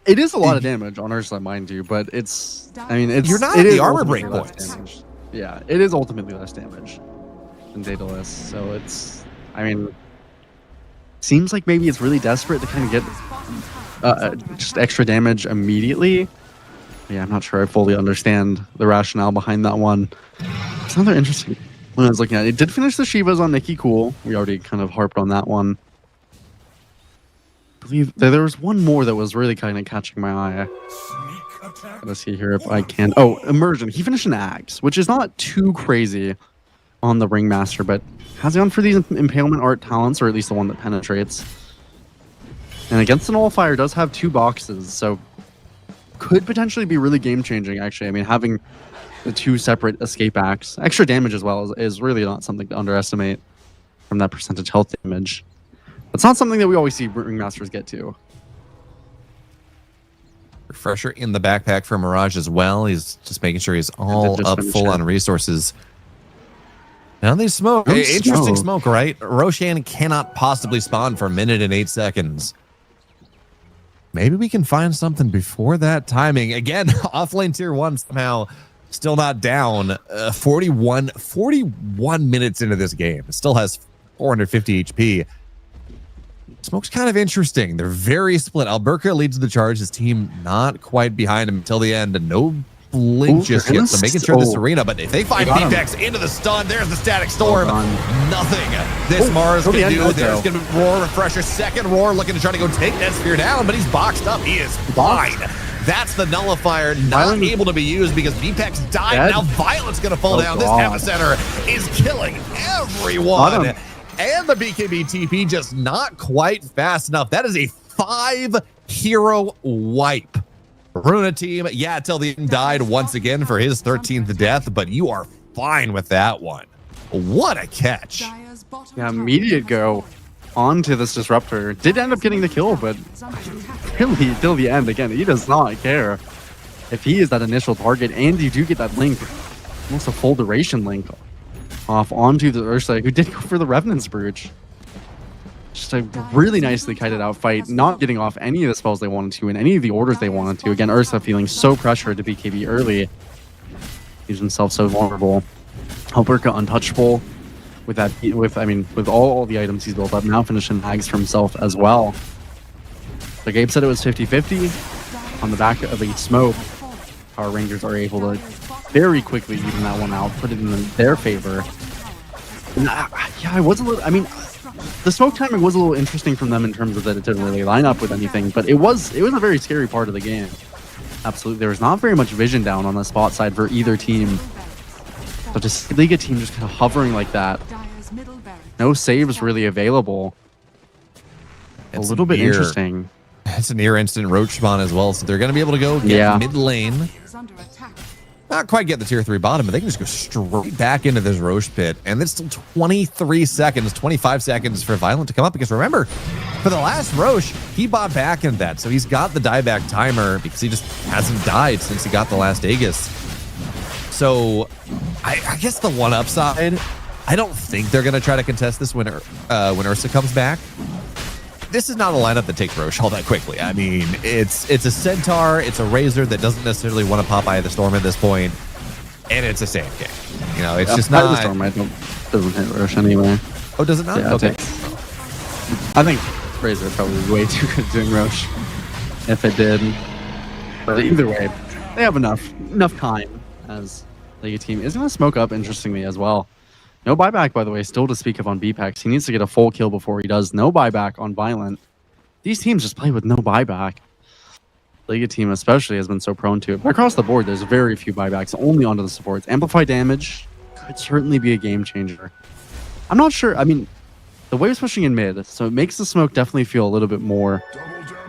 It is a lot of damage on Ursula, mind you, but it's... I mean, it's...
You're not at the armor break points.
Yeah, it is ultimately less damage than Daedalus, so it's... I mean... Seems like maybe it's really desperate to kind of get just extra damage immediately. Yeah, I'm not sure I fully understand the rationale behind that one. It's another interesting one I was looking at. It did finish the Shivas on Nikki Cool. We already kind of harped on that one. believe there was one more that was really kind of catching my eye. Let's see here if I can. Oh, Immersion. He finished an Axe, which is not too crazy on the Ringmaster, but has gone for these Impalement Art talents, or at least the one that penetrates. And against the Nullifier does have 2 boxes, so could potentially be really game-changing, actually. I mean, having the 2 separate escape acts, extra damage as well, is really not something to underestimate from that percentage health damage. It's not something that we always see Ringmasters get to.
Refresher in the backpack for Mirage as well. He's just making sure he's all up full on resources. Now they smoke. Interesting smoke, right? Roshan cannot possibly spawn for a minute and 8 seconds. Maybe we can find something before that timing. Again, offlane tier 1 somehow still not down. 41 minutes into this game. It still has 450 HP. Smoke's kind of interesting. They're very split. Alberca leads the charge. His team not quite behind him until the end. And no blink just yet. So making sure this arena. But if they find BPEX into the stun, there's the static storm. Nothing this Mars can do. There's going to be Roar Refresher. Second Roar looking to try to go take Netsphere down, but he's boxed up. He is fine. That's the Nullifier not able to be used because BPEX died. Now Violet's going to fall down. This Epicenter is killing everyone. And the BKB TP just not quite fast enough. That is a 5-hero wipe. Runa team, yeah, till the end died once again for his 13th death, but you are fine with that one. What a catch.
Yeah, immediate go onto this Disruptor. Did end up getting the kill, but really, till the end, again, he does not care if he is that initial target, and you do get that link, almost a full duration link, off onto the Ursa, who did go for the Revenant's Brooch. Just a really nicely kited out fight, not getting off any of the spells they wanted to in any of the orders they wanted to. Again, Ursa feeling so pressured to BKB early. He's himself so vulnerable. Alberca untouchable with that, with all the items he's built up. Now finishing Hags for himself as well. So Gabe said it was 50-50 on the back of the smoke. Power Rangers are able to very quickly even that one out, put it in their favor. And yeah, I was a little, the smoke timing was a little interesting from them in terms of that it didn't really line up with anything, but it was a very scary part of the game. Absolutely, there was not very much vision down on the spot side for either team. So to see Liga team just kind of hovering like that, no saves really available. A little bit interesting.
It's a near instant roach spawn as well, so they're going to be able to go get mid lane. Not quite get the tier 3 bottom, but they can just go straight back into this Roche pit. And it's still 25 seconds for Violent to come up. Because remember, for the last Roche, he bought back in that. So he's got the dieback timer because he just hasn't died since he got the last Aegis. So I guess the one upside, I don't think they're going to try to contest this when Ursa comes back. This is not a lineup that takes Roche all that quickly. I mean, it's a Centaur, it's a Razor that doesn't necessarily want to pop Eye of the Storm at this point, and it's a Sand King. You know, it's just not.
Eye of the Storm doesn't hit Roche anyway.
Oh, does it not?
Yeah,
okay.
I think Razor probably way too good doing Roche if it did. But either way, they have enough time as the team is going to smoke up interestingly as well. No buyback, by the way, still to speak of on BPEX. He needs to get a full kill before he does. No buyback on Violent. These teams just play with no buyback. Liga team especially has been so prone to it. But across the board, there's very few buybacks, only onto the supports. Amplify damage could certainly be a game changer. I'm not sure. I mean, the wave's pushing in mid, so it makes the smoke definitely feel a little bit more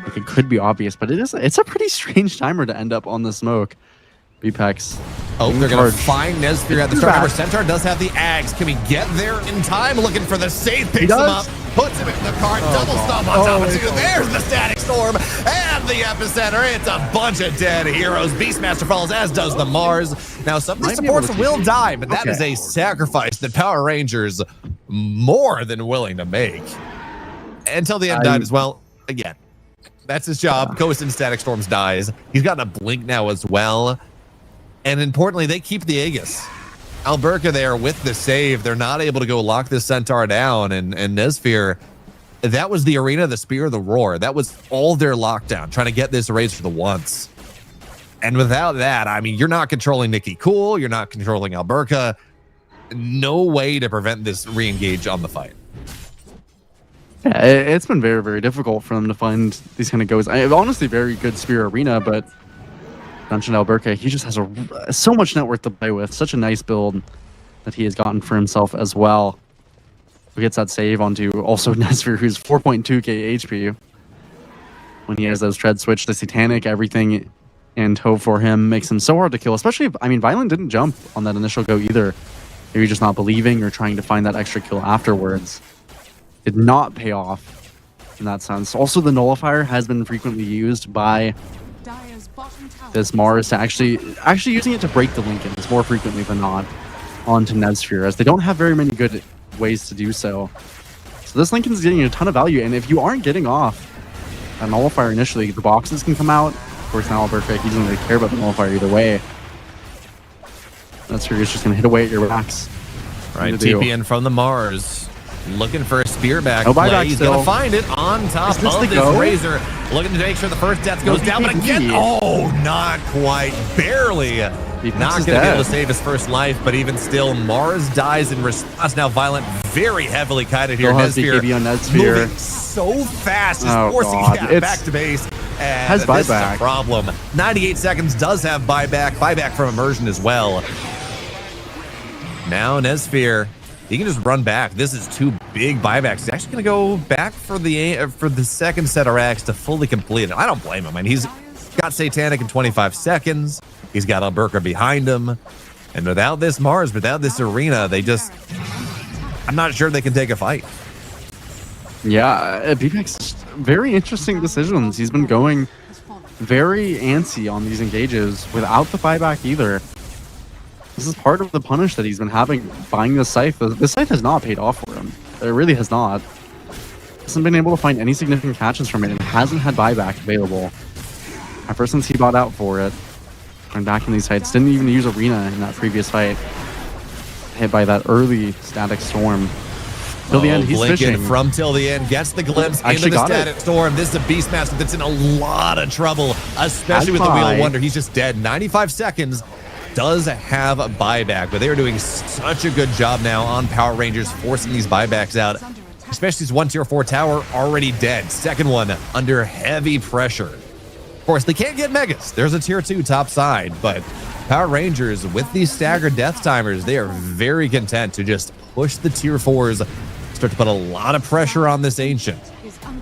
like it could be obvious, but it's a pretty strange timer to end up on the smoke. BPEX.
Oh, they're going to find Nesphir at the start. Remember, Centaur does have the Ags. Can we get there in time? Looking for the safe, picks him up, puts him in the cart, double stomp on top of two. There's the static storm and the epicenter. It's a bunch of dead heroes. Beastmaster falls, as does the Mars. Now, some of the supports will die, but that is a sacrifice that Power Rangers more than willing to make. Until the end died as well. Again, that's his job. Ghost in static storms dies. He's gotten a blink now as well. And importantly, they keep the Aegis. Alberca there with the save. They're not able to go lock this Centaur down. And Nesphir, that was the arena, the spear, the roar. That was all their lockdown, trying to get this raise for the once. And without that, I mean, you're not controlling Nikki Cool. You're not controlling Alberca. No way to prevent this re-engage on the fight.
Yeah, it's been very, very difficult for them to find these kind of goes. I have honestly very good Spear Arena, but Dungeon Alberca, he just has so much net worth to play with. Such a nice build that he has gotten for himself as well. Who gets that save onto also Nesfir, who's 4.2k HP. When he has those tread switch, the Satanic, everything in tow for him makes him so hard to kill. Especially if, I mean, Violent didn't jump on that initial go either. Maybe just not believing or trying to find that extra kill afterwards. Did not pay off in that sense. Also, the Nullifier has been frequently used by this Mars to actually using it to break the Lincolns more frequently than not onto Nevsphere, as they don't have very many good ways to do so. So this Lincoln is getting a ton of value, and if you aren't getting off a Nullifier initially, the boxes can come out. Of course, now Alberca, he doesn't really care about the Nullifier either way. Nevsphere is just going to hit away at your racks.
Right, TP in from the Mars. Looking for a spear back
no
play.
Buyback
He's
still.
going to find it on top of this Razor. Looking to make sure the first death goes down, but again, oh, not quite. Barely. Not going to be able to save his first life, but even still, Mars dies in response. Now Violent very heavily kited here.
Nesfir
moving so fast, just forcing Cat back to base. And
has
this
buyback.
is a problem. 98 seconds does have buyback. Buyback from Immersion as well. Now Nesfir, he can just run back. This is two big buybacks. He's actually going to go back for the second set of racks to fully complete it. I don't blame him. I mean, he's got Satanic in 25 seconds. He's got Alberca behind him. And without this Mars, without this arena, they just... I'm not sure they can take a fight.
Yeah, BPEX, very interesting decisions. He's been going very antsy on these engages without the buyback either. This is part of the punish that he's been having buying this Scythe. This Scythe has not paid off for him. It really has not. Hasn't been able to find any significant catches from it and hasn't had buyback available. Ever since he bought out for it. And back in these fights, didn't even use Arena in that previous fight. Hit by that early Static Storm. Till the end, he's fishing.
From till the end, gets the glimpse into the Static Storm. This is a Beastmaster that's in a lot of trouble, especially with the Wheel of Wonder. He's just dead. 95 seconds. Does have a buyback, but they are doing such a good job now on Power Rangers forcing these buybacks out, especially this 1 tier 4 tower already dead. Second one under heavy pressure. Of course, they can't get Megas. There's a tier 2 top side, but Power Rangers with these staggered death timers, they are very content to just push the tier 4s, start to put a lot of pressure on this Ancient.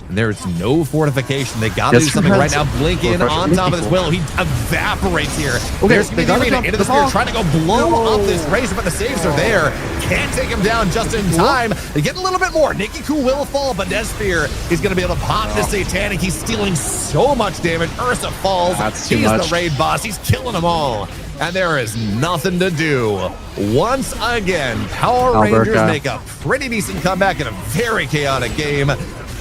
And there's no fortification. They got to do something right now. Blink in on top of this Will. He evaporates here.
Okay,
there's going to be the arena into the spear, trying to go blow up this Razor, but the saves are there. Can't take him down just in time. They get a little bit more. Nikki Cool will fall, but Nesfir is going to be able to pop this Satanic. He's stealing so much damage. Ursa falls. He's the raid boss. He's killing them all. And there is nothing to do. Once again, Power Rangers make a pretty decent comeback in a very chaotic game.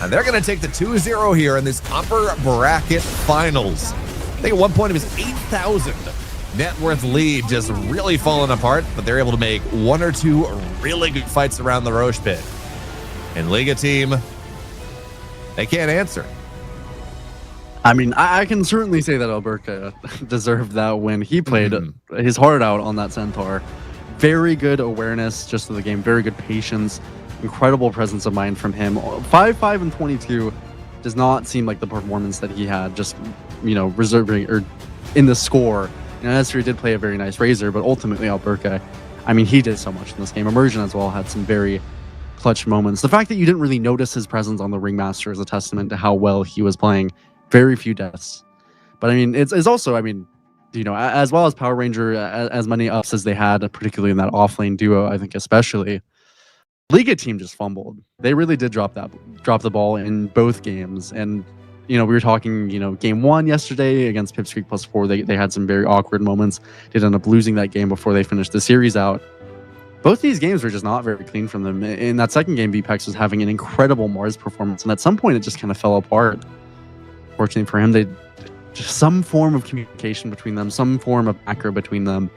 And they're going to take the 2-0 here in this upper bracket finals. I think at one point it was 8,000 net worth lead, just really falling apart, but they're able to make one or two really good fights around the Roche pit. And Liga team, they can't answer.
I mean, I can certainly say that Alberca deserved that win. He played his heart out on that Centaur. Very good awareness just of the game, very good patience. Incredible presence of mind from him. 5-5 and 22 does not seem like the performance that he had just, you know, reserving or in the score. You know, Nesfir did play a very nice Razor, but ultimately Alberca, I mean, he did so much in this game. Immersion as well had some very clutch moments. The fact that you didn't really notice his presence on the Ringmaster is a testament to how well he was playing. Very few deaths. But I mean, it's also, I mean, you know, as well as Power Ranger, as many ups as they had, particularly in that offlane duo, I think especially. Liga team just fumbled. They really did drop the ball in both games. And, you know, we were talking, you know, game 1 yesterday against Pipsqueak +4. They had some very awkward moments. They ended up losing that game before they finished the series out. Both these games were just not very clean from them. In that second game, BPEX was having an incredible Mars performance. And at some point, it just kind of fell apart. Fortunately for him, they just some form of communication between them, some form of macro between them.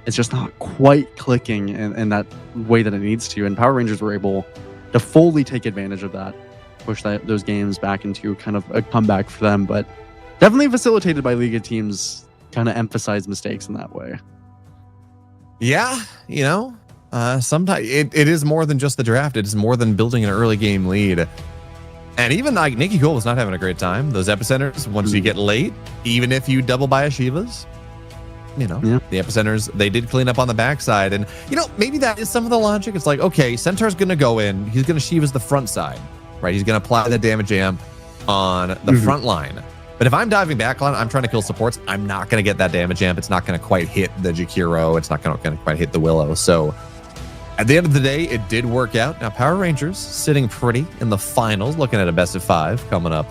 It's just not quite clicking in that way that it needs to. And Power Rangers were able to fully take advantage of that, push those games back into kind of a comeback for them. But definitely facilitated by Liga teams kind of emphasize mistakes in that way.
Yeah, you know, sometimes it is more than just the draft. It is more than building an early game lead. And even like Nikki Cole was not having a great time. Those epicenters, once you get late, even if you double buy a Shivas, you know, the epicenters, they did clean up on the backside. And, you know, maybe that is some of the logic. It's like, okay, Centaur's going to go in. He's going to Shivas the front side, right? He's going to apply the damage amp on the front line. But if I'm diving back line, I'm trying to kill supports. I'm not going to get that damage amp. It's not going to quite hit the Jakiro. It's not going to quite hit the Willow. So at the end of the day, it did work out. Now, Power Rangers sitting pretty in the finals, looking at a best of 5 coming up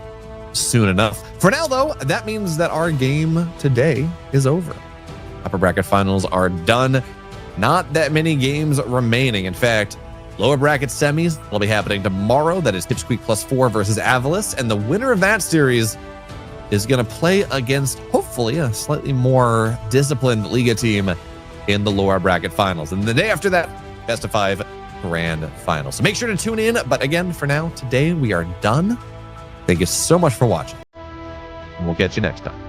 soon enough. For now, though, that means that our game today is over. Upper bracket finals are done. Not that many games remaining. In fact, lower bracket semis will be happening tomorrow. That is Tipsqueak +4 versus Avalis. And the winner of that series is going to play against, hopefully, a slightly more disciplined Liga team in the lower bracket finals. And the day after that, best of 5 grand final. So make sure to tune in. But again, for now, today we are done. Thank you so much for watching. And we'll catch you next time.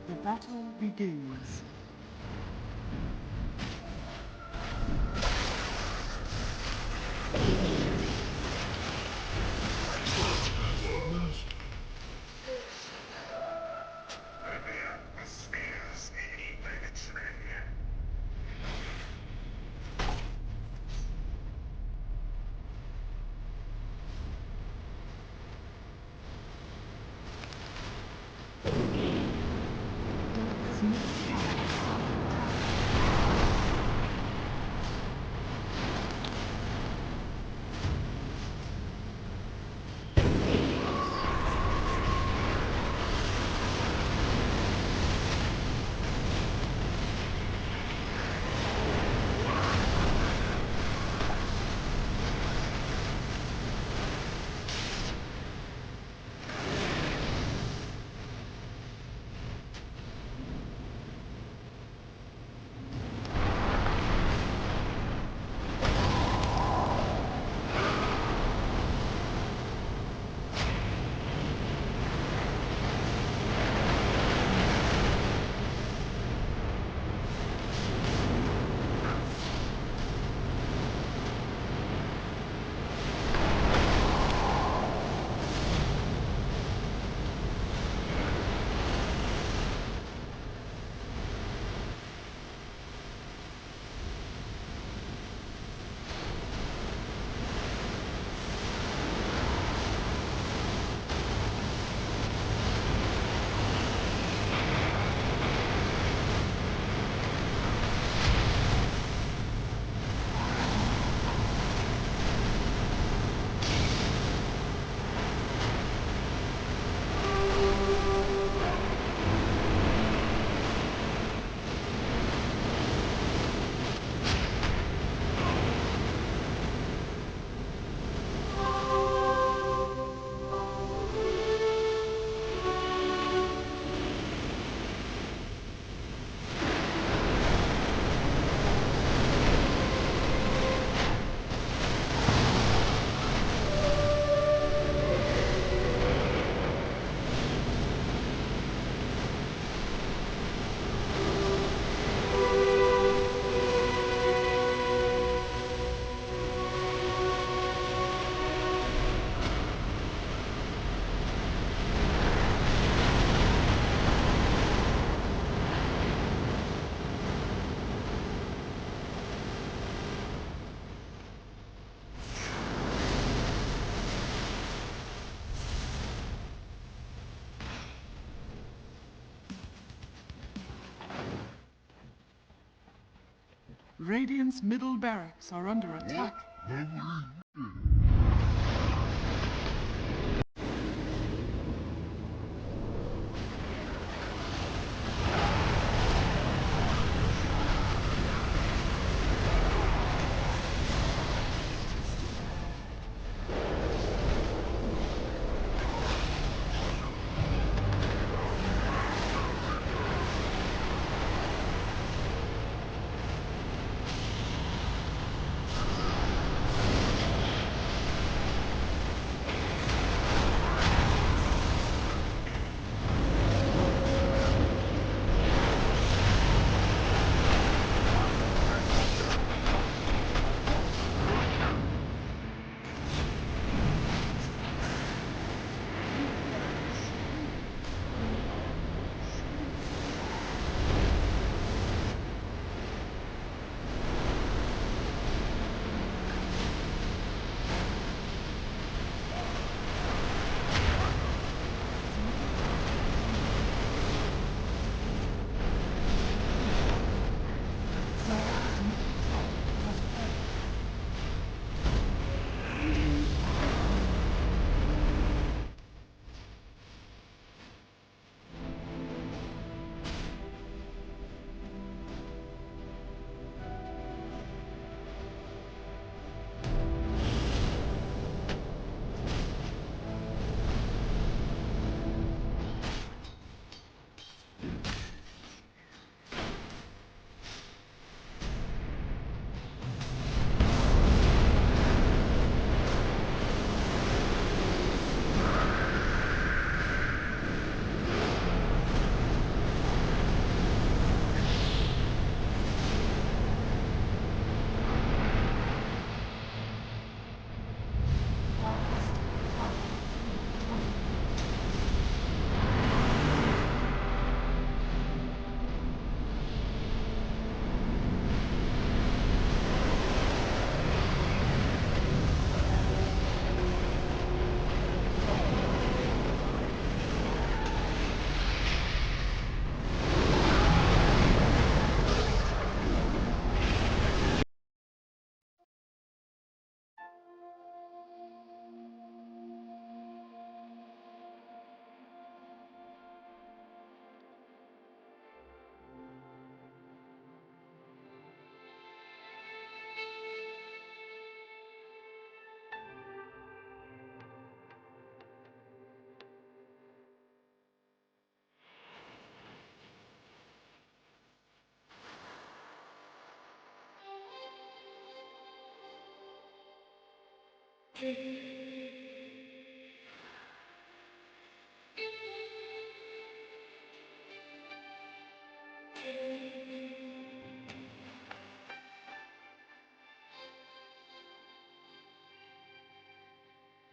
The battle begins. Radiant's middle barracks are under attack.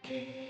Okay.